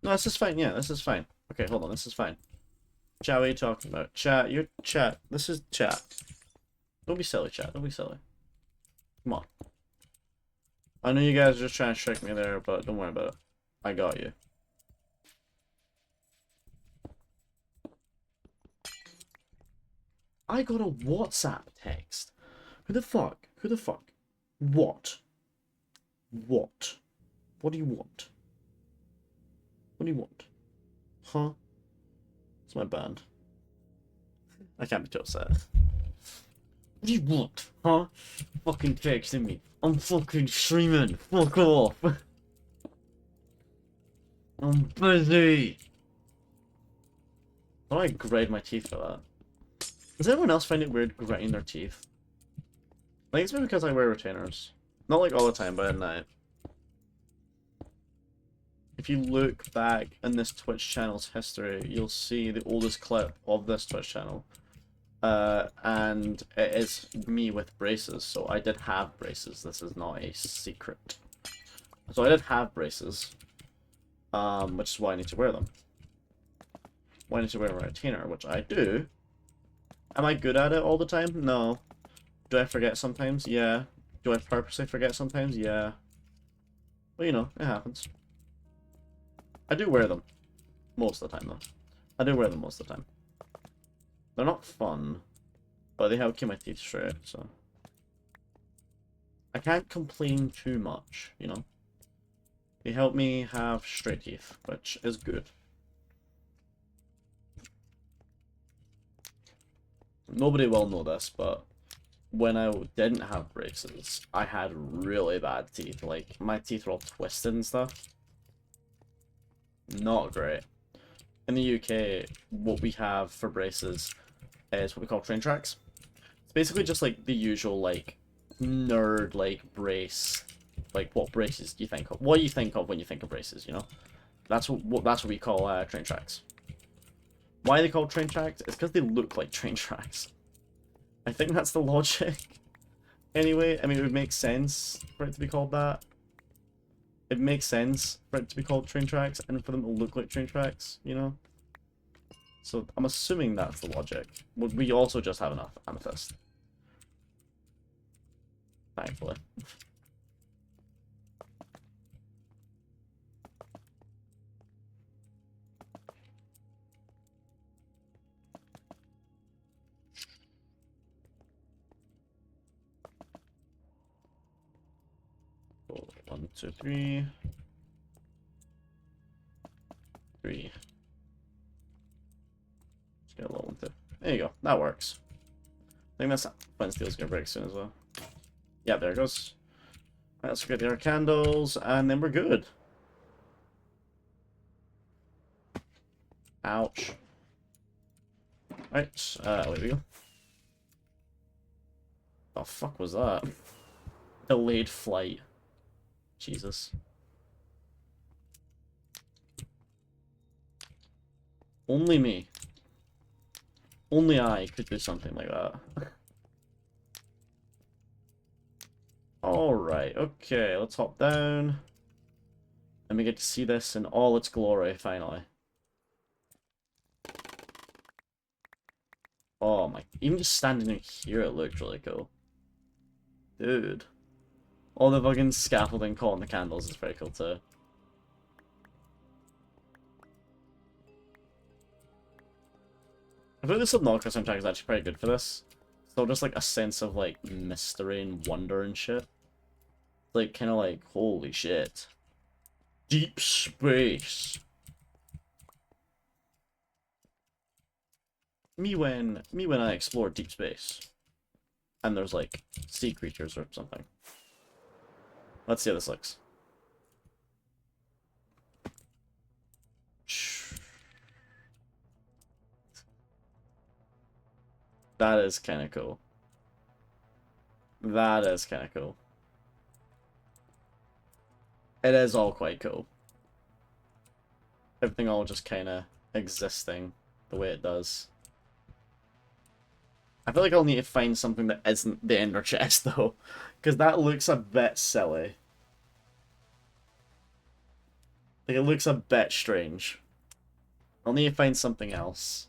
No, this is fine. Yeah, this is fine. Okay, hold on. This is fine. Chat, what are you talking about? Chat, you're chat. This is chat. Don't be silly, chat. Don't be silly. Come on. I know you guys are just trying to trick me there, but don't worry about it. I got you. I got a WhatsApp text. Who the fuck? Who the fuck? What? What? What do you want? What do you want? Huh? It's my band. I can't be too upset. What do you want? Huh? Fucking texting me. I'm fucking streaming. Fuck off. I'm busy. How do I grade my teeth for that? Does anyone else find it weird grinding their teeth? I think it's maybe because I wear retainers. Not like all the time, but at night. If you look back in this Twitch channel's history, you'll see the oldest clip of this Twitch channel. And it is me with braces, so I did have braces. This is not a secret. So I did have braces, which is why I need to wear them. Why I need to wear a retainer, which I do. Am I good at it all the time? No. Do I forget sometimes? Yeah. Do I purposely forget sometimes? Yeah. But you know, it happens. I do wear them. Most of the time, though. I do wear them most of the time. They're not fun, but they help keep my teeth straight, so... I can't complain too much, you know? They help me have straight teeth, which is good. Nobody will know this, but when I didn't have braces, I had really bad teeth. Like, my teeth were all twisted and stuff. Not great. In the UK, what we have for braces is what we call train tracks. basically just like the usual like nerd like brace. Like what braces do you think of? What do you think of when you think of braces? You know, that's what we call train tracks. Why are they called train tracks? It's because they look like train tracks. I think that's the logic. Anyway, I mean, it would make sense for it to be called that. It makes sense for it to be called train tracks and for them to look like train tracks, you know? So I'm assuming that's the logic. We also just have enough amethyst. Thankfully. Cool. 1, 2, 3. 3. Just get a little one too. There you go. That works. I think that's flint steel's gonna break soon as well. Yeah, there it goes. Let's get our candles, and then we're good. Ouch. Right, there we go. Oh, fuck was that? Delayed flight. Jesus. Only me. Only I could do something like that. Alright, okay, let's hop down. And we get to see this in all its glory, finally. Oh my, even just standing in here it looked really cool. Dude. All the fucking scaffolding caught in the candles is very cool too. I feel like the Subnautica soundtrack is actually pretty good for this. So just like a sense of like mystery and wonder and shit. Like kind of like, holy shit. Deep space. Me when I explore deep space. And there's like sea creatures or something. Let's see how this looks. That is kind of cool. That is kind of cool. It is all quite cool. Everything all just kind of existing the way it does. I feel like I'll need to find something that isn't the ender chest though, because that looks a bit silly. Like, it looks a bit strange. I'll need to find something else.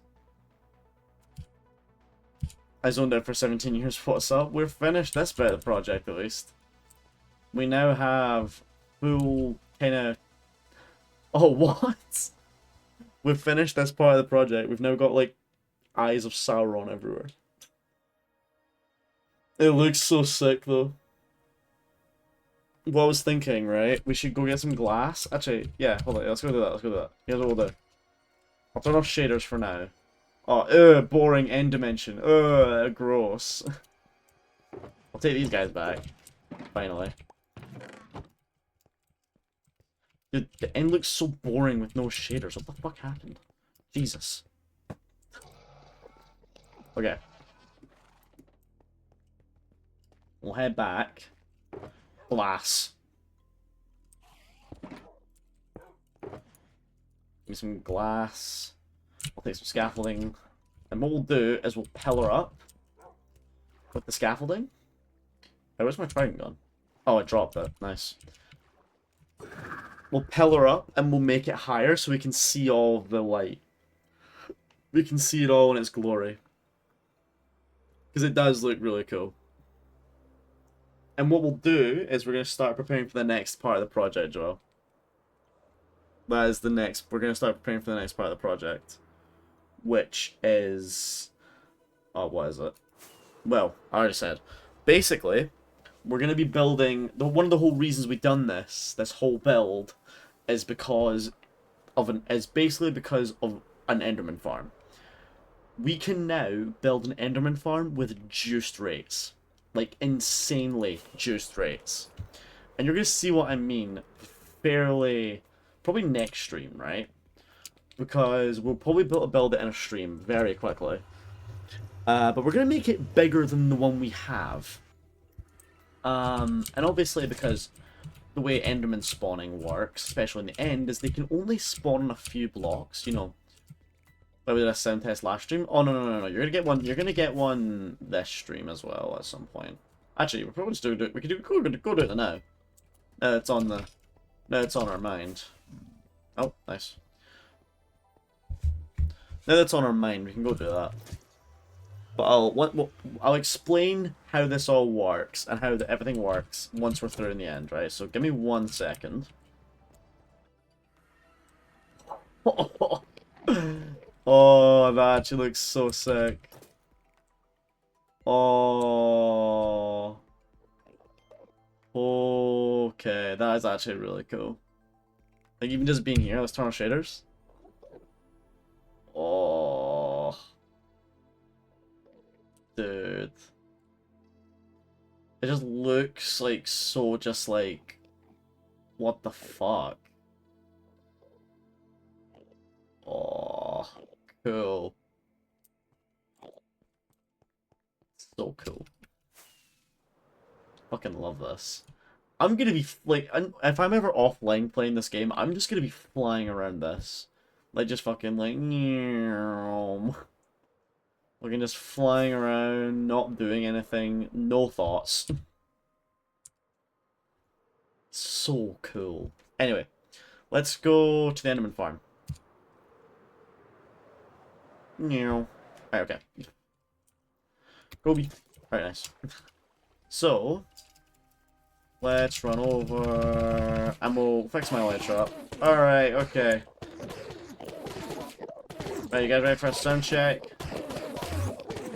I zoned out for 17 years. What's up? We're finished this bit of the project, at least. We now have full kind of... Oh, what? We've finished this part of the project. We've now got, like, eyes of Sauron everywhere. It looks so sick, though. What I was thinking, right? We should go get some glass. Actually, yeah, hold on. Let's go do that. Let's go do that. Here's what we'll do. I'll turn off shaders for now. Oh, boring end dimension. Gross. I'll take these guys back. Finally. Dude, the end looks so boring with no shaders. What the fuck happened? Jesus. Okay. We'll head back. Glass. Give me some glass. I'll take some scaffolding. And what we'll do is we'll pillar up with the scaffolding. Oh, where's my trident gone? Oh, I dropped it. Nice. We'll pillar up and we'll make it higher so we can see all of the light. We can see it all in its glory. Because it does look really cool. And what we'll do is we're going to start preparing for the next part of the project, Joel. That is the next... We're going to start preparing for the next part of the project. Which is... Oh, what is it? Well, I already said. Basically, we're going to be building... One of the whole reasons we've done this whole build, is because of basically because of an Enderman farm. We can now build an Enderman farm with juiced rates. Like, insanely juiced rates. And you're going to see what I mean fairly... Probably next stream, right? Because we'll probably build it in a stream very quickly. But we're going to make it bigger than the one we have. And obviously because the way Enderman spawning works, especially in the end, is they can only spawn on a few blocks, you know. Like we did a sound test last stream. Oh, no. You're gonna get one this stream as well at some point. Actually, we're probably just doing it. We could go do it now. It's on the... Now it's on our mind. Oh, nice. Now that's on our mind, we can go do that. But I'll explain how this all works and how everything works once we're through in the end, right? So give me 1 second. Oh, that actually looks so sick. Oh. Okay, that is actually really cool. Like, even just being here, let's turn on shaders. Oh. Dude. It just looks like so just like... What the fuck? Oh. Cool. So cool. Fucking love this. I'm gonna be, like, if I'm ever offline playing this game, I'm just gonna be flying around this. Like, just fucking, like, looking just flying around, not doing anything, no thoughts. So cool. Anyway, let's go to the Enderman farm. Alright, okay. Gobi. Alright, nice. So, let's run over, and we'll fix my elytra up. Alright, okay. Right, you guys ready for a sound check?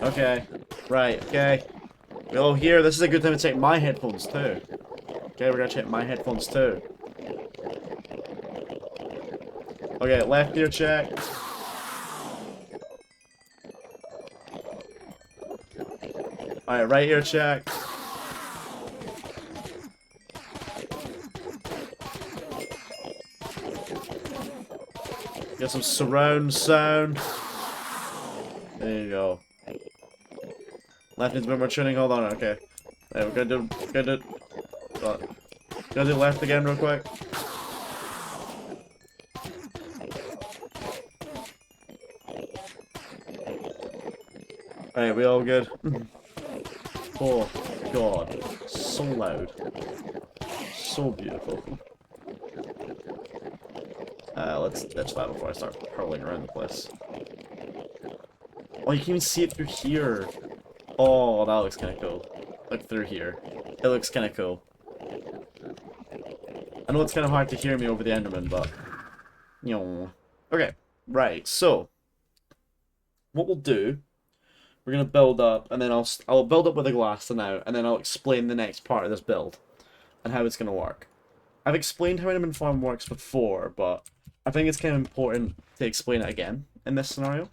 Okay. Right, okay. Oh, here, this is a good time to check my headphones, too. Okay, we're gonna check my headphones, too. Okay, left ear check. Alright, right ear check. Get some surround sound. There you go. Left needs a bit more tuning. Hold on, okay. Right, we're gonna do left again real quick. Alright, we all good? Oh god. So loud. So beautiful. Let's ditch that before I start hurling around the place. Oh, you can even see it through here. Oh, that looks kind of cool. Look through here. It looks kind of cool. I know it's kind of hard to hear me over the Enderman, but... You know. Okay, right, so... What we'll do... We're going to build up, and then I'll build up with a glass for now, and then I'll explain the next part of this build. And how it's going to work. I've explained how Enderman Farm works before, but... I think it's kind of important to explain it again in this scenario.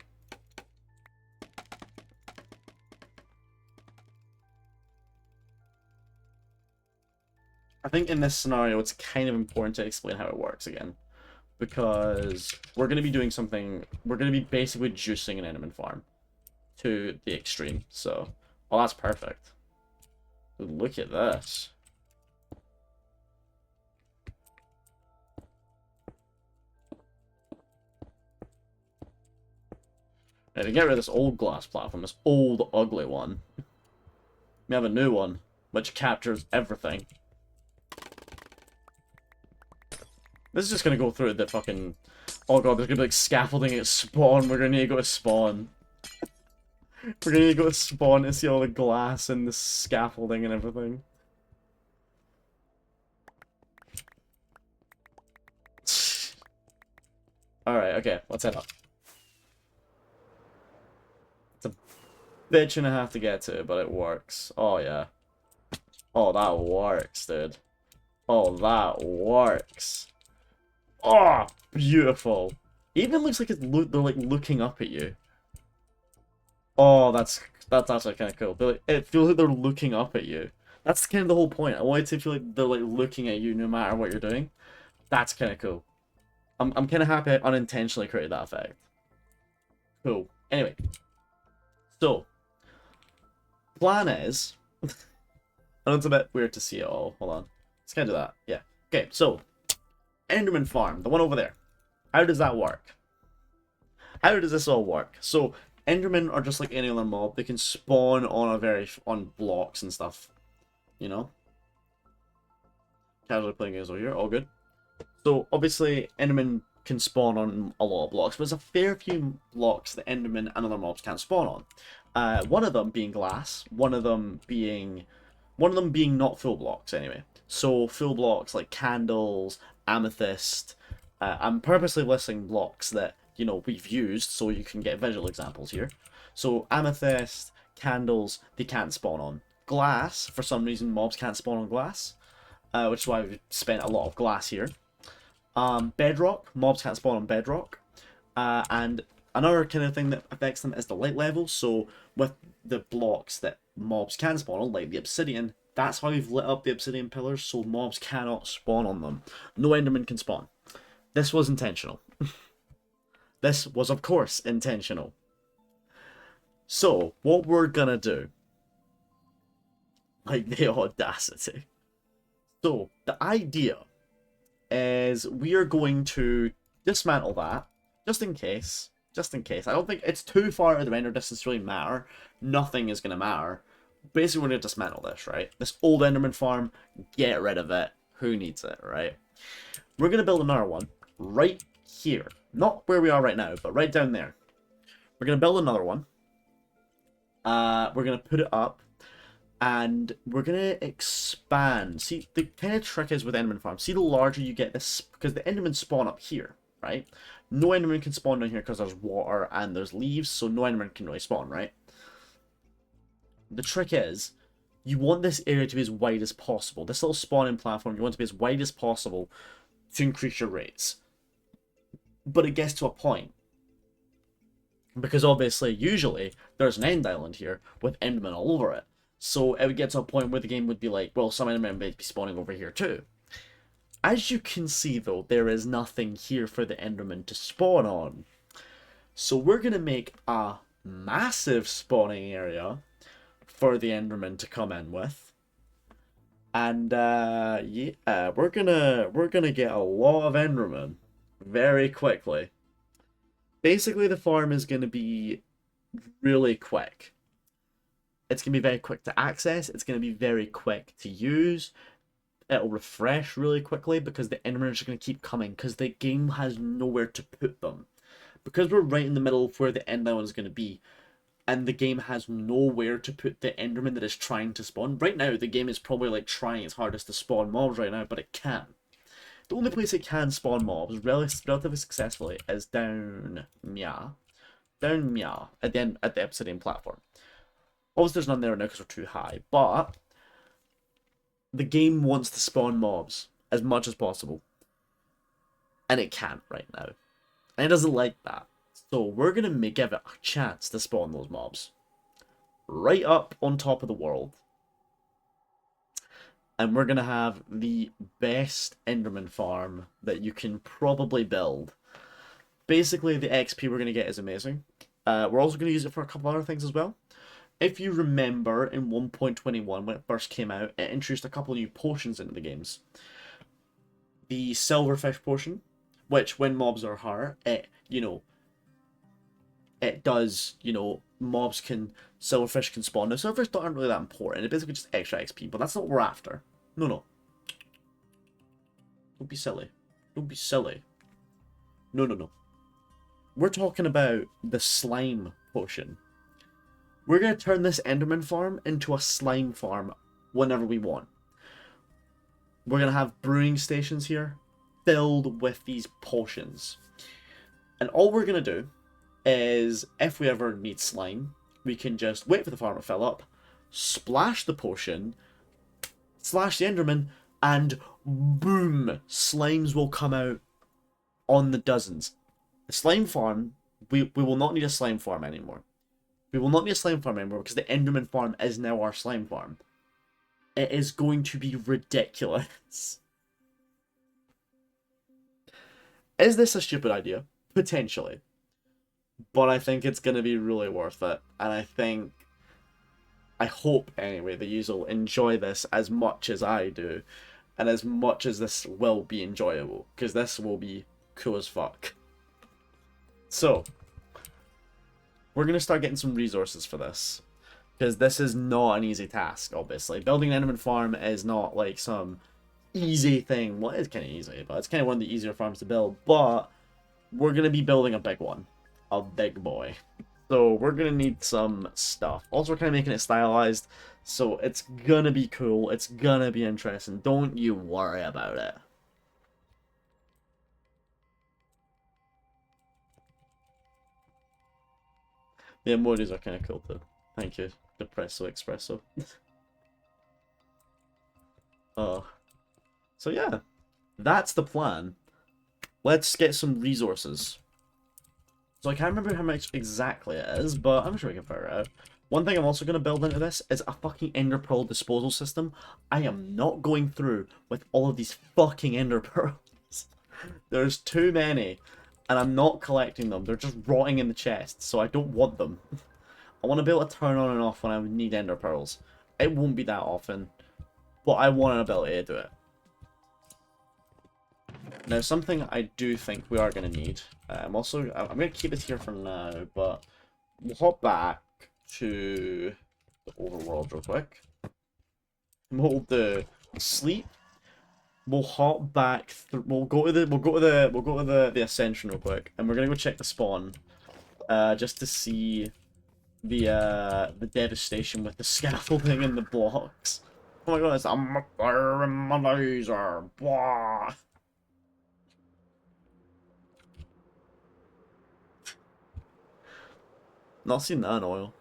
I think in this scenario it's kind of important to explain how it works again. Because we're going to be doing something, we're going to be basically juicing an Enderman farm to the extreme. So, oh, that's perfect. Look at this. Now, to get rid of this old glass platform, this old, ugly one, we have a new one, which captures everything. This is just gonna go through the fucking... Oh god, there's gonna be like scaffolding at spawn, we're gonna need to go to spawn. We're gonna need to go to spawn to see all the glass and the scaffolding and everything. Alright, okay, let's head up. Bitch and a half to get to, but it works. Oh, yeah. Oh, that works, dude. Oh, that works. Oh, beautiful. It even looks like they're like looking up at you. Oh, that's actually kind of cool. It feels like they're looking up at you. That's kind of the whole point. I want it to feel like they're like looking at you no matter what you're doing. That's kind of cool. I'm kind of happy I unintentionally created that effect. Cool. Anyway. So, Plan is, I know it's a bit weird to see it all. Hold on. Let's kind of do that. Yeah. Okay, so Enderman Farm, the one over there. How does that work? How does this all work? So Endermen are just like any other mob. They can spawn on blocks and stuff. You know? Casually playing games over here, all good. So obviously Endermen can spawn on a lot of blocks, but there's a fair few blocks that Endermen and other mobs can't spawn on. One of them being glass, one of them being not full blocks anyway. So full blocks like candles, amethyst. I'm purposely listing blocks that we've used so you can get visual examples here. So amethyst, candles, they can't spawn on. Glass, for some reason, mobs can't spawn on glass, which is why we've spent a lot of glass here. Bedrock, mobs can't spawn on bedrock. And another kind of thing that affects them is the light level. So with the blocks that mobs can spawn on, like the obsidian, that's why we've lit up the obsidian pillars, so mobs cannot spawn on them. No enderman can spawn. This was intentional. This was, of course, intentional. So, what we're gonna do... Like, the audacity. So, the idea is we are going to dismantle that, just in case. Just in case. I don't think it's too far out of the render distance to really matter. Nothing is gonna matter. Basically, we're gonna dismantle this, right? This old enderman farm, get rid of it. Who needs it, right? We're gonna build another one right here. Not where we are right now, but right down there. We're going to build another one. We're going to put it up. And we're going to expand. See, the kind of trick is with Enderman Farm. See, the larger you get this... Because the Endermen spawn up here, right? No Enderman can spawn down here because there's water and there's leaves. So no Enderman can really spawn, right? The trick is... You want this area to be as wide as possible. This little spawning platform, you want it to be as wide as possible to increase your rates. But it gets to a point. Because obviously, usually, there's an end island here with endermen all over it. So it would get to a point where the game would be like, well, some endermen might be spawning over here too. As you can see though, there is nothing here for the endermen to spawn on. So we're going to make a massive spawning area for the endermen to come in with. And yeah, we're gonna get a lot of endermen very quickly. Basically, the farm is going to be really quick. It's going to be very quick to access. It's going to be very quick to use. It'll refresh really quickly because the endermen are just going to keep coming because the game has nowhere to put them. Because we're right in the middle of where the end island is going to be, and the game has nowhere to put the enderman that is trying to spawn. Right now, the game is probably like trying its hardest to spawn mobs right now, but it can't. The only place it can spawn mobs relatively successfully is down Mia. Down Mia, at the obsidian platform. Obviously there's none there now because we're too high, but the game wants to spawn mobs as much as possible. And it can't right now. And it doesn't like that. So we're going to give it a chance to spawn those mobs. Right up on top of the world. And we're going to have the best enderman farm that you can probably build. Basically, the XP we're going to get is amazing. We're also going to use it for a couple other things as well. If you remember, in 1.21, when it first came out, it introduced a couple of new potions into the games. The Silverfish potion, which when mobs are hurt, it does, Silverfish can spawn. Now, Silverfish aren't really that important. It's basically just extra XP, but that's not what we're after. No. Don't be silly. Don't be silly. No. We're talking about the slime potion. We're going to turn this enderman farm into a slime farm whenever we want. We're going to have brewing stations here filled with these potions. And all we're going to do is, if we ever need slime, we can just wait for the farm to fill up, splash the potion, slash the enderman, and boom, slimes will come out on the dozens. The slime farm, we will not need a slime farm anymore. We will not need a slime farm anymore because the enderman farm is now our slime farm. It is going to be ridiculous. Is this a stupid idea? Potentially. But I think it's going to be really worth it. And I think I hope, anyway, that you will enjoy this as much as I do, and as much as this will be enjoyable, because this will be cool as fuck. So, we're going to start getting some resources for this, because this is not an easy task, obviously. Building an Enderman farm is not like some easy thing. Well, it's kind of easy, but it's kind of one of the easier farms to build, but we're going to be building a big one. A big boy. So we're going to need some stuff. Also, we're kind of making it stylized, so it's going to be cool. It's going to be interesting. Don't you worry about it. The emojis are kind of cool too. Thank you, Depresso Espresso. So yeah, that's the plan. Let's get some resources. So I can't remember how much exactly it is, but I'm sure we can figure it out. One thing I'm also going to build into this is a fucking ender pearl disposal system. I am not going through with all of these fucking ender pearls. There's too many, and I'm not collecting them. They're just rotting in the chest, so I don't want them. I want to be able to turn on and off when I need ender pearls. It won't be that often, but I want an ability to do it. Now, something I do think we are going to need. I'm going to keep it here for now, but we'll hop back to the overworld real quick. We'll do sleep. We'll hop back. We'll go to the ascension real quick, and we're gonna go check the spawn, just to see the devastation with the scaffolding and the blocks. Oh my god, it's a laser. Blah. Not seen that in oil.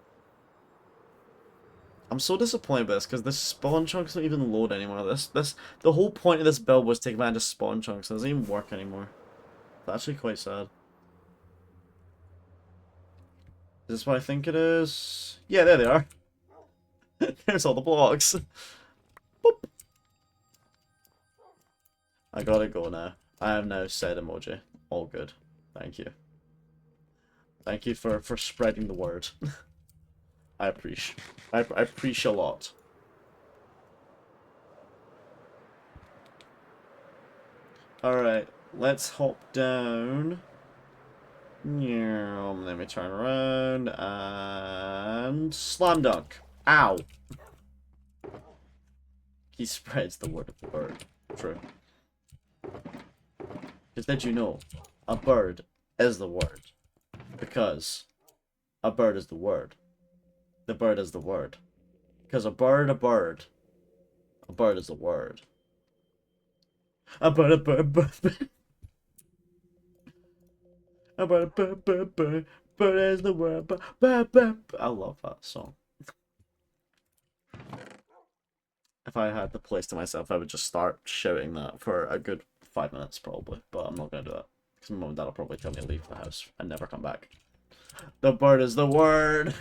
I'm so disappointed by this because the spawn chunks don't even load anymore. The whole point of this build was to take advantage of spawn chunks. It doesn't even work anymore. It's actually quite sad. Is this what I think it is? Yeah, there they are. There's all the blocks. Boop. I gotta go now. I have now said emoji. All good. Thank you. Thank you for spreading the word. I appreciate. I appreciate a lot. Alright, let's hop down. Let me turn around and slam dunk. Ow! He spreads the word of the bird. True. Because did you know, a bird is the word. Because a bird is the word. The bird is the word. Because a bird is the word. A bird, is the word. A bird is the word. I love that song. If I had the place to myself, I would just start shouting that for a good 5 minutes, probably. But I'm not going to do that. Because my mum and dad will probably tell me to leave the house and never come back. The bird is the word.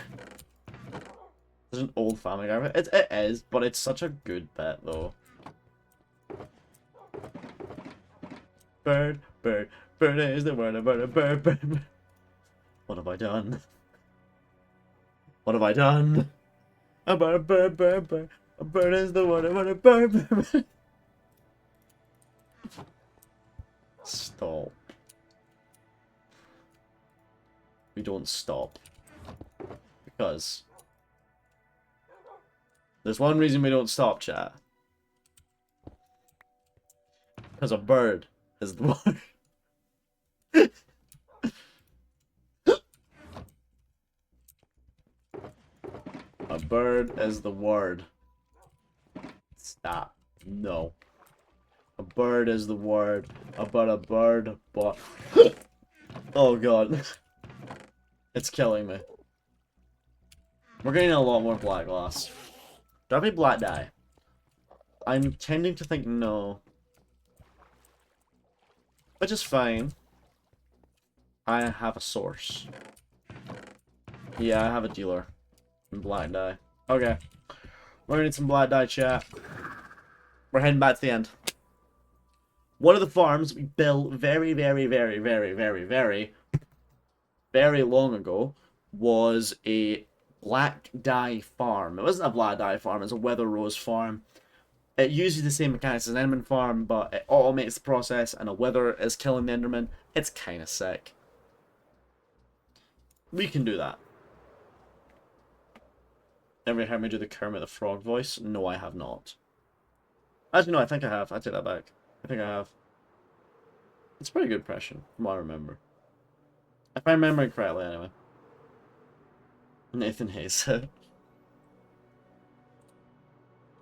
There's an old Family Guy. It is, but it's such a good bit, though. Bird, bird, bird is the word. Bird, bird, bird, bird. What have I done? What have I done? A bird, bird, bird, bird. A bird is the word. A bird, bird, bird. Stop. We don't stop. Because there's one reason we don't stop, chat. Because a bird is the word. A bird is the word. Stop. No. A bird is the word. About a bird, but... Oh god. It's killing me. We're getting a lot more black glass. Do I have any black dye? I'm tending to think no. Which is fine. I have a source. Yeah, I have a dealer. In black dye. Okay. We're gonna need some black dye, chat. We're heading back to the end. One of the farms we built very long ago was a black dye farm. It wasn't a black dye farm, it's a weather rose farm. It uses the same mechanics as an Enderman farm, but it automates the process, and a wither is killing the Enderman. It's kind of sick. We can do that. Ever heard me do the Kermit the Frog voice? No, I have not. Actually, no, I think I have. I take that back. I think I have. It's a pretty good impression, from what I remember. If I remember correctly, anyway. Nathan hates it.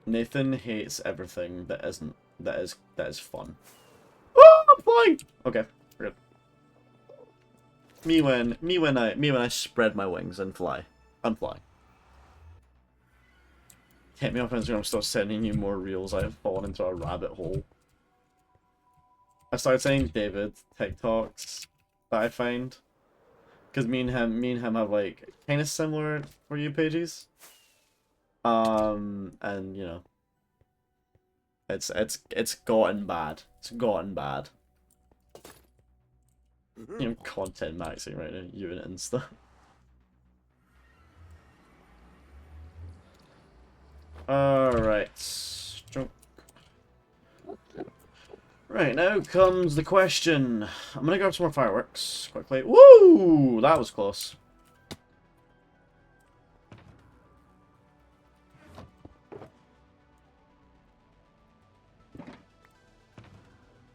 Nathan hates everything that is fun. Oh, I'm flying. Okay, we're good. Me when I spread my wings and fly. I'm flying. Hit me up on Instagram, start sending you more reels. I have fallen into a rabbit hole. I started saying David TikToks that I find, because me and him have like kind of similar For You pages. And you know, it's gotten bad. It's gotten bad. You know, content maxing right now, you and Insta. Alright. Right, now comes the question. I'm gonna grab some more fireworks quickly. Woo! That was close.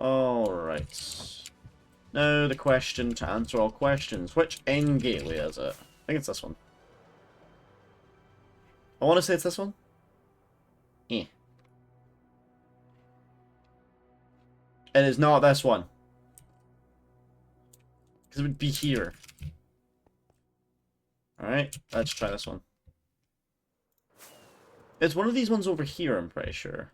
Alright. Now the question to answer all questions. Which end gateway is it? I think it's this one. I want to say it's this one. Eh. It is not this one. Because it would be here. Alright, let's try this one. It's one of these ones over here, I'm pretty sure.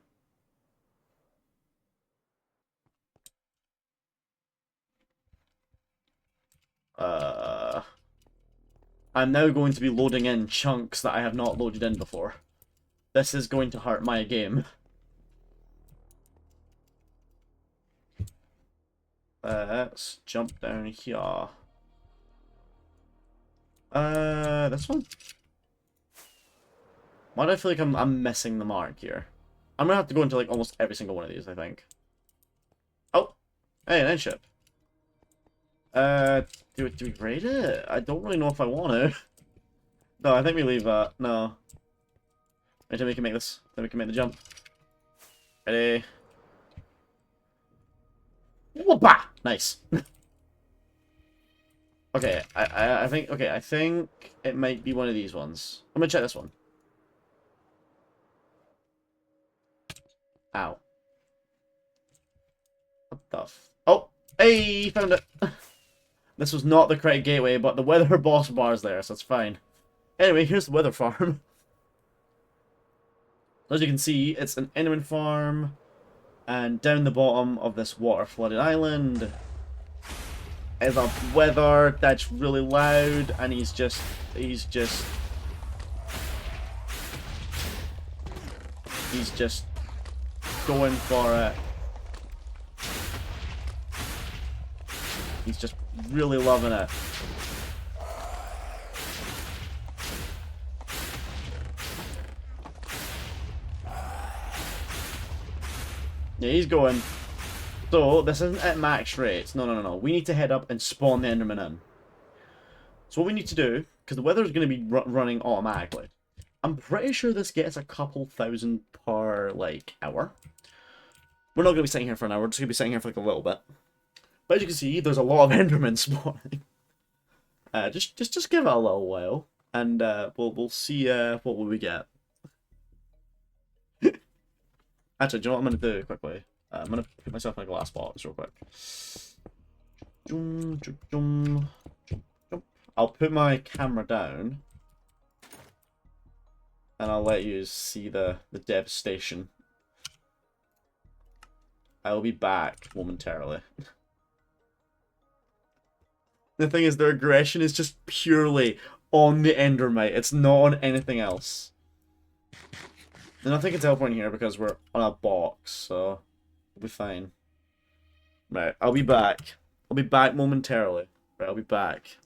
I'm now going to be loading in chunks that I have not loaded in before. This is going to hurt my game. Let's jump down here. This one? Why do I feel like I'm missing the mark here? I'm gonna have to go into like almost every single one of these, I think. Oh! Hey, an endship. Do we raid it? I don't really know if I want to. No, I think we leave that. No. Wait till we can make this. Then we can make the jump. Ready? Whoopah! Nice. Okay, I think it might be one of these ones. I'm gonna check this one. Ow. What the f— oh! Hey! Found it! This was not the correct gateway, but the weather boss bar's there, so it's fine. Anyway, here's the weather farm. As you can see, it's an Enderman farm, and down the bottom of this water-flooded island is a weather that's really loud, and he's just going for it. He's just really loving it. Yeah, he's going. So, this isn't at max rates. No. We need to head up and spawn the Enderman in. So what we need to do, because the weather is going to be running automatically. I'm pretty sure this gets a couple thousand per, like, hour. We're not going to be sitting here for an hour. We're just going to be sitting here for, like, a little bit. But as you can see, there's a lot of Endermen spawning. Just give it a little while, and we'll see what will we get. Actually, do you know what I'm gonna do quickly? I'm gonna put myself in a glass box real quick. I'll put my camera down, and I'll let you see the devastation. I will be back momentarily. The thing is, their aggression is just purely on the Endermite. It's not on anything else. And I think it's teleporting here because we're on a box, so we'll be fine. Right, I'll be back. I'll be back momentarily. Right, I'll be back.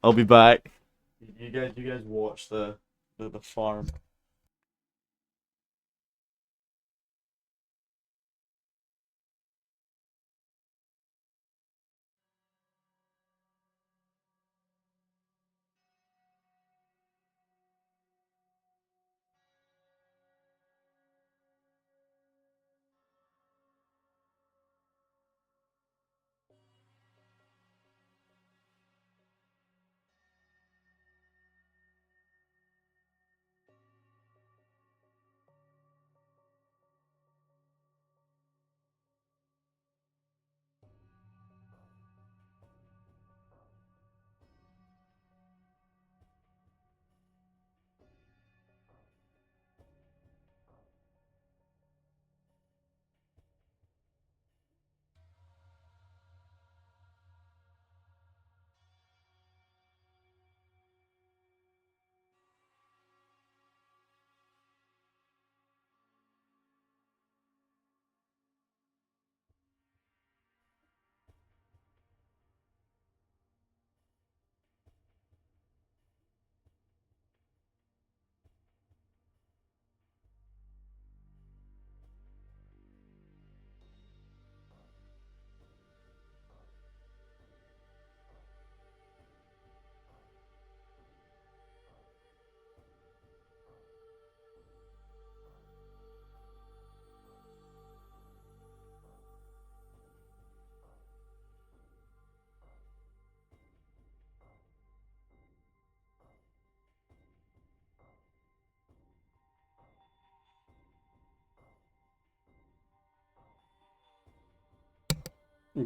I'll be back. You guys watch the farm.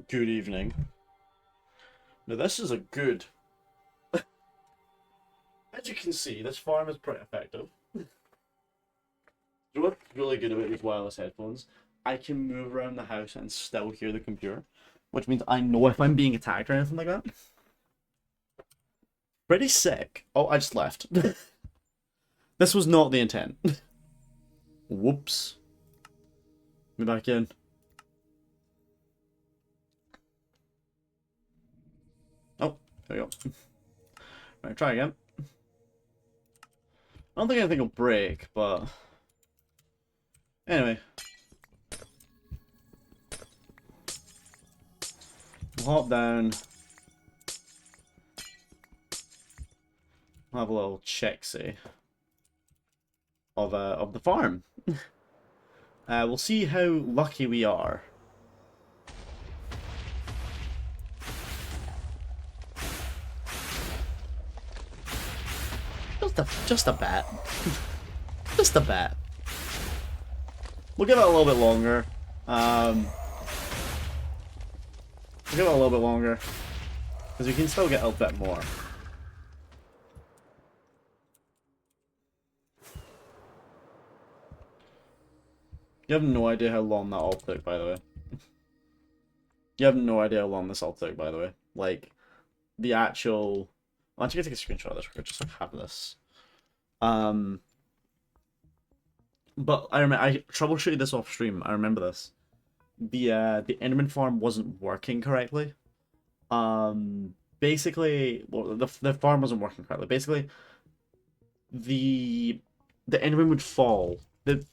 Good evening. Now this is a good. As you can see, this farm is pretty effective. You know what's really good about these wireless headphones? I can move around the house and still hear the computer, which means I know if I'm being attacked or anything like that. Pretty sick. Oh, I just left. This was not the intent. Whoops. Let me back in. Oh, there we go. Right, try again. I don't think anything will break, but... Anyway. We'll hop down. We'll have a little check-see of the farm. We'll see how lucky we are. Just a bat. Just a bat. We'll give it a little bit longer. We'll give it a little bit longer. Because we can still get a bit more. You have no idea how long that all took, by the way. You have no idea how long this all took, by the way. Like, the actual... Why don't you take a screenshot of this record, just like have this. But I remember I troubleshooted this off stream. I remember this. The Enderman farm wasn't working correctly. Basically, well, the farm wasn't working correctly. Basically, the Enderman would fall. The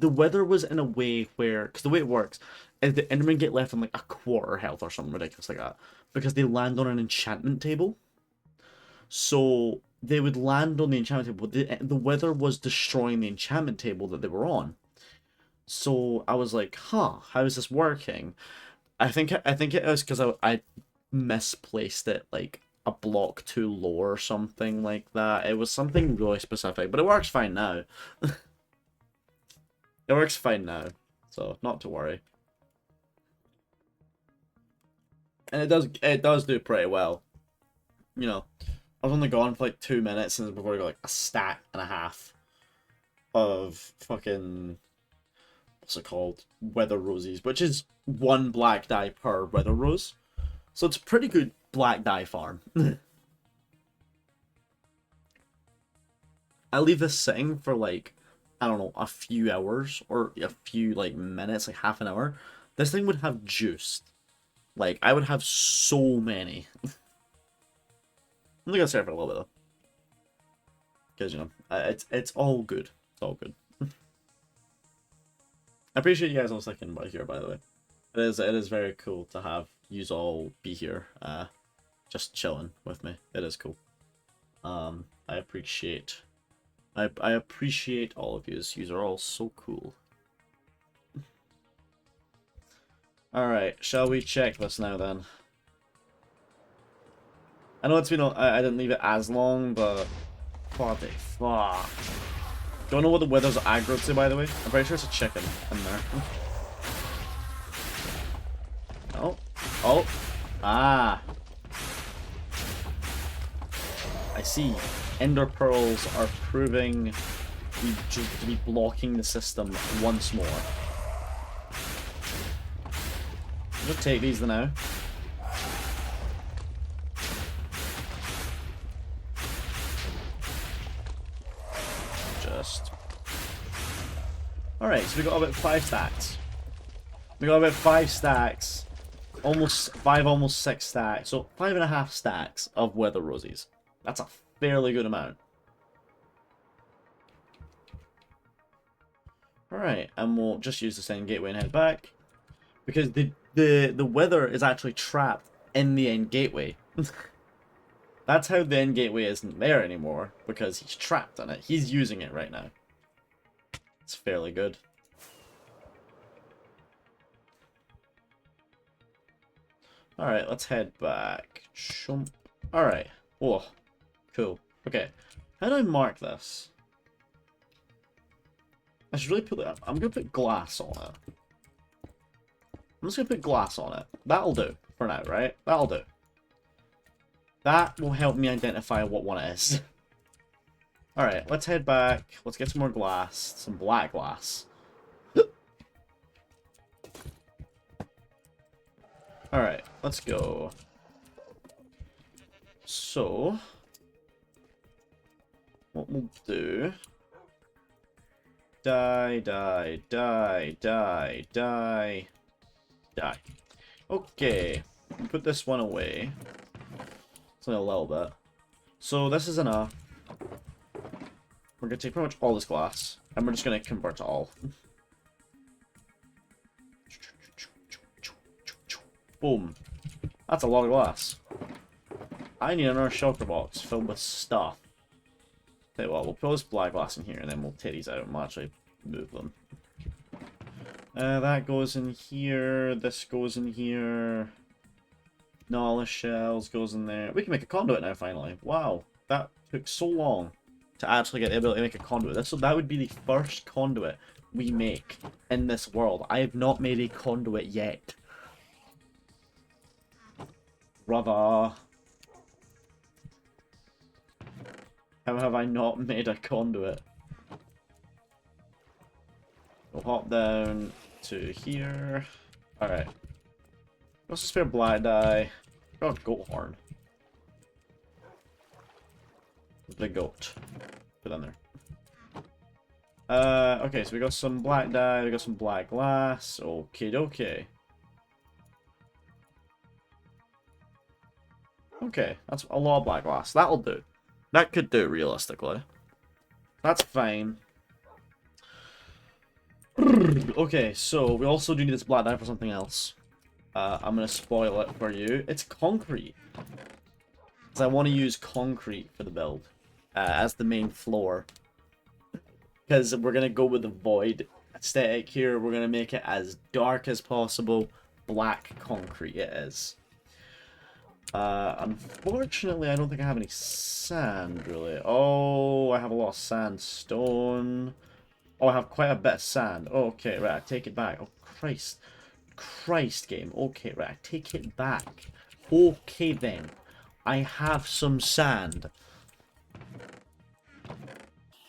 weather was in a way where, because the way it works is the Enderman get left on like a quarter health or something ridiculous like that because they land on an enchantment table. So they would land on the enchantment table. The weather was destroying the enchantment table that they were on. So I was like, huh, how is this working? I think it was because I misplaced it like a block too low or something like that. It was something really specific, but it works fine now. It works fine now, so not to worry. And it does do pretty well. You know, I was only gone for like 2 minutes and before I got like a stack and a half of fucking what's it called? Weather roses, which is one black dye per weather rose. So it's a pretty good black dye farm. I leave this sitting for like, I don't know, a few hours or a few like minutes, like half an hour. This thing would have juiced. Like, I would have so many. I'm gonna stay for a little bit though, because you know it's all good. It's all good. I appreciate you guys all sticking by here, by the way. It is very cool to have yous all be here, just chilling with me. It is cool. I appreciate all of yous. Yous are all so cool. Alright, shall we check this now then? I know it's been, I didn't leave it as long, but what the fuck? Don't know what the weather's aggro to, by the way. I'm pretty sure it's a chicken in there. Oh. Oh. Ah. I see. Ender pearls are proving to be blocking the system once more. Just take these now. Alright, so we got about 5 stacks. We got about 5 stacks. Almost 6 stacks. So 5.5 stacks of weather rosies. That's a fairly good amount. Alright, and we'll just use the same gateway and head back. Because the weather is actually trapped in the end gateway. That's how the end gateway isn't there anymore, because he's trapped in it. He's using it right now. It's fairly good. Alright, let's head back. Alright. Oh, cool. Okay. How do I mark this? I should really put it. I'm gonna put glass on it. I'm just gonna put glass on it. That'll do for now, right? That'll do. That will help me identify what one it is. Alright, let's head back. Let's get some more glass. Some black glass. Alright, let's go. So, what we'll do... Die. Okay, we'll put this one away. It's only a little bit. So this is enough. We're going to take pretty much all this glass, and we're just going to convert to all. Boom. That's a lot of glass. I need another shulker box filled with stuff. Tell you what, we'll put this black glass in here, and then we'll take these out and we'll actually move them. That goes in here, this goes in here. Knowledge shells goes in there. We can make a conduit now, finally. Wow, that took so long to actually get the ability to make a conduit. So that would be the first conduit we make in this world. I have not made a conduit yet. Brother. How have I not made a conduit? We'll hop down to here. Alright. Let's spare black dye. Oh, goat horn. The goat. Put on there. Okay, so we got some black dye, we got some black glass. Okay, okay. Okay, that's a lot of black glass. That'll do. That could do, realistically. That's fine. Okay, so we also do need this black dye for something else. I'm going to spoil it for you. It's concrete. Because I want to use concrete for the build. As the main floor. Because we're going to go with the void aesthetic here. We're going to make it as dark as possible. Black concrete it is. Unfortunately, I don't think I have any sand, really. Oh, I have a lot of sandstone. Oh, I have quite a bit of sand. Okay, right, I take it back. Oh, Christ. Christ, game. Okay, right, I take it back. Okay, then. I have some sand.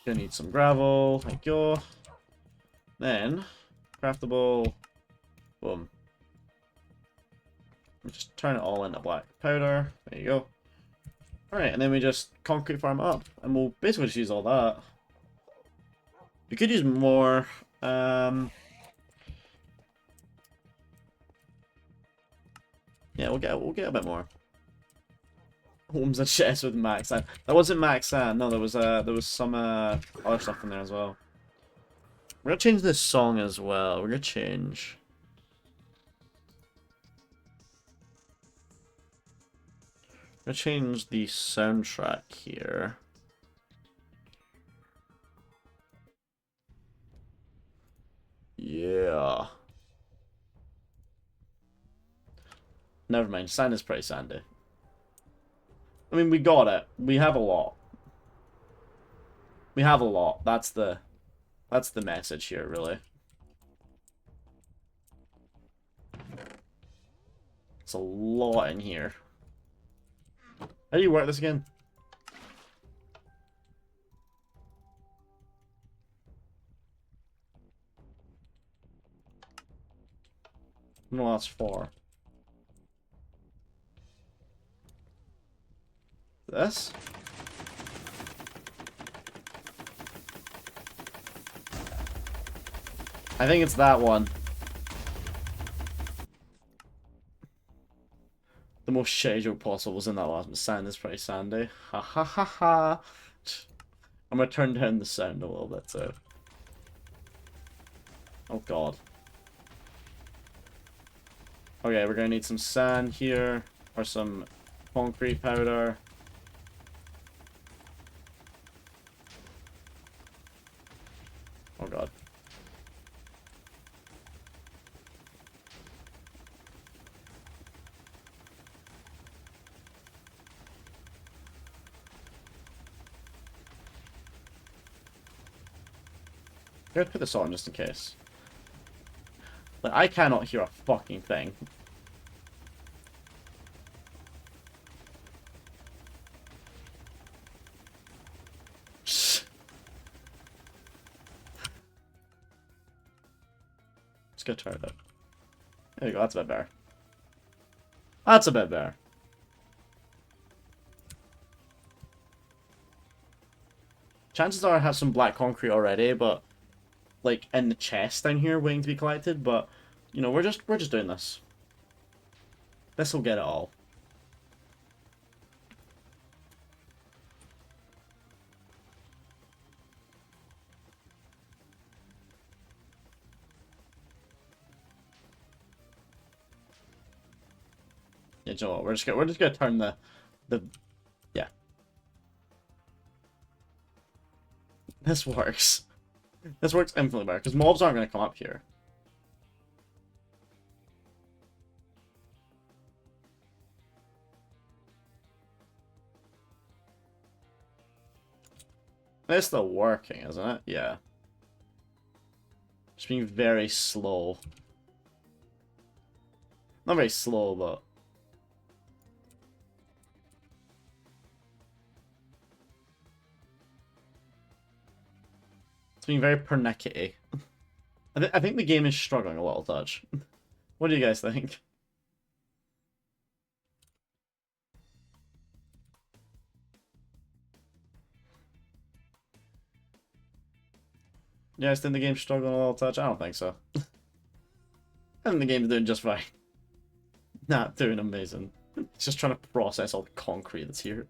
Gonna need some gravel. Thank you. Then, craftable. Boom. Just turn it all into black powder. There you go. Alright, and then we just concrete farm up. And we'll basically just use all that. We could use more. Yeah, we'll get a bit more. Opens a chest with max sand. That wasn't max sand. No, there was some other stuff in there as well. We're gonna change this song as well. We're gonna change. I'm gonna change the soundtrack here. Yeah. Never mind. Sand is pretty sandy. I mean, we got it. We have a lot. We have a lot. That's the message here, really. It's a lot in here. How do you work this again? No, that's 4. This? I think it's that one. The most shitty joke possible was in that last one. Sand is pretty sandy. Ha ha ha ha. I'm gonna turn down the sound a little bit, so. Oh god. Okay, we're gonna need some sand here, or some concrete powder. Oh god. I'm gonna put this on just in case. Like, I cannot hear a fucking thing. Let's go turn it up. There you go, that's a bit better. That's a bit better. Chances are I have some black concrete already, but like in the chest down here waiting to be collected, but you know, we're just doing this. This'll get it all. Yeah, you know what? We're just gonna turn the yeah. This works. This works infinitely better because mobs aren't gonna come up here. It's still working, isn't it? Yeah. Just being very slow. Not very slow, but it's being very pernickety. I think the game is struggling a little touch. What do you guys think? You guys think the game's struggling a little touch? I don't think so. I think the game's doing just fine. Not doing amazing. It's just trying to process all the concrete that's here.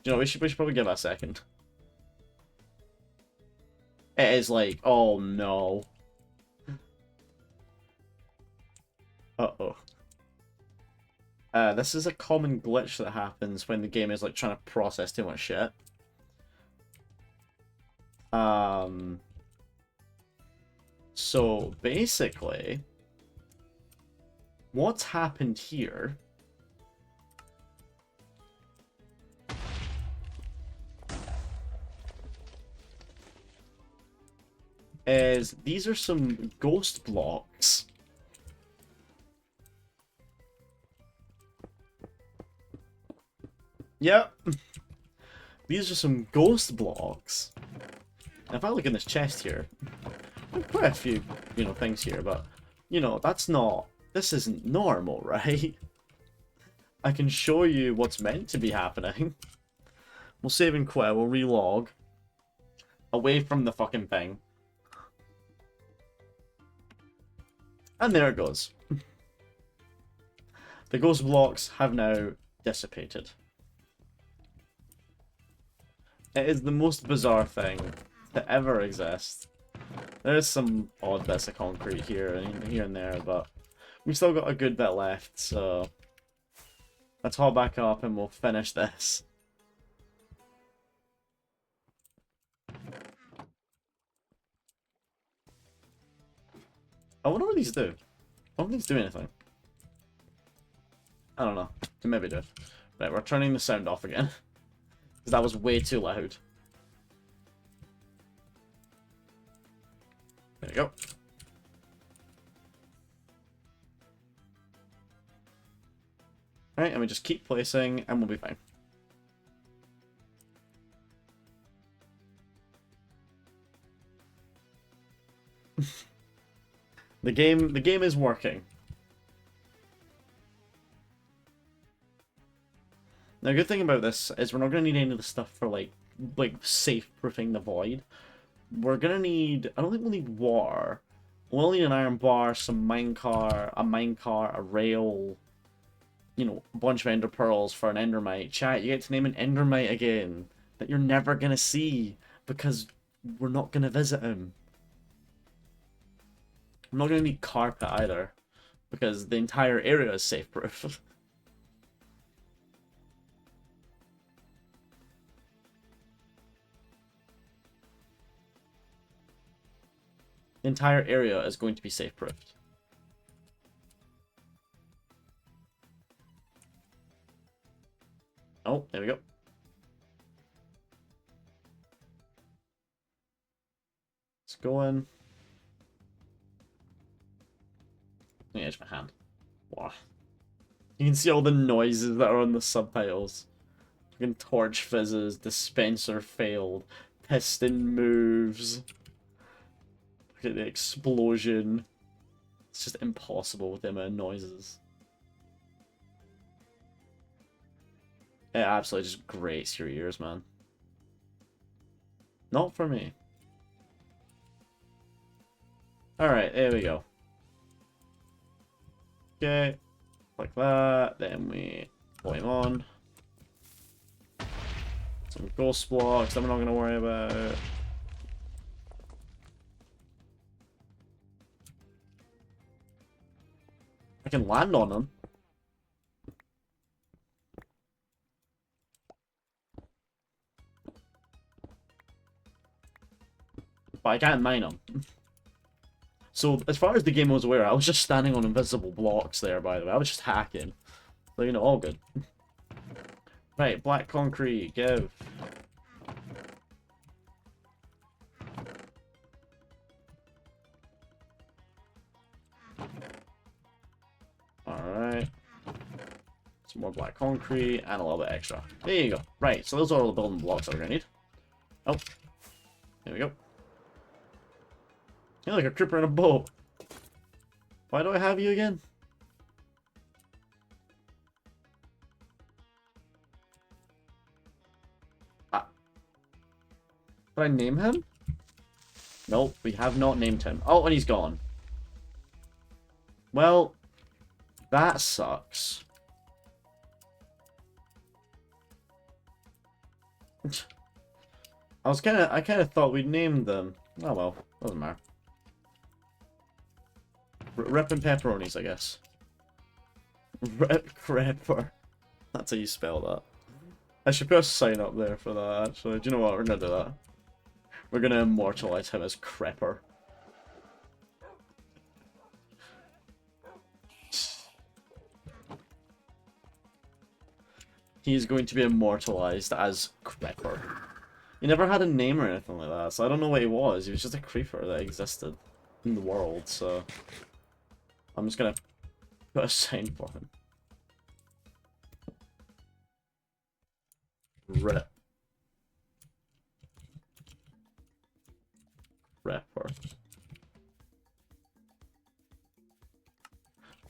You know, we should probably give it a second. It is like, oh no. Uh-oh. This is a common glitch that happens when the game is like trying to process too much shit. So basically, what's happened here is these are some ghost blocks. Yep. These are some ghost blocks. And if I look in this chest here, there's quite a few, you know, things here, but, you know, that's not, this isn't normal, right? I can show you what's meant to be happening. We'll save and quit, we'll relog. Away from the fucking thing. And there it goes. The ghost blocks have now dissipated. It is the most bizarre thing to ever exist. There's some odd bits of concrete here and there, but we've still got a good bit left, so let's haul back up and we'll finish this. I wonder what these do. I don't think these do anything. I don't know. They maybe do. Right, we're turning the sound off again. Because that was way too loud. There you go. Alright, and we just keep placing, and we'll be fine. The game is working. Now, a good thing about this is we're not going to need any of the stuff for, like safe-proofing the void. We're going to need... I don't think we'll need water. We'll need an iron bar, some minecart, a rail, you know, a bunch of ender pearls for an endermite. Chat, you get to name an endermite again that you're never going to see because we're not going to visit him. I'm not going to need carpet either because the entire area is safe-proof. The entire area is going to be safe-proofed. Oh, there we go. Let's go in. Let me edge my hand. Wow. You can see all the noises that are on the subtitles. Fucking torch fizzes, dispenser failed, piston moves. Look at the explosion. It's just impossible with the amount of noises. It absolutely just grates your ears, man. Not for me. Alright, there we go. Okay, like that. Then we put him on. Some ghost blocks that we're not going to worry about. I can land on them. But I can't mine them. So, as far as the game was aware, I was just standing on invisible blocks there, by the way. I was just hacking. So, you know, all good. Right, black concrete, give. Alright. Some more black concrete, and a little bit extra. There you go. Right, so those are all the building blocks that we're gonna need. Oh. There we go. You're like a creeper in a boat. Why do I have you again? Ah. Did I name him? Nope, we have not named him. Oh, and he's gone. Well, that sucks. I kind of thought we'd named them. Oh well, doesn't matter. Rip and pepperonis, I guess. Rip crepper. That's how you spell that. I should put a sign up there for that, actually. Do you know what? We're gonna do that. We're gonna immortalize him as Crepper. He's going to be immortalized as Crepper. He never had a name or anything like that, so I don't know what he was. He was just a creeper that existed in the world, so... I'm just gonna put a sign for him. Rip. Repper.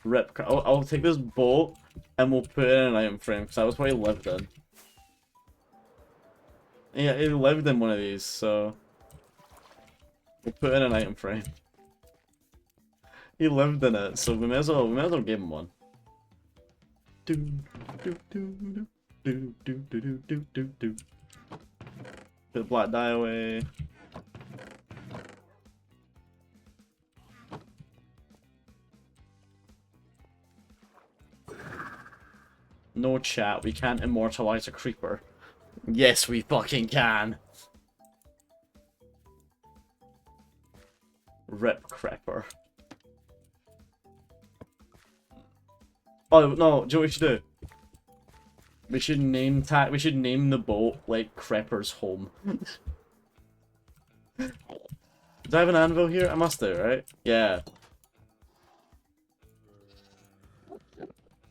Rip. I'll take this boat and we'll put it in an item frame because that was what he lived in. Yeah, he lived in one of these, so we'll put it in an item frame. He lived in it, so we may as well give him one. the black die away. No chat, we can't immortalize a creeper. Yes, we fucking can. Rip Crepper. Oh no, do you know what we should do? We should name the boat like Crepper's home. Do I have an anvil here? I must do, right? Yeah.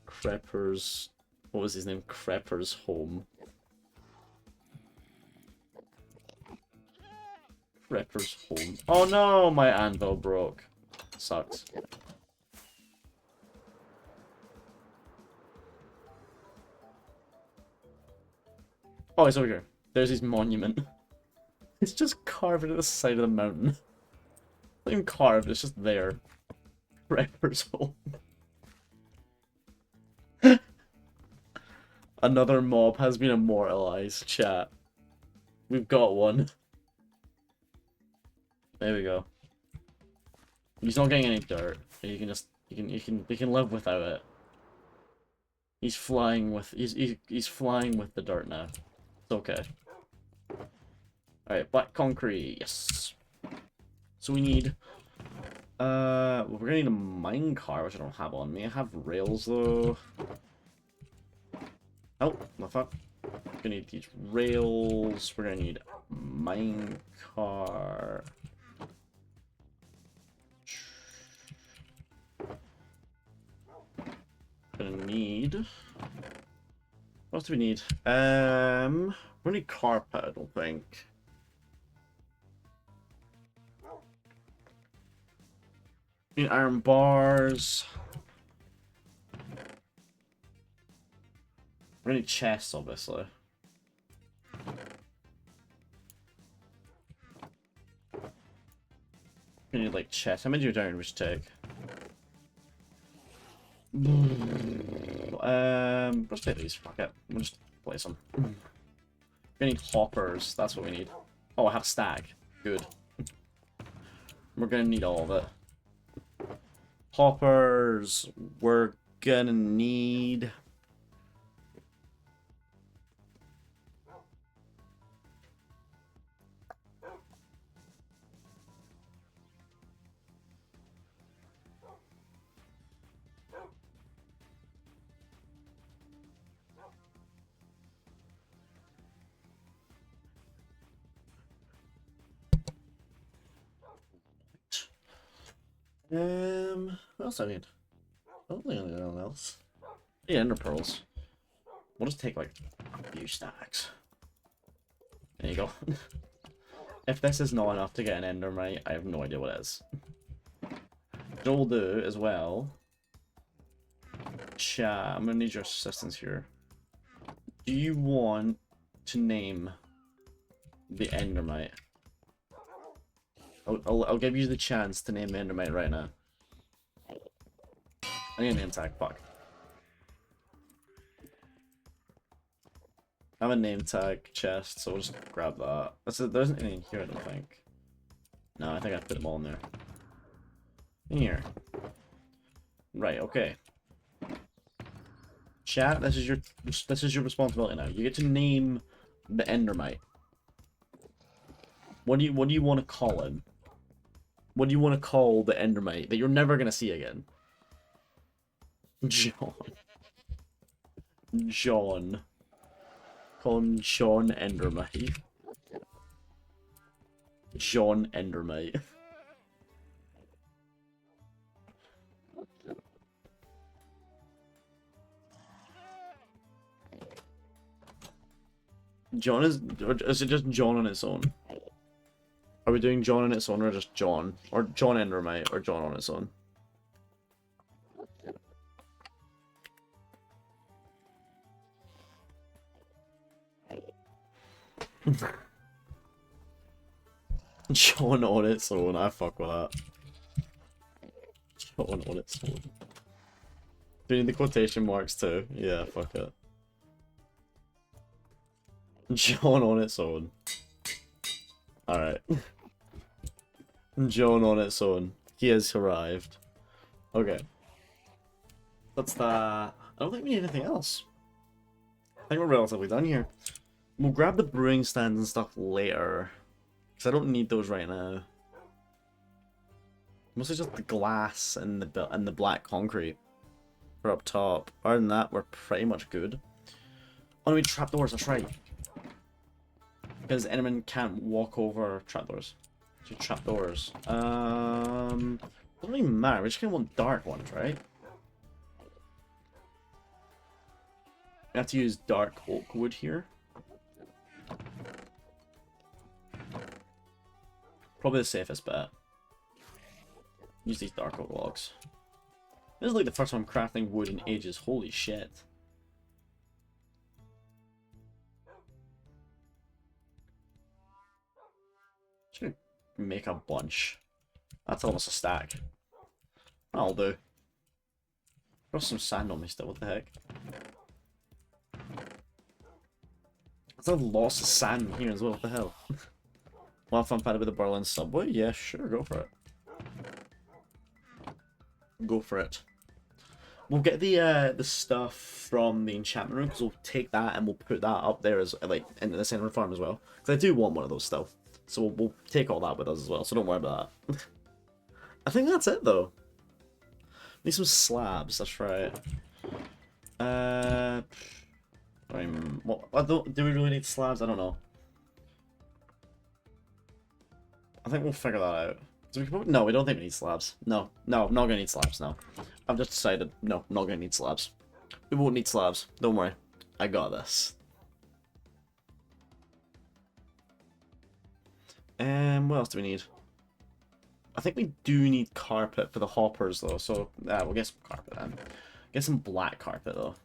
Crepper's... What was his name? Crepper's home. Crepper's home. Oh no, my anvil broke. Sucks. Oh, it's over here. There's his monument. It's just carved at the side of the mountain. It's not even carved, it's just there. Crepper's home. Another mob has been immortalized, chat. We've got one. There we go. He's not getting any dirt. You can just you can live without it. He's flying with he's flying with the dirt now. It's okay. Alright, black concrete, yes. So we need well, we're gonna need a mine car, which I don't have on me. I have rails though. Oh, my fuck. We're gonna need these rails. We're gonna need a mine car. Gonna need. What else do we need? We need carpet, I don't think. We need iron bars. We're gonna need chests, obviously. We need like chests. How many do you down we should take? Let's take these. Fuck it. We'll just place them. We need hoppers. That's what we need. Oh, I have a stack. Good. We're gonna need all of it. Hoppers. We're gonna need. What else I need? I don't think I need anything else. Yeah, ender pearls. We'll just take like a few stacks. There you go. If this is not enough to get an endermite, I have no idea what is. What we'll do as well. Chat, I'm gonna need your assistance here. Do you want to name the endermite? I'll give you the chance to name the endermite right now. I need a name tag, fuck. I have a name tag chest, so we'll just grab that. There isn't any in here, I don't think. No, I think I put them all in there. In here. Right, okay. Chat, this is your responsibility now. You get to name the endermite. What do you want to call him? What do you want to call the endermite that you're never gonna see again? John. John. Call him John Endermite. John Endermite. John is it just John on its own? Are we doing John on its own or just John? Or John Endermite or John on its own? John on its own, I fuck with that. John on its own. Do you need the quotation marks too? Yeah, fuck it. John on its own. Alright. John on its own. He has arrived. Okay. That's that. I don't think we need anything else. I think we're relatively done here. We'll grab the brewing stands and stuff later. Because I don't need those right now. Mostly just the glass and the black concrete for up top. Other than that, we're pretty much good. Oh, no, we need trapdoors, that's right. Because Enderman can't walk over trapdoors. So trapdoors. Doesn't really matter. We just kind of want dark ones, right? We have to use dark oak wood here. Probably the safest bet. Use these dark oak logs. This is like the first time I'm crafting wood in ages. Holy shit. Should make a bunch. That's almost a stack. That'll do. Got some sand on me still, what the heck? There's lots of sand here as well, what the hell? Well, have fun fighting with the Berlin subway? Yeah, sure, go for it. Go for it. We'll get the stuff from the enchantment room, because we'll take that and we'll put that up there as like in the center farm as well. Because I do want one of those stuff. So we'll take all that with us as well, so don't worry about that. I think that's it though. Need some slabs, that's right. I mean, what, do we really need slabs? I don't know. I think we'll figure that out. No, we don't think we need slabs. No, not gonna need slabs, no. I've just decided, no, not gonna need slabs. We won't need slabs, don't worry. I got this. What else do we need? I think we do need carpet for the hoppers though, so we'll get some carpet then. Get some black carpet though.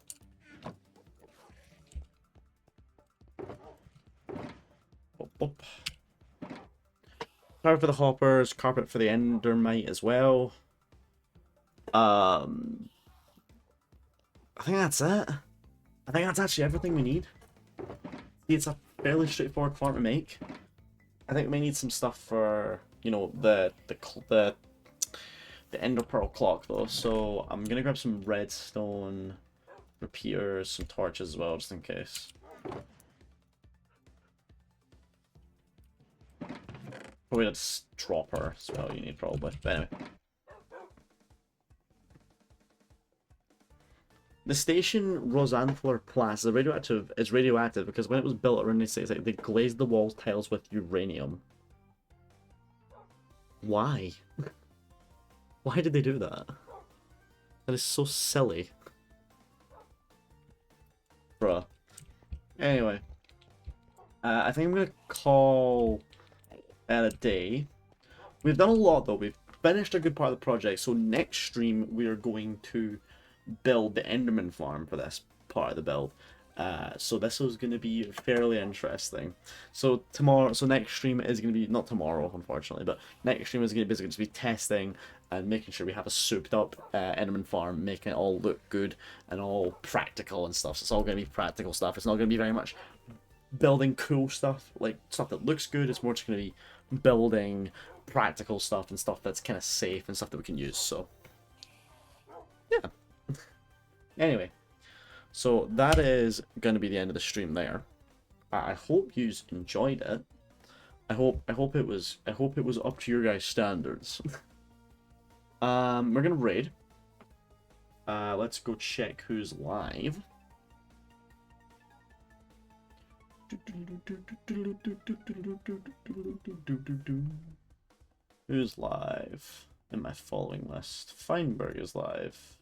Boop, boop. Carpet for the hoppers, carpet for the endermite as well. I think that's it. I think that's actually everything we need. It's a fairly straightforward farm to make. I think we need some stuff for, you know, the ender pearl clock though. So I'm gonna grab some redstone repeaters, some torches as well, just in case. Probably a dropper as well you need probably, but anyway. The station Rosanthler Place is radioactive because when it was built around the 1960s, they glazed the wall tiles with uranium. Why? Why did they do that? That is so silly. Bruh. Anyway. I think I'm gonna call at a day. We've done a lot though. We've finished a good part of the project, so next stream we are going to build the Enderman farm for this part of the build. So this is going to be fairly interesting. So next stream is going to be, not tomorrow unfortunately, but next stream is going to basically just be testing and making sure we have a souped up Enderman farm, making it all look good and all practical and stuff. So it's all going to be practical stuff. It's not going to be very much building cool stuff, like stuff that looks good. It's more just going to be building practical stuff and stuff that's kind of safe and stuff that we can use. So yeah. Anyway, so that is going to be the end of the stream there. I hope you enjoyed it. I hope it was up to your guys' standards. We're gonna raid. Let's go check who's live. Who's live in my following list? Feinberg is live.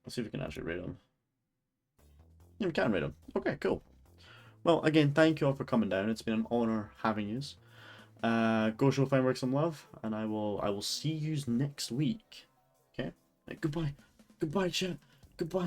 Let's see if we can actually rate them. Yeah, we can rate them. Okay, cool. Well, again, thank you all for coming down. It's been an honor having you. Go show Fireworks some love, and I will see you next week. Okay? Right, goodbye. Goodbye, chat. Goodbye.